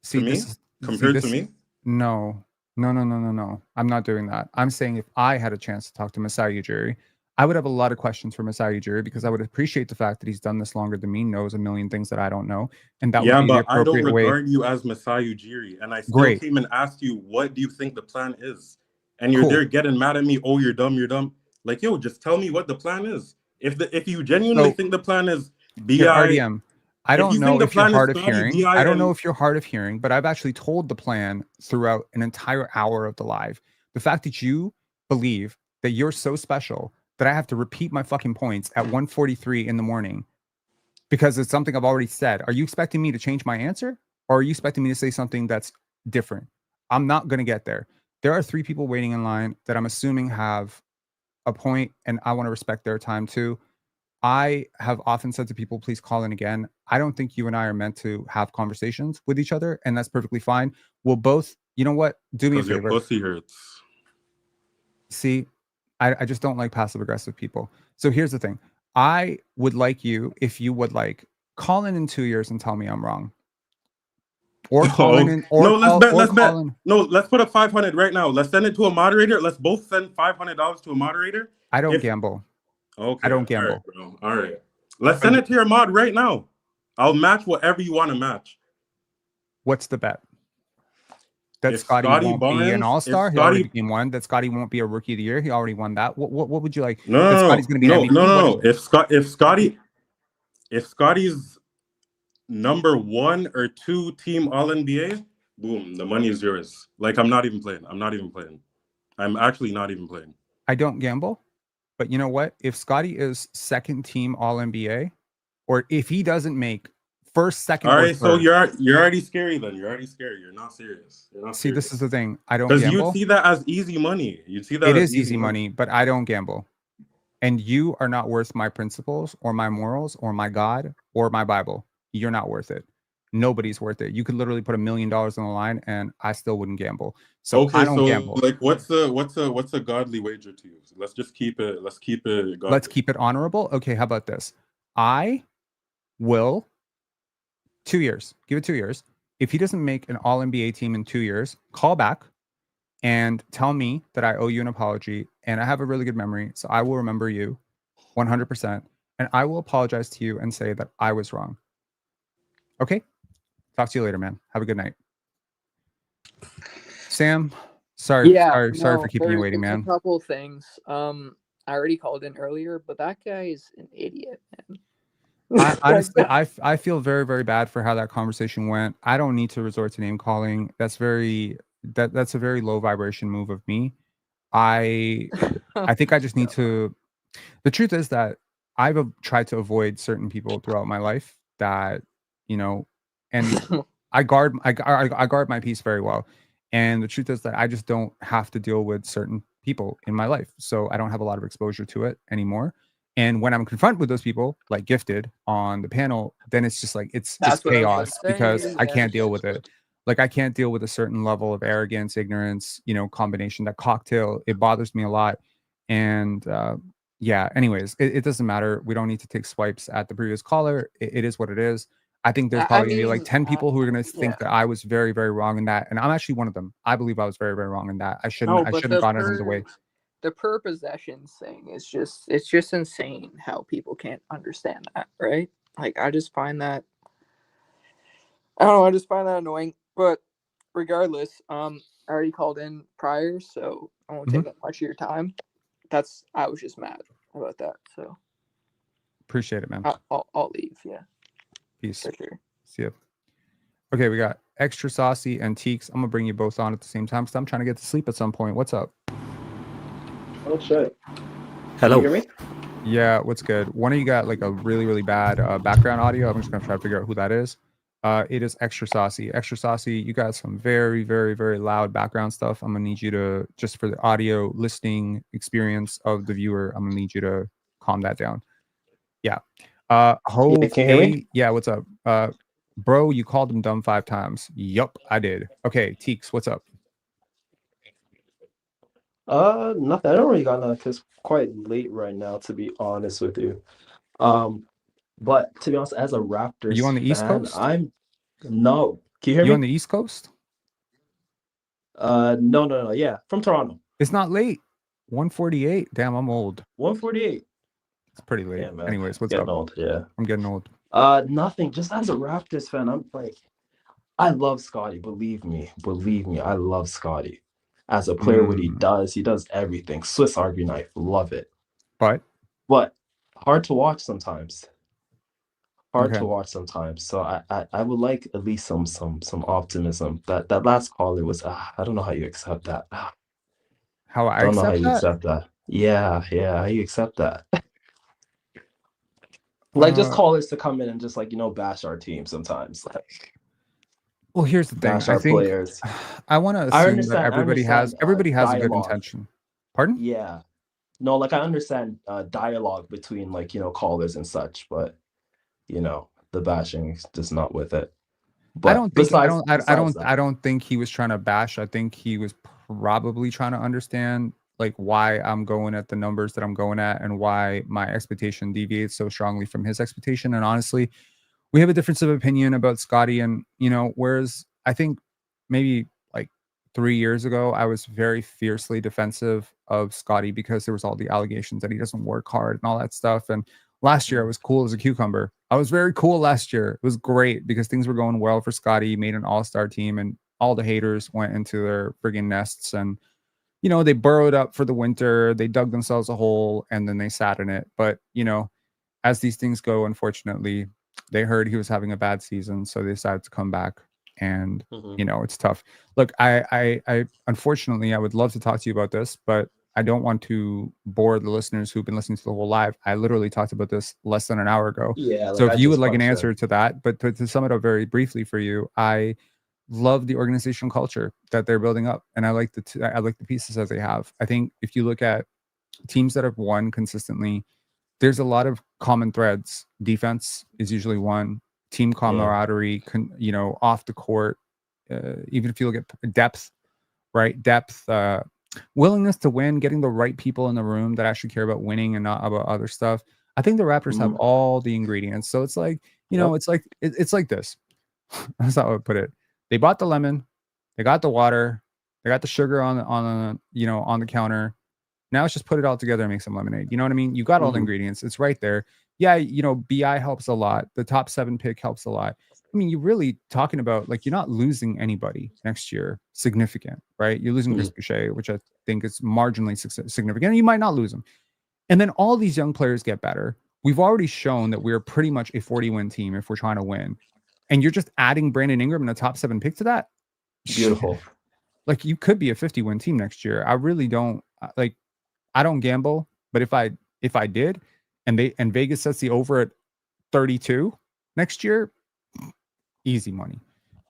See, to me? Compared to me? No. I'm not doing that. I'm saying if I had a chance to talk to Masai Ujiri, I would have a lot of questions for Masai Ujiri because I would appreciate the fact that he's done this longer than me, knows a million things that I don't know. And that would be the appropriate way. Yeah, but I don't regard you as Masai Ujiri. And I still came and asked you, what do you think the plan is? And you're there getting mad at me. Oh, you're dumb. Like, yo, just tell me what the plan is. If you genuinely think the plan is BI. RDM, I If don't you know think the if you're plan is hard of Scottie, hearing. I don't know DIL, if you're hard of hearing, but I've actually told the plan throughout an entire hour of the live. The fact that you believe that you're so special that I have to repeat my fucking points at 1:43 in the morning because it's something I've already said. Are you expecting me to change my answer, or are you expecting me to say something that's different? I'm not going to get there. There are 3 people waiting in line that I'm assuming have a point, and I want to respect their time too. I have often said to people, please call in again. I don't think you and I are meant to have conversations with each other, and that's perfectly fine. We'll both, you know what? Do me a because your favor. pussy hurts. See, I just don't like passive aggressive people. So here's the thing. I would like you, if you would like, call in 2 years and tell me I'm wrong. Or call in, No, let's bet. Let's bet. in. No, let's put up 500 right now. Let's send it to a moderator. Let's both send $500 to a moderator. I don't gamble. Okay. I don't gamble. All right, bro. All right. Let's send it to your mod right now. I'll match whatever you want to match. What's the bet? That If Scottie Scottie won't be an Barnes- all-star. if He already Scottie- became one. That Scottie won't be a rookie of the year. He already won that. What would you like? That No, Scottie's going to be an MVP? no. If Scottie's number 1 or 2 team All NBA, boom, the money is yours. Like, I'm not even playing. I'm actually not even playing. I don't gamble, but you know what? If Scottie is second team All NBA, or if he doesn't make first, second, All or right, so third, you're already scary then. You're already scary. You're not serious. see, this is the thing. I don't because gamble. you see that as easy money. You see that It as is easy money, but I don't gamble. And you are not worth my principles or my morals or my God or my Bible. You're not worth it. Nobody's worth it. You could literally put $1 million on the line and I still wouldn't gamble. So okay, I don't gamble. Like what's a godly wager to you? Let's just keep it godly. Let's keep it honorable. Okay, how about this? I will 2 years. Give it 2 years. If he doesn't make an All NBA team in 2 years, call back and tell me that I owe you an apology. And I have a really good memory, so I will remember you 100%. And I will apologize to you and say that I was wrong. Okay? Talk to you later, man. Have a good night. Sam, sorry for keeping you waiting, man. A couple things. I already called in earlier, but that guy is an idiot, man. Honestly, I feel very, very bad for how that conversation went. I don't need to resort to name calling. That's a very low vibration move of me. I think I just need to. The truth is that I've tried to avoid certain people throughout my life that, and I guard my peace very well. And the truth is that I just don't have to deal with certain people in my life. So I don't have a lot of exposure to it anymore. And when I'm confronted with those people, like Gifted on the panel, then it's just like, it's just chaos because I can't deal with it. Like, I can't deal with a certain level of arrogance, ignorance, combination, that cocktail. It bothers me a lot. And yeah, anyways, it doesn't matter. We don't need to take swipes at the previous caller. It is what it is. I think there's probably gonna be like 10 people who are gonna think that I was very, very wrong in that. And I'm actually one of them. I believe I was very, very wrong in that. I shouldn't have gotten him the way. The per possessions thing is it's just insane how people can't understand that, right? Like, I just find that annoying. But regardless, I already called in prior, so I won't take up much of your time. I was just mad about that. So appreciate it, man. I'll leave. Yeah. Peace. For sure. See ya. Okay, we got Extra Saucy and Teeks. I'm gonna bring you both on at the same time because I'm trying to get to sleep at some point. What's up? Oh shit. Hello. Can you hear me? Yeah, what's good? One of you got like a really, really bad background audio. I'm just gonna try to figure out who that is. It is Extra Saucy. Extra Saucy, you got some very, very, very loud background stuff. I'm gonna need you to, just for the audio listening experience of the viewer, I'm gonna need you to calm that down. Yeah. Can you hear me? Yeah, what's up? Bro, you called him dumb 5 times. Yup, I did. Okay, Teeks, what's up? Nothing. I don't really got nothing. It's quite late right now, to be honest with you. But to be honest, as a Raptors Are you on the East fan, Coast? No. Can you hear me? You on the East Coast? No. Yeah, from Toronto. It's not late. 1:48. Damn, I'm old. 1:48. It's pretty late. Yeah, man. Anyways, what's Getting up? old, yeah. I'm getting old. Nothing. Just as a Raptors fan, I'm like, I love Scottie. Believe me, I love Scottie. As a player, what he does everything. Swiss Army knife, love it. But hard to watch sometimes. hard Okay. to watch sometimes. So I would like at least some optimism. That last caller was I don't know how you accept that. How I Don't know how accept you that? accept that. Yeah, how you accept that. Like just Uh, callers to come in and just like, bash our team sometimes. Like well, here's the thing. bash I our think players. I want to I assume that understand I understand everybody has a good dialogue. intention. Pardon? Yeah. No, like I understand dialogue between like, callers and such, but the bashing is just not with it. I But don't think besides that. I don't think he was trying to bash. I think he was probably trying to understand like why I'm going at the numbers that I'm going at and why my expectation deviates so strongly from his expectation. And honestly, we have a difference of opinion about Scottie. And whereas I think maybe like 3 years ago, I was very fiercely defensive of Scottie because there was all the allegations that he doesn't work hard and all that stuff. And last year I was cool as a cucumber. I was very cool last year. It was great because things were going well for Scottie. He made an all-star team and all the haters went into their friggin' nests and they burrowed up for the winter, they dug themselves a hole and then they sat in it. But as these things go, unfortunately, they heard he was having a bad season, so they decided to come back. And it's tough. Look, I unfortunately, I would love to talk to you about this, but I don't want to bore the listeners who've been listening to the whole live. I literally talked about this less than an hour ago. Yeah, So like if I you would just like an punched answer in. to that, but to sum it up very briefly for you, I love the organizational culture that they're building up, and I like the pieces that they have. I think if you look at teams that have won consistently, there's a lot of common threads. Defense is usually one. Team camaraderie, off the court. Even if you look at depth, right? Depth, willingness to win, getting the right people in the room that actually care about winning and not about other stuff. I think the Raptors have all the ingredients. So it's like, it's like this. That's how I would put it. They bought the lemon, they got the water, they got the sugar on the counter. Now it's just put it all together and make some lemonade. You know what I mean? You got all the ingredients. It's right there. Yeah, BI helps a lot. The top 7 pick helps a lot. I mean, you're really talking about like you're not losing anybody next year significant, right? You're losing Chris Boucher, which I think is marginally significant. And you might not lose him. And then all these young players get better. We've already shown that we're pretty much a 40-win team if we're trying to win. And you're just adding Brandon Ingram and a top 7 pick to that. Beautiful. Like you could be a 50-win team next year. I really don't like. I don't gamble, but if I did, and Vegas sets the over at 32 next year, easy money.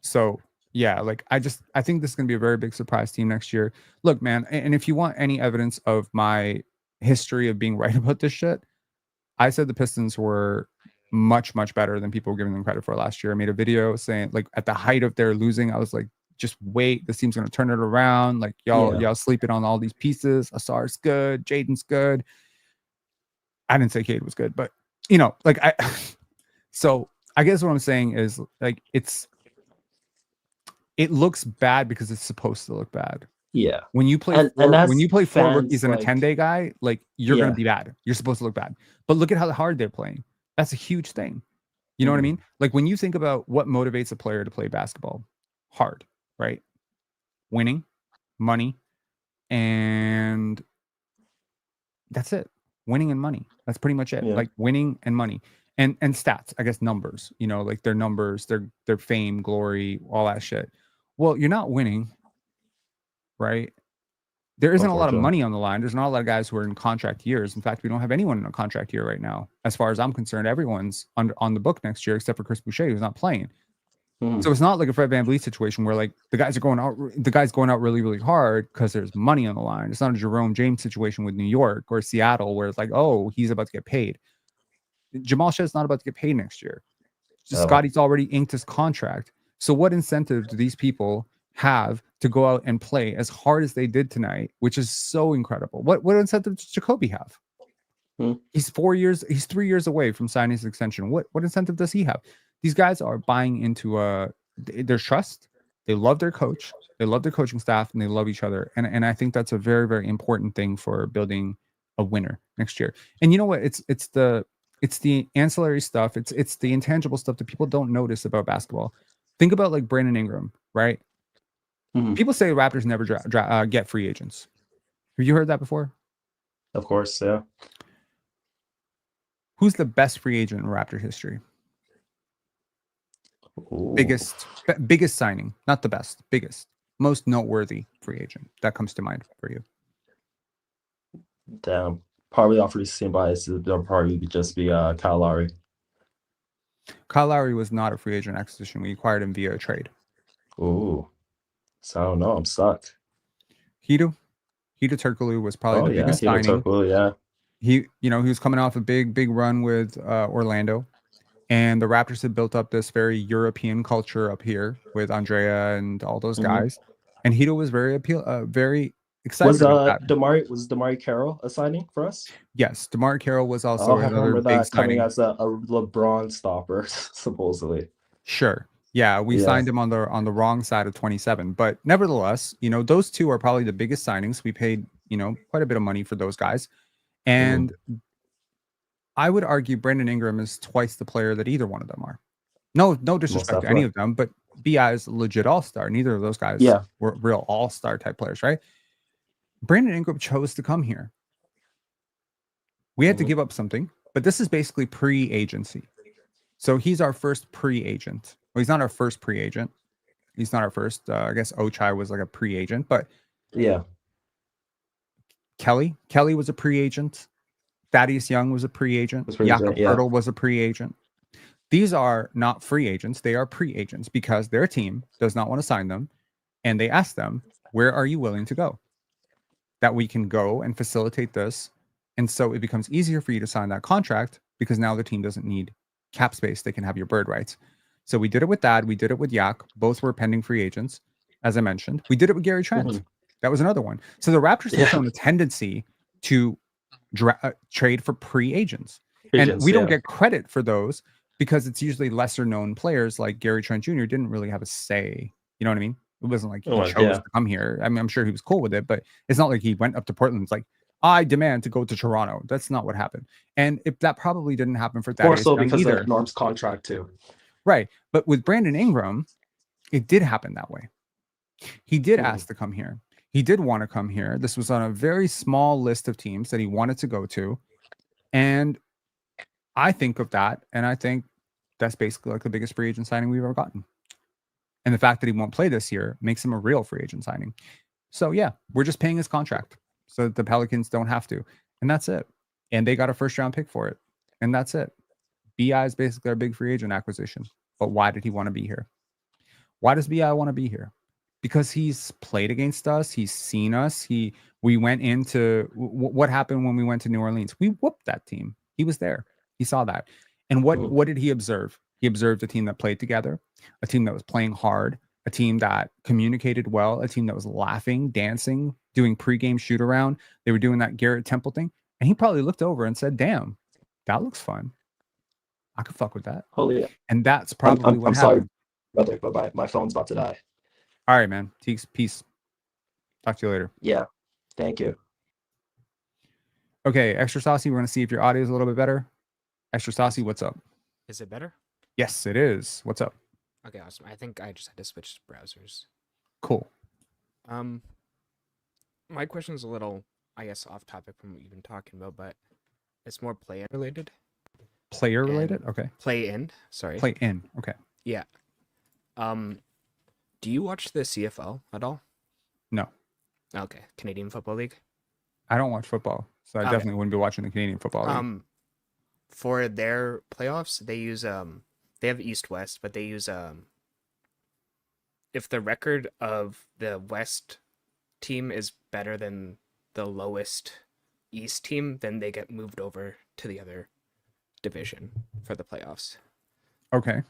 So yeah, like I think this is gonna be a very big surprise team next year. Look, man, and if you want any evidence of my history of being right about this shit, I said the Pistons were much, much better than people were giving them credit for last year. I made a video saying like at the height of their losing, I was like, just wait, this team's gonna turn it around. Like y'all sleeping on all these pieces. Asar's good, Jaden's good. I didn't say Cade was good, but like so I guess what I'm saying is like it looks bad because it's supposed to look bad. Yeah. When you play And when you play 4 fans, rookies and a 10-day guy, like you're gonna Yeah. be bad. You're supposed to look bad. But look at how hard they're playing. That's a huge thing. You know what I mean? Like when you think about what motivates a player to play basketball, hard, right? Winning, money, and that's it. Winning and money. That's pretty much it. Yeah. Like winning and money. And stats, I guess numbers, like their numbers, their fame, glory, all that shit. Well, you're not winning, right? There isn't a lot of Unfortunately. money on the line. There's not a lot of guys who are in contract years. In fact, we don't have anyone in a contract year right now. As far as I'm concerned, everyone's on the book next year except for Chris Boucher, who's not playing. So it's not like a Fred VanVleet situation where like the guy's going out really, really hard because there's money on the line. It's not a Jerome James situation with New York or Seattle where it's like, oh, he's about to get paid. Jamal Shed's not about to get paid next year. Scottie's already inked his contract. So what incentive do these people have to go out and play as hard as they did tonight, which is so incredible? What incentive does Jacoby have? He's 3 years away from signing his extension. What incentive does he have? These guys are buying into their trust. They love their coach. They love their coaching staff, and they love each other. And I think that's a very, very important thing for building a winner next year. And you know what? It's the ancillary stuff. It's the intangible stuff that people don't notice about basketball. Think about like Brandon Ingram, right? People say Raptors never get free agents. Have you heard that before? Of course, yeah. Who's the best free agent in Raptor history? Ooh. Biggest signing, not the best, biggest, most noteworthy free agent that comes to mind for you. Damn. Probably off recency bias, there'll probably just be Kyle Lowry. Kyle Lowry was not a free agent acquisition. We acquired him via a trade. Ooh. So I don't know. I'm stuck. Hedo Turkoglu was probably the biggest signing. Yeah. He was coming off a big run with Orlando, and the Raptors had built up this very European culture up here with Andrea and all those guys. And Hedo was very excited about that. Was DeMarre Carroll a signing for us? Yes, DeMarre Carroll was also I another remember big that coming signing. as a LeBron stopper, supposedly. Sure. Yeah, we signed him on the wrong side of 27, but nevertheless, those two are probably the biggest signings. We paid, quite a bit of money for those guys. And I would argue Brandon Ingram is twice the player that either one of them are. No disrespect to any of them, but BI is a legit all-star. Neither of those guys were real all-star type players, right? Brandon Ingram chose to come here. We had to give up something, but this is basically pre-agency. So he's our first pre-agent. Well, he's not our first pre-agent. He's not our first. I guess Ochai was like a pre-agent, but yeah. Kelly was a pre-agent. Thaddeus Young was a pre-agent. Jakob Poeltl was a pre-agent. These are not free agents. They are pre-agents because their team does not want to sign them. And they ask them, where are you willing to go? That we can go and facilitate this. And so it becomes easier for you to sign that contract because now the team doesn't need cap space. They can have your bird rights. So we did it with Thad. We did it with Yak. Both were pending free agents, as I mentioned. We did it with Gary Trent. That was another one. So the Raptors have shown a tendency to trade for pre-agents. And we don't get credit for those because it's usually lesser known players like Gary Trent Jr. didn't really have a say. You know what I mean? It wasn't like he chose to come here. I mean, I'm sure he was cool with it, but it's not like he went up to Portland. It's like, I demand to go to Toronto. That's not what happened. And if that probably didn't happen for Thaddeus Young because either. of Norm's contract too. Right. But with Brandon Ingram, it did happen that way. He did ask to come here. He did want to come here. This was on a very small list of teams that he wanted to go to. And I think of that, and I think that's basically like the biggest free agent signing we've ever gotten. And the fact that he won't play this year makes him a real free agent signing. So yeah, we're just paying his contract so that the Pelicans don't have to. And that's it. And they got a first round pick for it. And that's it. BI is basically our big free agent acquisition. But why did he want to be here? Why does BI want to be here? Because he's played against us. He's seen us. We went into what happened when we went to New Orleans. We whooped that team. He was there. He saw that. And what did he observe? He observed a team that played together, a team that was playing hard, a team that communicated well, a team that was laughing, dancing, doing pregame shoot around. They were doing that Garrett Temple thing. And he probably looked over and said, damn, that looks fun. I could fuck with that. Holy yeah. And that's probably what happened. Sorry, brother, but my phone's about to die. All right, man. Peace. Talk to you later. Yeah. Thank you. Okay, Extra Saucy, we're going to see if your audio is a little bit better. Extra Saucy, what's up? Is it better? Yes, it is. What's up? Okay, awesome. I think I just had to switch browsers. Cool. My question is a little, I guess, off topic from what you've been talking about, but it's more play-in related. Player related? Okay. Play-in, sorry. Play-in, okay. Yeah. Do you watch the CFL at all? No. Okay, Canadian Football League? I don't watch football, so I definitely wouldn't be watching the Canadian Football League. For their playoffs, they use they have East-West, but they use if the record of the West team is better than the lowest East team, then they get moved over to the other division for the playoffs. Okay.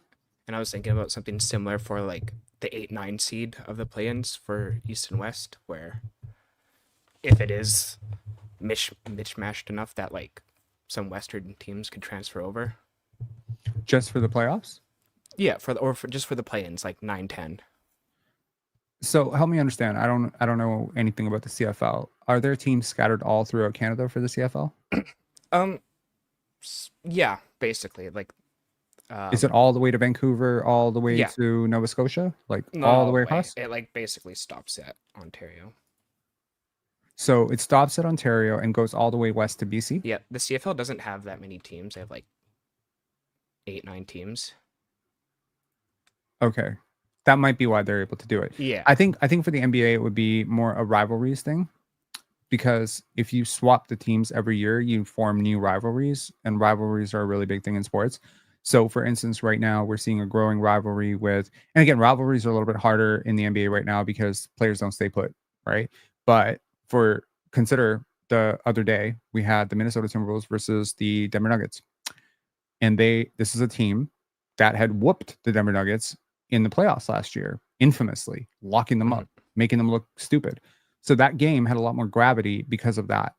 And I was thinking about something similar for like the 8-9 seed of the play-ins for East and West, where if it is mismatched enough that like some Western teams could transfer over. Just for the playoffs? Yeah, just for the play-ins, like 9-10. So help me understand. I don't know anything about the CFL. Are there teams scattered all throughout Canada for the CFL? Yeah, basically. Like, is it all the way to Vancouver, all the way to Nova Scotia, like all the way across? It like basically stops at Ontario. So it stops at Ontario and goes all the way west to BC? Yeah, the CFL doesn't have that many teams. They have like 8-9 teams. Okay. That might be why they're able to do it. Yeah. I think for the NBA it would be more a rivalries thing, because if you swap the teams every year, you form new rivalries, and rivalries are a really big thing in sports. So for instance, right now we're seeing a growing rivalry with, and again, rivalries are a little bit harder in the NBA right now because players don't stay put, right? But consider the other day we had the Minnesota Timberwolves versus the Denver Nuggets. And this is a team that had whooped the Denver Nuggets in the playoffs last year, infamously locking them up, making them look stupid. So that game had a lot more gravity because of that.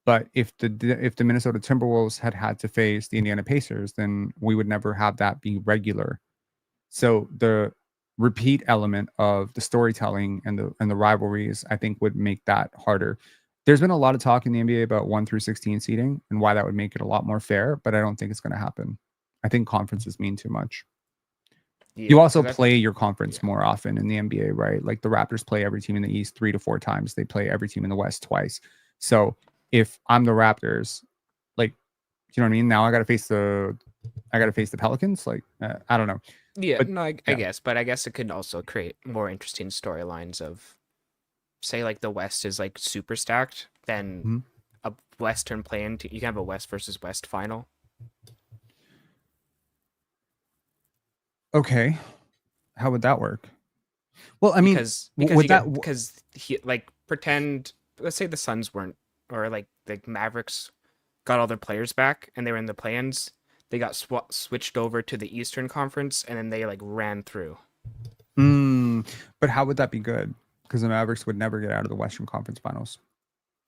But if the Minnesota Timberwolves had to face the Indiana Pacers, then we would never have that be regular. So the repeat element of the storytelling and the rivalries, I think, would make that harder. There's been a lot of talk in the NBA about 1 through 16 seeding and why that would make it a lot more fair, but I don't think it's going to happen. I think conferences mean too much. Yeah, You also so play your conference more often in the NBA, right? Like the Raptors play every team in the East 3 to 4 times. They play every team in the West twice. So if I'm the Raptors, like, you know what I mean? Now I got to face the Pelicans. Like, I don't know. Yeah, But, no, I yeah. guess, but I guess it could also create more interesting storylines of, say, like the West is like super stacked, then Mhm. a Western play-in. You can have a West versus West final. Okay. How would that work? Well, I mean, because would that pretend, let's say the Suns weren't, or like the Mavericks got all their players back and they were in the play-ins. They got switched over to the Eastern Conference and then they like ran through. But how would that be good? Because the Mavericks would never get out of the Western Conference Finals,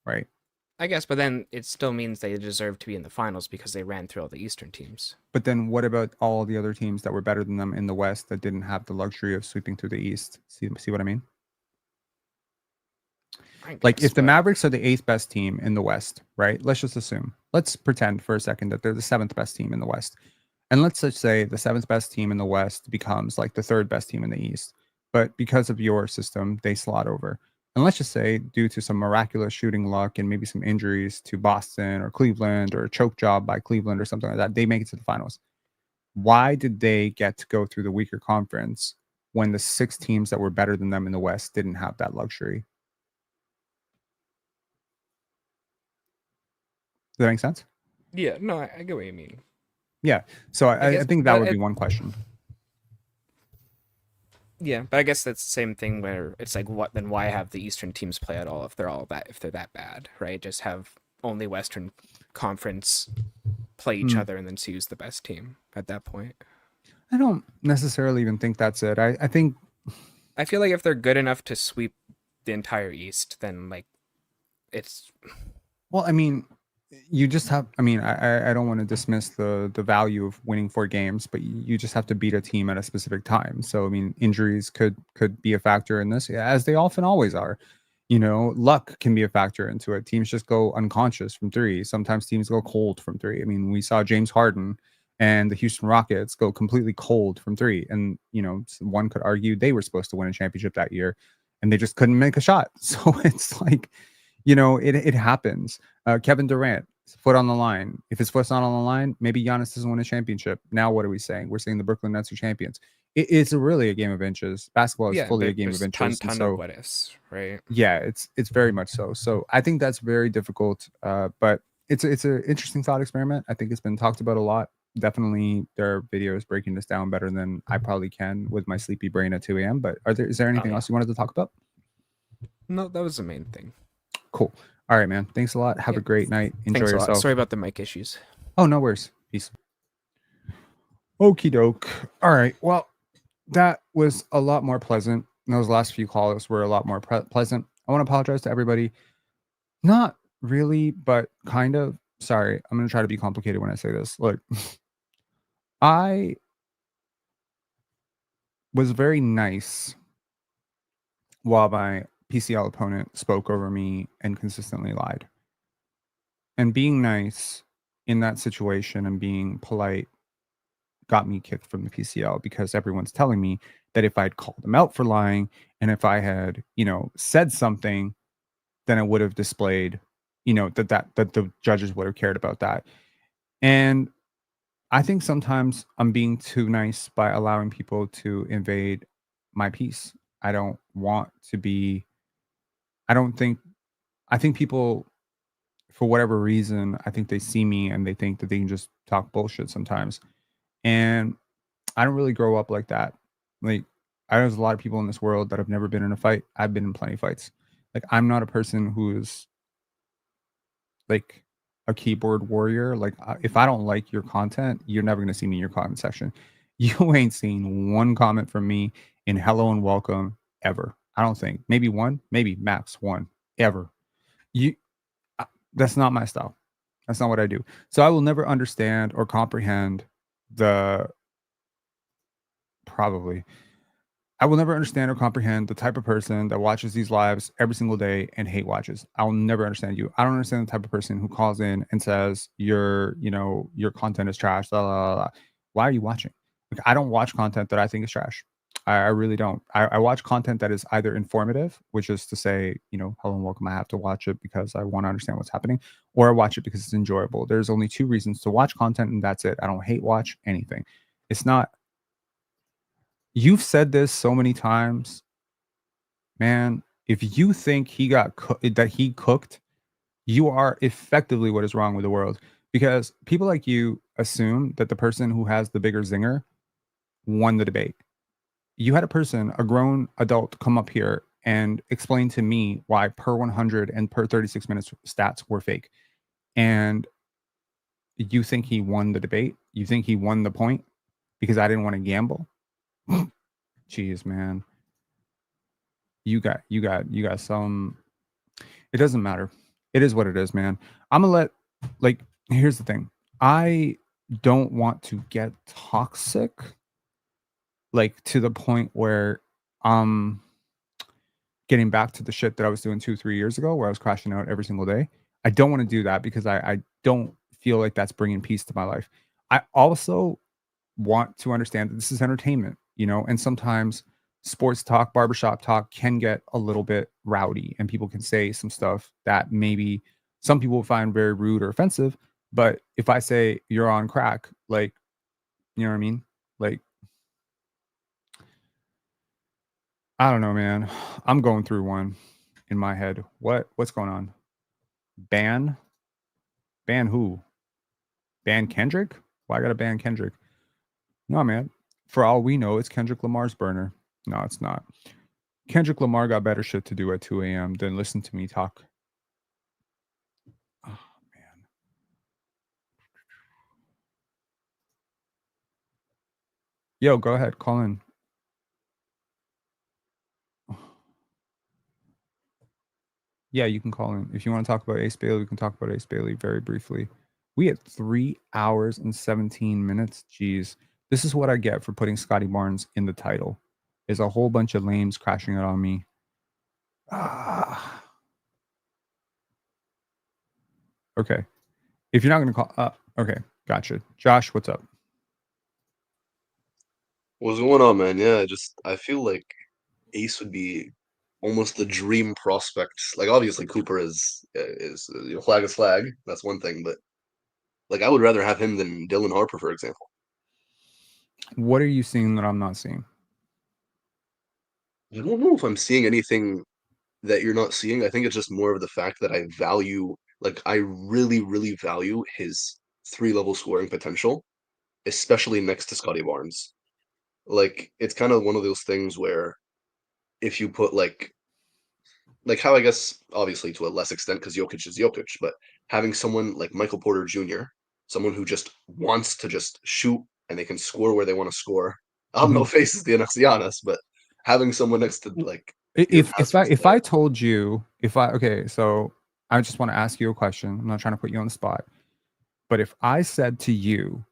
right? I guess, but then it still means they deserve to be in the finals because they ran through all the Eastern teams. But then what about all the other teams that were better than them in the West that didn't have the luxury of sweeping through the East? See what I mean? Like if the Mavericks are the 8th best team in the West, right? Let's just assume. Let's pretend for a second that they're the 7th best team in the West. And let's just say the 7th best team in the West becomes like the 3rd best team in the East. But because of your system, they slot over. And let's just say due to some miraculous shooting luck and maybe some injuries to Boston or Cleveland or a choke job by Cleveland or something like that, they make it to the finals. Why did they get to go through the weaker conference when the 6 teams that were better than them in the West didn't have that luxury? Does that make sense? Yeah, no, I get what you mean. Yeah. So I think that would be it- one question. Yeah, but I guess that's the same thing where it's like, what then? Why have the Eastern teams play at all if they're that bad, right? Just have only Western Conference play each other and then choose the best team at that point. I don't necessarily even think that's it. I think I feel like if they're good enough to sweep the entire East, then like it's. Well, I mean, you just have. I mean, I don't want to dismiss the value of winning 4 games, but you just have to beat a team at a specific time. So I mean, injuries could be a factor in this, as they often always are. You know, luck can be a factor into it. Teams just go unconscious from 3. Sometimes teams go cold from 3. I mean, we saw James Harden and the Houston Rockets go completely cold from 3. And, you know, one could argue they were supposed to win a championship that year and they just couldn't make a shot. So it's like, you know, it happens. Kevin Durant, foot on the line. If his foot's not on the line, maybe Giannis doesn't win a championship. Now what are we saying? We're saying the Brooklyn Nets are champions. It's really a game of inches. Basketball is fully a game of inches. Ton of what ifs, right? Yeah, it's very much so. So I think that's very difficult. But it's an interesting thought experiment. I think it's been talked about a lot. Definitely, there are videos breaking this down better than I probably can with my sleepy brain at 2 a.m. But is there anything else you wanted to talk about? No, that was the main thing. Cool. All right, man. Thanks a lot. Have a great night. Enjoy yourself. Sorry about the mic issues. Oh, no worries. Peace. Okie doke. All right. Well, that was a lot more pleasant. Those last few calls were a lot more pleasant. I want to apologize to everybody. Not really, but kind of. Sorry. I'm going to try to be complicated when I say this. Look, I was very nice while my PCL opponent spoke over me and consistently lied. And being nice in that situation and being polite got me kicked from the PCL because everyone's telling me that if I'd called him out for lying and if I had, you know, said something, then it would have displayed, you know, that the judges would have cared about that. And I think sometimes I'm being too nice by allowing people to invade my peace. I don't want to be. I don't think. I think people, for whatever reason, I think they see me and they think that they can just talk bullshit sometimes. And I don't really grow up like that. Like, there's a lot of people in this world that have never been in a fight. I've been in plenty of fights. Like, I'm not a person who's like a keyboard warrior. Like, if I don't like your content, you're never gonna see me in your comment section. You ain't seen one comment from me in hello and welcome ever. I don't think. Maybe one, maybe max one ever. You That's not my style. That's not what I do. So I will never understand or comprehend the probably I will never understand or comprehend the type of person that watches these lives every single day and hate watches. I will never understand you. I don't understand the type of person who calls in and says your content is trash. Blah, blah, blah, blah. Why are you watching? Like, I don't watch content that I think is trash. I really don't. I watch content that is either informative, which is to say, hello and welcome. I have to watch it because I want to understand what's happening, or I watch it because it's enjoyable. There's only two reasons to watch content, and that's it. I don't hate watch anything. It's not. You've said this so many times, man. If you think that he cooked, you are effectively what is wrong with the world, because people like you assume that the person who has the bigger zinger won the debate. You had a grown adult, come up here and explain to me why per 100 and per 36 minutes stats were fake. And you think he won the debate? You think he won the point because I didn't want to gamble? Jeez, man. You got some. It doesn't matter. It is what it is, man. I'm gonna here's the thing. I don't want to get toxic, to the point where I'm getting back to the shit that I was doing 2-3 years ago, where I was crashing out every single day. I don't want to do that because I don't feel like that's bringing peace to my life. I also want to understand that this is entertainment, and sometimes sports talk, barbershop talk can get a little bit rowdy, and people can say some stuff that maybe some people find very rude or offensive. But if I say you're on crack, you know what I mean? I don't know, man. I'm going through one in my head. What's going on? Ban who? Ban Kendrick? Why I gotta ban Kendrick? No, man. For all we know, it's Kendrick Lamar's burner. No, it's not. Kendrick Lamar got better shit to do at 2 a.m. than listen to me talk. Oh, man. Yo, go ahead. Call in. Yeah, you can call in. If you want to talk about Ace Bailey, we can talk about Ace Bailey very briefly. We had 3 hours and 17 minutes. Jeez. This is what I get for putting Scottie Barnes in the title. Is a whole bunch of lames crashing out on me. Okay. If you're not going to call... okay. Gotcha. Josh, what's up? What's going on, man? Yeah, I feel like Ace would be almost the dream prospect. Like, obviously Cooper is flag is flag. That's one thing, but I would rather have him than Dylan Harper, for example. What are you seeing that I'm not seeing? I don't know if I'm seeing anything that you're not seeing. I think it's just more of the fact that I really, really value his 3-level scoring potential, especially next to Scottie Barnes. It's kind of one of those things where if you put how, I guess, obviously to a less extent because Jokic is Jokic, but having someone like Michael Porter Jr., someone who just wants to just shoot and they can score where they want to score. No faces the Giannis, but having someone next to if I told you so I just want to ask you a question. I'm not trying to put you on the spot, but if I said to you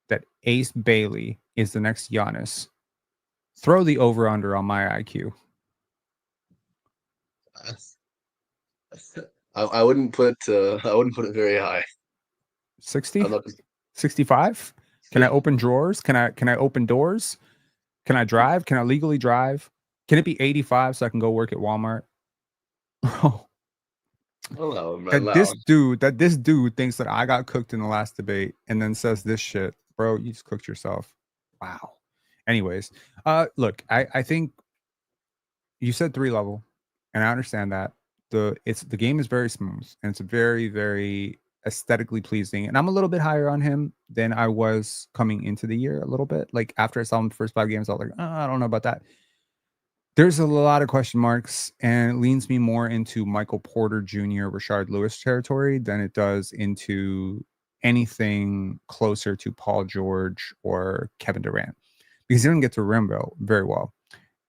that Ace Bailey is the next Giannis, throw the over under on my IQ. I wouldn't put it very high. 60? 65? Can I open drawers? Can I open doors? Can I drive? Can I legally drive? Can it be 85 so I can go work at Walmart? Bro. That this dude thinks that I got cooked in the last debate and then says this shit. bro, you just cooked yourself. Wow. Anyways, look, I think you said 3 level, and I understand that. The game is very smooth and it's very, very aesthetically pleasing. And I'm a little bit higher on him than I was coming into the year a little bit. Like after I saw him the first 5 games, I was like, I don't know about that. There's a lot of question marks, and it leans me more into Michael Porter Jr., Rashard Lewis territory than it does into anything closer to Paul George or Kevin Durant, because he didn't get to rim very well.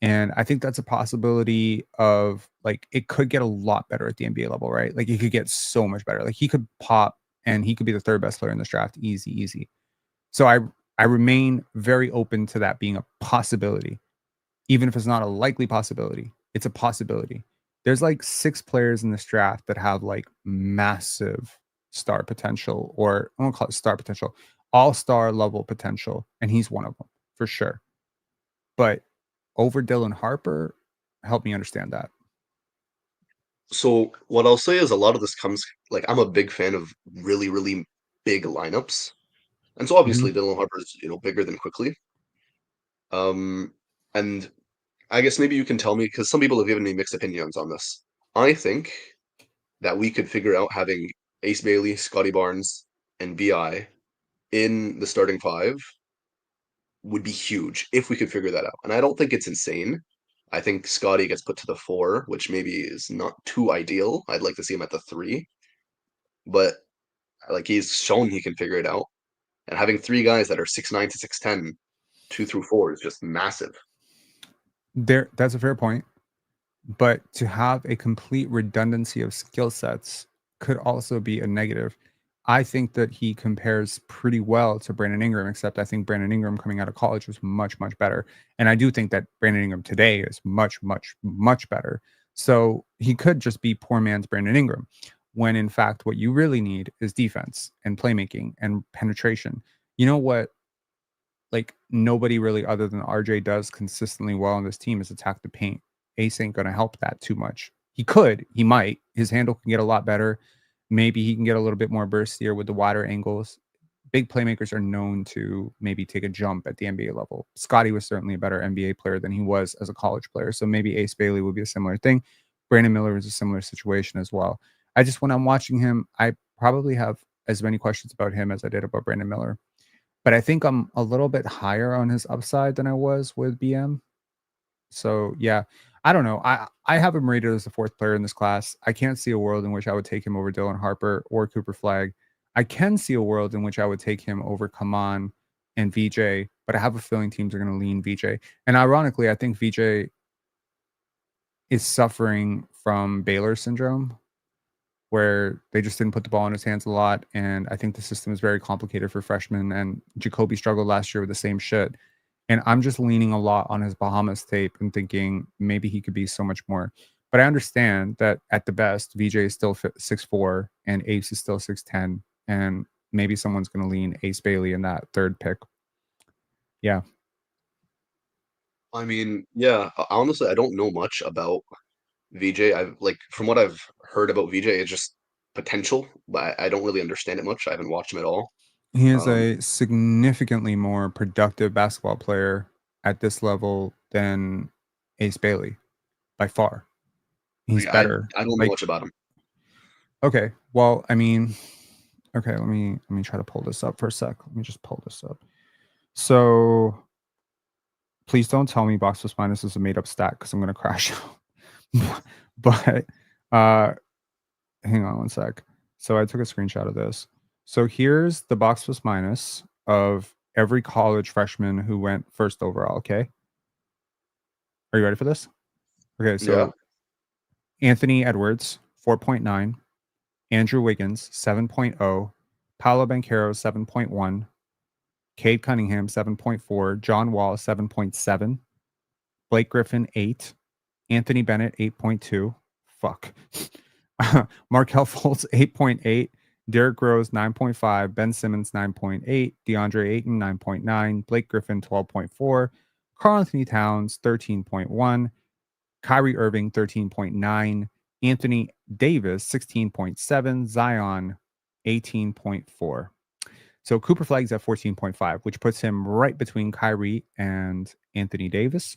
And I think that's a possibility of, like, it could get a lot better at the NBA level, right? Like, it could get so much better. Like, he could pop and he could be the 3rd best player in this draft. Easy. So I remain very open to that being a possibility. Even if it's not a likely possibility, it's a possibility. There's like 6 players in this draft that have like massive star potential, or I won't call it star potential, all-star level potential. And he's one of them for sure. But over Dylan Harper, help me understand that. So what I'll say is a lot of this comes, like, I'm a big fan of really, really big lineups. And so obviously Dylan Harper's, bigger than Quickly. And I guess maybe you can tell me, because some people have given me mixed opinions on this. I think that we could figure out having Ace Bailey, Scottie Barnes, and BI in the starting 5 would be huge if we could figure that out. And I don't think it's insane. I think Scottie gets put to the 4, which maybe is not too ideal. I'd like to see him at the 3. But like, he's shown he can figure it out. And having 3 guys that are 6'9" to 6'10", 2 through 4 is just massive. That's a fair point. But to have a complete redundancy of skill sets could also be a negative. I think that he compares pretty well to Brandon Ingram, except I think Brandon Ingram coming out of college was much, much better. And I do think that Brandon Ingram today is much, much, much better. So he could just be poor man's Brandon Ingram, when in fact what you really need is defense and playmaking and penetration. You know what? Like, nobody really other than RJ does consistently well on this team is attack the paint. Ace ain't going to help that too much. He might. His handle can get a lot better. Maybe he can get a little bit more burstier with the wider angles. Big playmakers are known to maybe take a jump at the NBA level. Scottie was certainly a better NBA player than he was as a college player. So maybe Ace Bailey would be a similar thing. Brandon Miller is a similar situation as well. When I'm watching him, I probably have as many questions about him as I did about Brandon Miller. But I think I'm a little bit higher on his upside than I was with BM. So yeah, I don't know. I have him rated as the 4th player in this class. I can't see a world in which I would take him over Dylan Harper or Cooper Flagg. I can see a world in which I would take him over Kaman and VJ, but I have a feeling teams are going to lean VJ. And ironically, I think VJ is suffering from Baylor syndrome, where they just didn't put the ball in his hands a lot. And I think the system is very complicated for freshmen. And Jacoby struggled last year with the same shit. And I'm just leaning a lot on his Bahamas tape and thinking maybe he could be so much more. But I understand that at the best, VJ is still 6'4", and Ace is still 6'10", and maybe someone's going to lean Ace Bailey in that 3rd pick. Yeah. I mean, yeah, honestly, I don't know much about VJ. From what I've heard about VJ, it's just potential, but I don't really understand it much. I haven't watched him at all. He is a significantly more productive basketball player at this level than Ace Bailey, by far. He's better. I don't know much about him. Okay. Well, I mean, okay, let me try to pull this up for a sec. Let me just pull this up. So please don't tell me box plus minus is a made up stat, because I'm going to crash. But hang on one sec. So I took a screenshot of this. So here's the box plus minus of every college freshman who went 1st overall. Okay. Are you ready for this? Okay. So Yeah. Anthony Edwards, 4.9. Andrew Wiggins, 7.0. Paolo Banchero, 7.1. Cade Cunningham, 7.4. John Wall, 7.7. Blake Griffin, 8. Anthony Bennett, 8.2. Fuck. Markelle Fultz, 8.8. Derrick Rose, 9.5. Ben Simmons, 9.8. DeAndre Ayton, 9.9. Blake Griffin, 12.4. Karl Anthony Towns, 13.1. Kyrie Irving, 13.9. Anthony Davis, 16.7. Zion, 18.4. So Cooper Flag's at 14.5, which puts him right between Kyrie and Anthony Davis.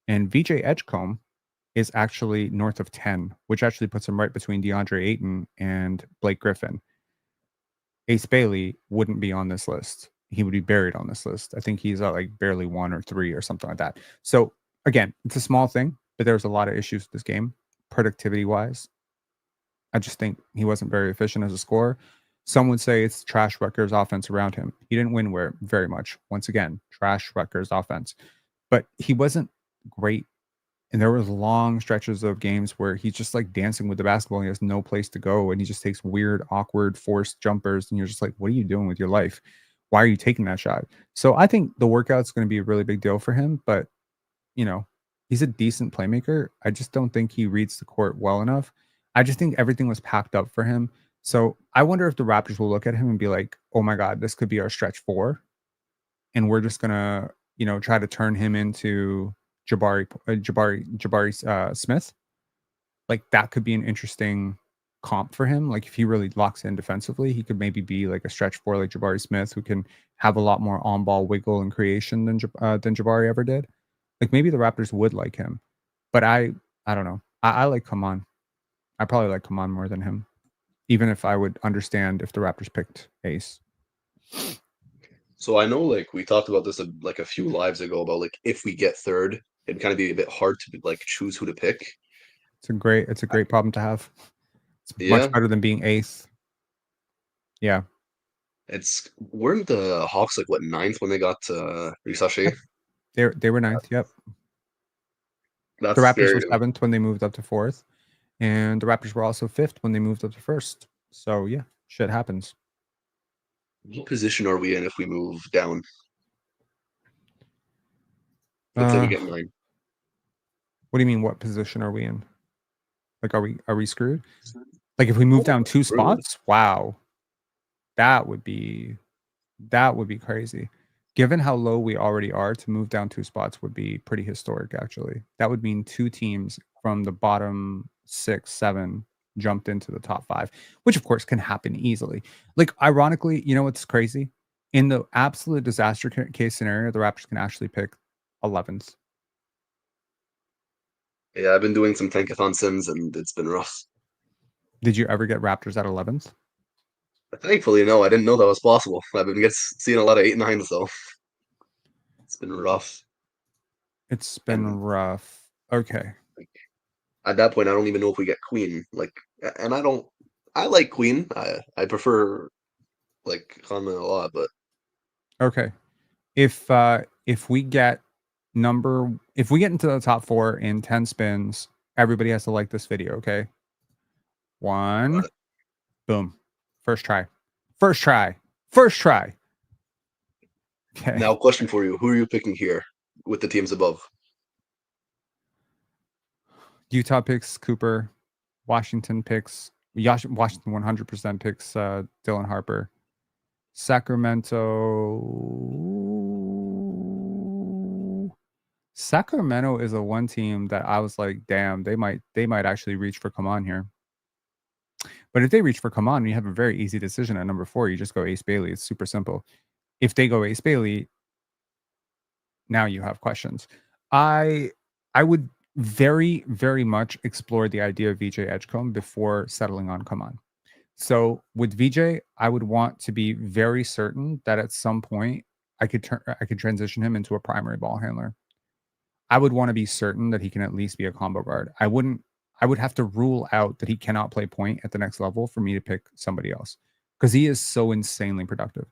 And VJ Edgecombe is actually north of 10, which actually puts him right between DeAndre Ayton and Blake Griffin. Ace Bailey wouldn't be on this list. He would be buried on this list. I think he's at like barely 1 or 3 or something like that. So again, it's a small thing, but there's a lot of issues with this game, productivity wise. I just think he wasn't very efficient as a scorer. Some would say it's trash Rutgers offense around him. He didn't win very much. Once again, trash Rutgers offense. But he wasn't great. And there was long stretches of games where he's just like dancing with the basketball. He has no place to go. And he just takes weird, awkward, forced jumpers. And you're just like, what are you doing with your life? Why are you taking that shot? So I think the workout's going to be a really big deal for him. But, you know, he's a decent playmaker. I just don't think he reads the court well enough. I just think everything was packed up for him. So I wonder if the Raptors will look at him and be like, oh my God, this could be our stretch 4. And we're just going to, you know, try to turn him into Jabari Smith. Like that could be an interesting comp for him. Like if he really locks in defensively, he could maybe be like a stretch 4 like Jabari Smith, who can have a lot more on-ball wiggle and creation than Jabari ever did. Like maybe the Raptors would like him, but I don't know. I like Kaman. I probably like Kaman more than him, even if I would understand if the Raptors picked Ace. So I know, like we talked about this like a few lives ago about like if we get third, it'd kind of be a bit hard to like choose who to pick. It's a great problem to have. It's Yeah. much better than being 8th. Yeah. Weren't the Hawks like what 9th when they got Risashi? They were 9th. Yep. That's The Raptors scary. were 7th when they moved up to 4th, and the Raptors were also 5th when they moved up to 1st. So yeah, shit happens. What position are we in if we move down? Let's say we get 9. What do you mean? What position are we in? Like, are we screwed? Like, if we move down 2 spots, wow, that would be crazy. Given how low we already are, to move down 2 spots would be pretty historic. Actually, that would mean 2 teams from the bottom 6, 7 jumped into the top 5, which of course can happen easily. Like, ironically, you know what's crazy? In the absolute disaster case scenario, the Raptors can actually pick 11th. Yeah, I've been doing some tankathon sims and it's been rough. Did you ever get Raptors at 11th? Thankfully, no, I didn't know that was possible. I've been seeing a lot of 8 9s though. It's been rough. It's been rough. Okay. At that point, I don't even know if we get Queen. Like, and I like Queen. I prefer like Hanma a lot, but okay. If we get into the top 4 in 10 spins, everybody has to like this video, okay? 1, boom. First try. Okay. Now, question for you: who are you picking here with the teams above? Utah picks Cooper. Washington 100% picks Dylan Harper. Sacramento is a one team that I was like, damn, they might actually reach for Kaman here. But if they reach for Kaman, you have a very easy decision at number 4. You just go Ace Bailey. It's super simple. If they go Ace Bailey, now you have questions. I would very, very much explore the idea of VJ Edgecombe before settling on Kaman. So with VJ, I would want to be very certain that at some point I could transition him into a primary ball handler. I would want to be certain that he can at least be a combo guard. I would have to rule out that he cannot play point at the next level for me to pick somebody else, because he is so insanely productive.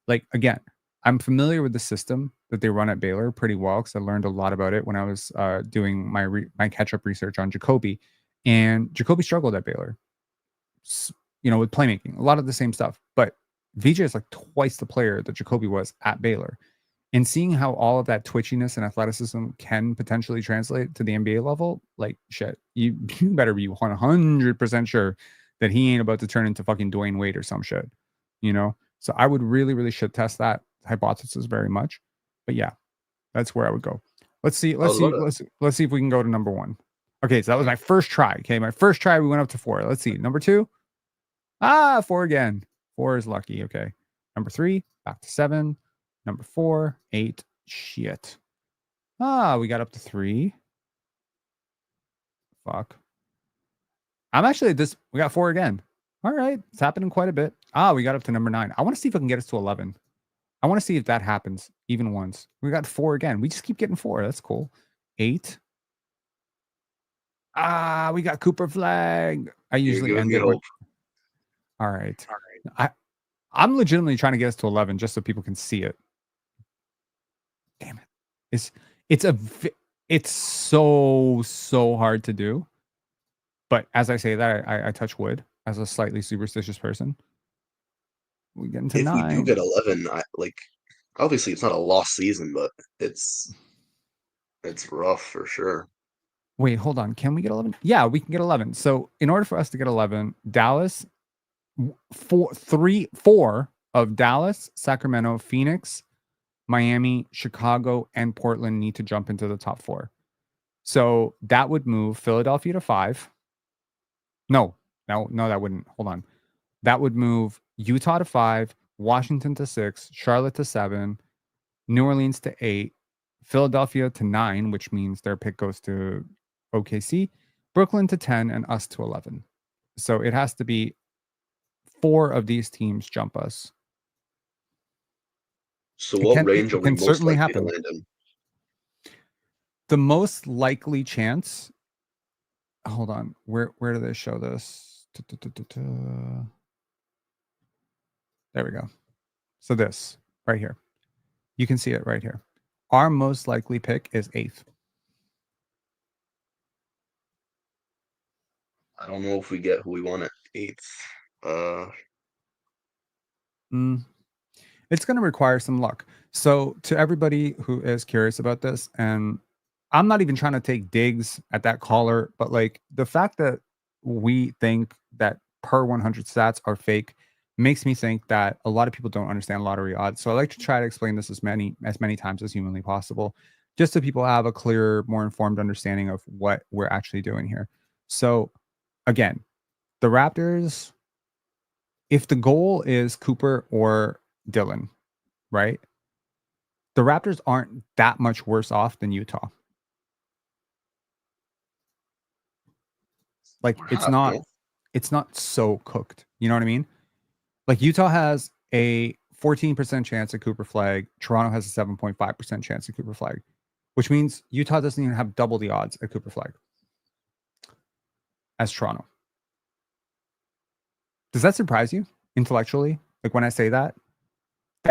Like, again, I'm familiar with the system that they run at Baylor pretty well, because I learned a lot about it when I was doing my catch-up research on Jacoby, and Jacoby struggled at Baylor, you know, with playmaking, a lot of the same stuff. But VJ is like twice the player that Jacoby was at Baylor. And seeing how all of that twitchiness and athleticism can potentially translate to the NBA level, like, shit, you better be 100% sure that he ain't about to turn into fucking Dwayne Wade or some shit, you know? So I would really, really should test that hypothesis very much. But yeah, that's where I would go. Let's see if we can go to number 1. Okay, so that was my first try. Okay, my first try, we went up to 4. Let's see. Number 2. 4 again. 4 is lucky. Okay. Number 3, back to 7. Number 4, 8. Shit. We got up to 3. Fuck. I'm actually at this. We got 4 again. All right. It's happening quite a bit. We got up to number 9. I want to see if I can get us to 11. I want to see if that happens even once. We got 4 again. We just keep getting 4. That's cool. 8. We got Cooper flag. I usually giving end me it with. hope. All right. I'm legitimately trying to get us to 11 just so people can see it. Damn it. It's so hard to do. But as I say that, I touch wood as a slightly superstitious person. We get into If 9. we do get 11, obviously it's not a lost season, but it's rough for sure. Wait, hold on. Can we get 11? Yeah, we can get 11. So in order for us to get 11, Dallas, 4 of Dallas, Sacramento, Phoenix, Miami, Chicago, and Portland need to jump into the top 4. So that would move Philadelphia to 5. No, that wouldn't. Hold on. That would move Utah to 5, Washington to 6, Charlotte to 7, New Orleans to 8, Philadelphia to 9, which means their pick goes to OKC, Brooklyn to 10, and us to 11. So it has to be 4 of these teams jump us. So what range are we most certainly likely happen. to land in? The most likely chance. Hold on. Where do they show this? There we go. So this right here. You can see it right here. Our most likely pick is 8th. I don't know if we get who we want at 8th. It's going to require some luck. So to everybody who is curious about this, and I'm not even trying to take digs at that caller, but like the fact that we think that per 100 stats are fake makes me think that a lot of people don't understand lottery odds. So I like to try to explain this as many times as humanly possible, just so people have a clearer, more informed understanding of what we're actually doing here. So again, the Raptors, if the goal is Cooper or Dylan, right? The Raptors aren't that much worse off than Utah. Like it's not so cooked. You know what I mean? Like Utah has a 14% chance at Cooper flag. Toronto has a 7.5% chance at Cooper flag, which means Utah doesn't even have double the odds at Cooper flag as Toronto. Does that surprise you intellectually? Like when I say that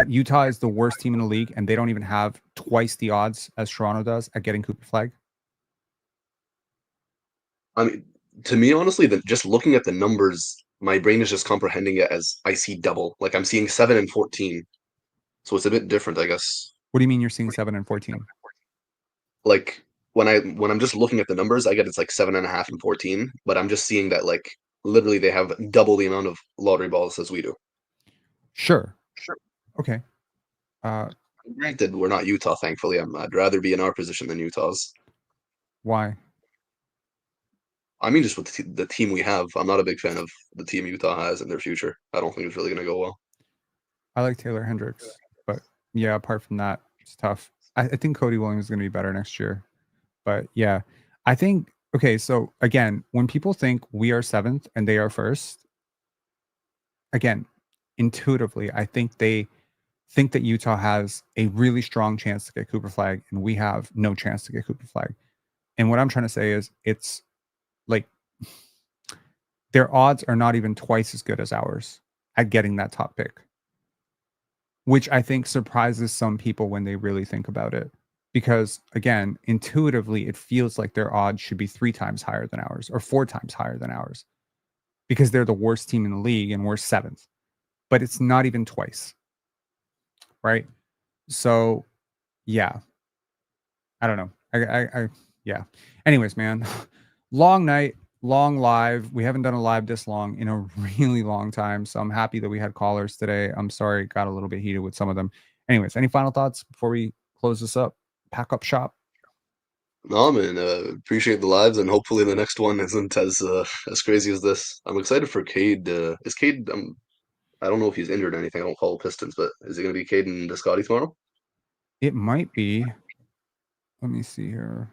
Utah is the worst team in the league and they don't even have twice the odds as Toronto does at getting Cooper flag? I mean, to me, honestly, just looking at the numbers, my brain is just comprehending it as I see double. Like I'm seeing 7 and 14. So it's a bit different, I guess. What do you mean you're seeing 7 and 14? Like when I'm just looking at the numbers, I get it's like 7.5 and 14, but I'm just seeing that like literally they have double the amount of lottery balls as we do. Sure. Okay. Granted, we're not Utah, thankfully. I'd rather be in our position than Utah's. Why? I mean, just with the team we have, I'm not a big fan of the team Utah has in their future. I don't think it's really going to go well. I like Taylor Hendricks, but yeah, apart from that, it's tough. I think Cody Williams is going to be better next year. But yeah, I think, okay, so again, when people think we are 7th and they are 1st, again, intuitively, I think they think that Utah has a really strong chance to get Cooper flag and we have no chance to get Cooper flag. And what I'm trying to say is it's like their odds are not even twice as good as ours at getting that top pick, which I think surprises some people when they really think about it. Because again, intuitively, it feels like their odds should be 3 times higher than ours or 4 times higher than ours because they're the worst team in the league and we're 7th, but it's not even twice. Right. So yeah, I don't know. Yeah. Anyways, man, long night, long live. We haven't done a live this long in a really long time. So I'm happy that we had callers today. I'm sorry it got a little bit heated with some of them. Anyways, any final thoughts before we close this up? Pack up shop. No, man, appreciate the lives, and hopefully the next one isn't as crazy as this. I'm excited for Cade. Is Cade I don't know if he's injured or anything. I don't follow Pistons, but is it going to be Caden to Scottie tomorrow? It might be. Let me see here.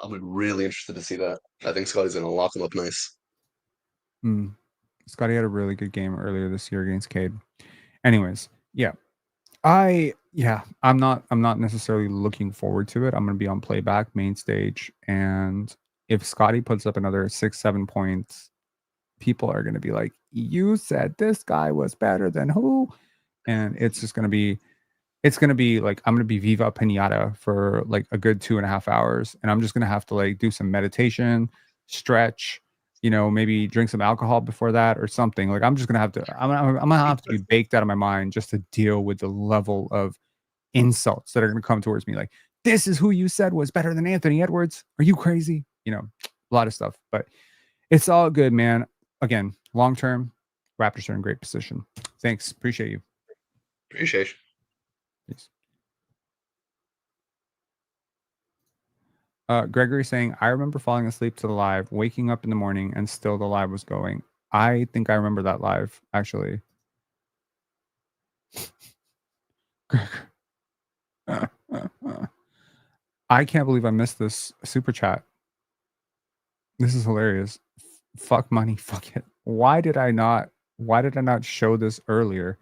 I'm really interested to see that. I think Scottie's going to lock him up nice. Scottie had a really good game earlier this year against Cade. Anyways, I'm not necessarily looking forward to it. I'm going to be on playback main stage, and if Scottie puts up another 6-7 points, people are going to be like, you said this guy was better than who? And it's just going to be like, I'm going to be Viva Pinata for like a good 2.5 hours. And I'm just going to have to like do some meditation, stretch, maybe drink some alcohol before that or something. Like, I'm just going to have to, I'm going to have to be baked out of my mind just to deal with the level of insults that are going to come towards me. Like, this is who you said was better than Anthony Edwards. Are you crazy? A lot of stuff, but it's all good, man. Again, long term, Raptors are in great position. Thanks. Appreciate you. Appreciation. Peace. Gregory saying, I remember falling asleep to the live, waking up in the morning, and still the live was going. I think I remember that live, actually. I can't believe I missed this super chat. This is hilarious. Fuck money, fuck it. Why did I not show this earlier?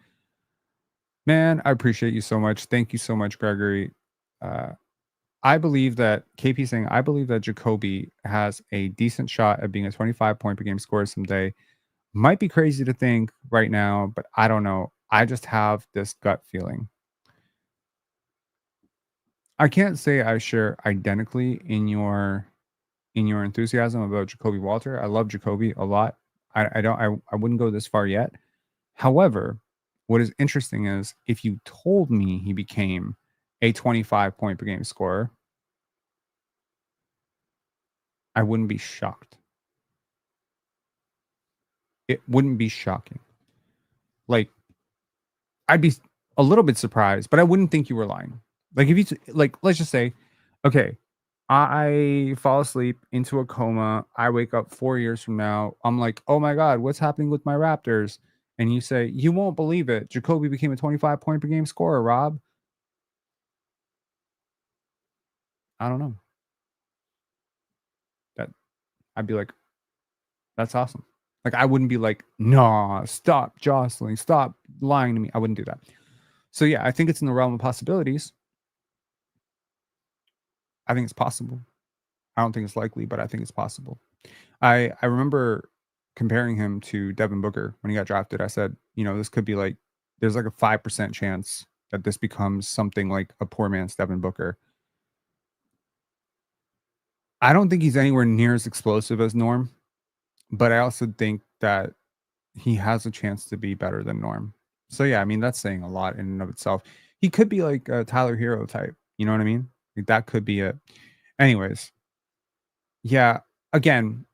Man, I appreciate you so much. Thank you so much, Gregory. I believe that KP saying, I believe that Jacoby has a decent shot at being a 25 point per game scorer someday. Might be crazy to think right now, but I don't know. I just have this gut feeling. I can't say I share identically in your enthusiasm about Jacoby Walter. I love Jacoby a lot. I wouldn't go this far yet. However, what is interesting is if you told me he became a 25 point per game scorer, I wouldn't be shocked. It wouldn't be shocking. Like, I'd be a little bit surprised, but I wouldn't think you were lying. Like, if you like, let's just say, okay, I fall asleep into a coma. I wake up 4 years from now. I'm like, oh my God, what's happening with my Raptors? And you say, you won't believe it. Jacoby became a 25 point per game scorer, Rob. I don't know. I'd be like, that's awesome. Like, I wouldn't be like, nah, stop jostling, stop lying to me. I wouldn't do that. So yeah, I think it's in the realm of possibilities. I think it's possible. I don't think it's likely, but I think it's possible. I remember comparing him to Devin Booker when he got drafted. I said, this could be like, there's like a 5% chance that this becomes something like a poor man's Devin Booker. I don't think he's anywhere near as explosive as Norm, but I also think that he has a chance to be better than Norm. So yeah, I mean, that's saying a lot in and of itself. He could be like a Tyler Hero type. You know what I mean? Like, that could be it. Anyways, yeah, again,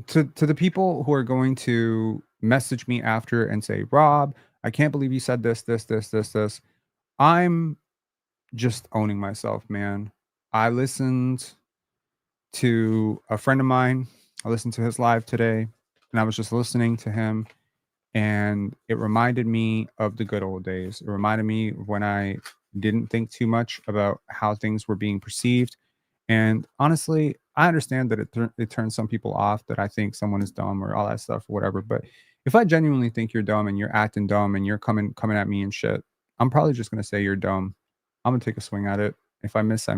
to the people who are going to message me after and say, Rob, I can't believe you said this. I'm just owning myself, man. I listened to a friend of mine. I listened to his live today, and I was just listening to him, and it reminded me of the good old days. It reminded me when I didn't think too much about how things were being perceived. And honestly, I understand that it turns some people off, that I think someone is dumb or all that stuff or whatever. But if I genuinely think you're dumb and you're acting dumb and you're coming at me and shit, I'm probably just going to say you're dumb. I'm going to take a swing at it. If I miss, I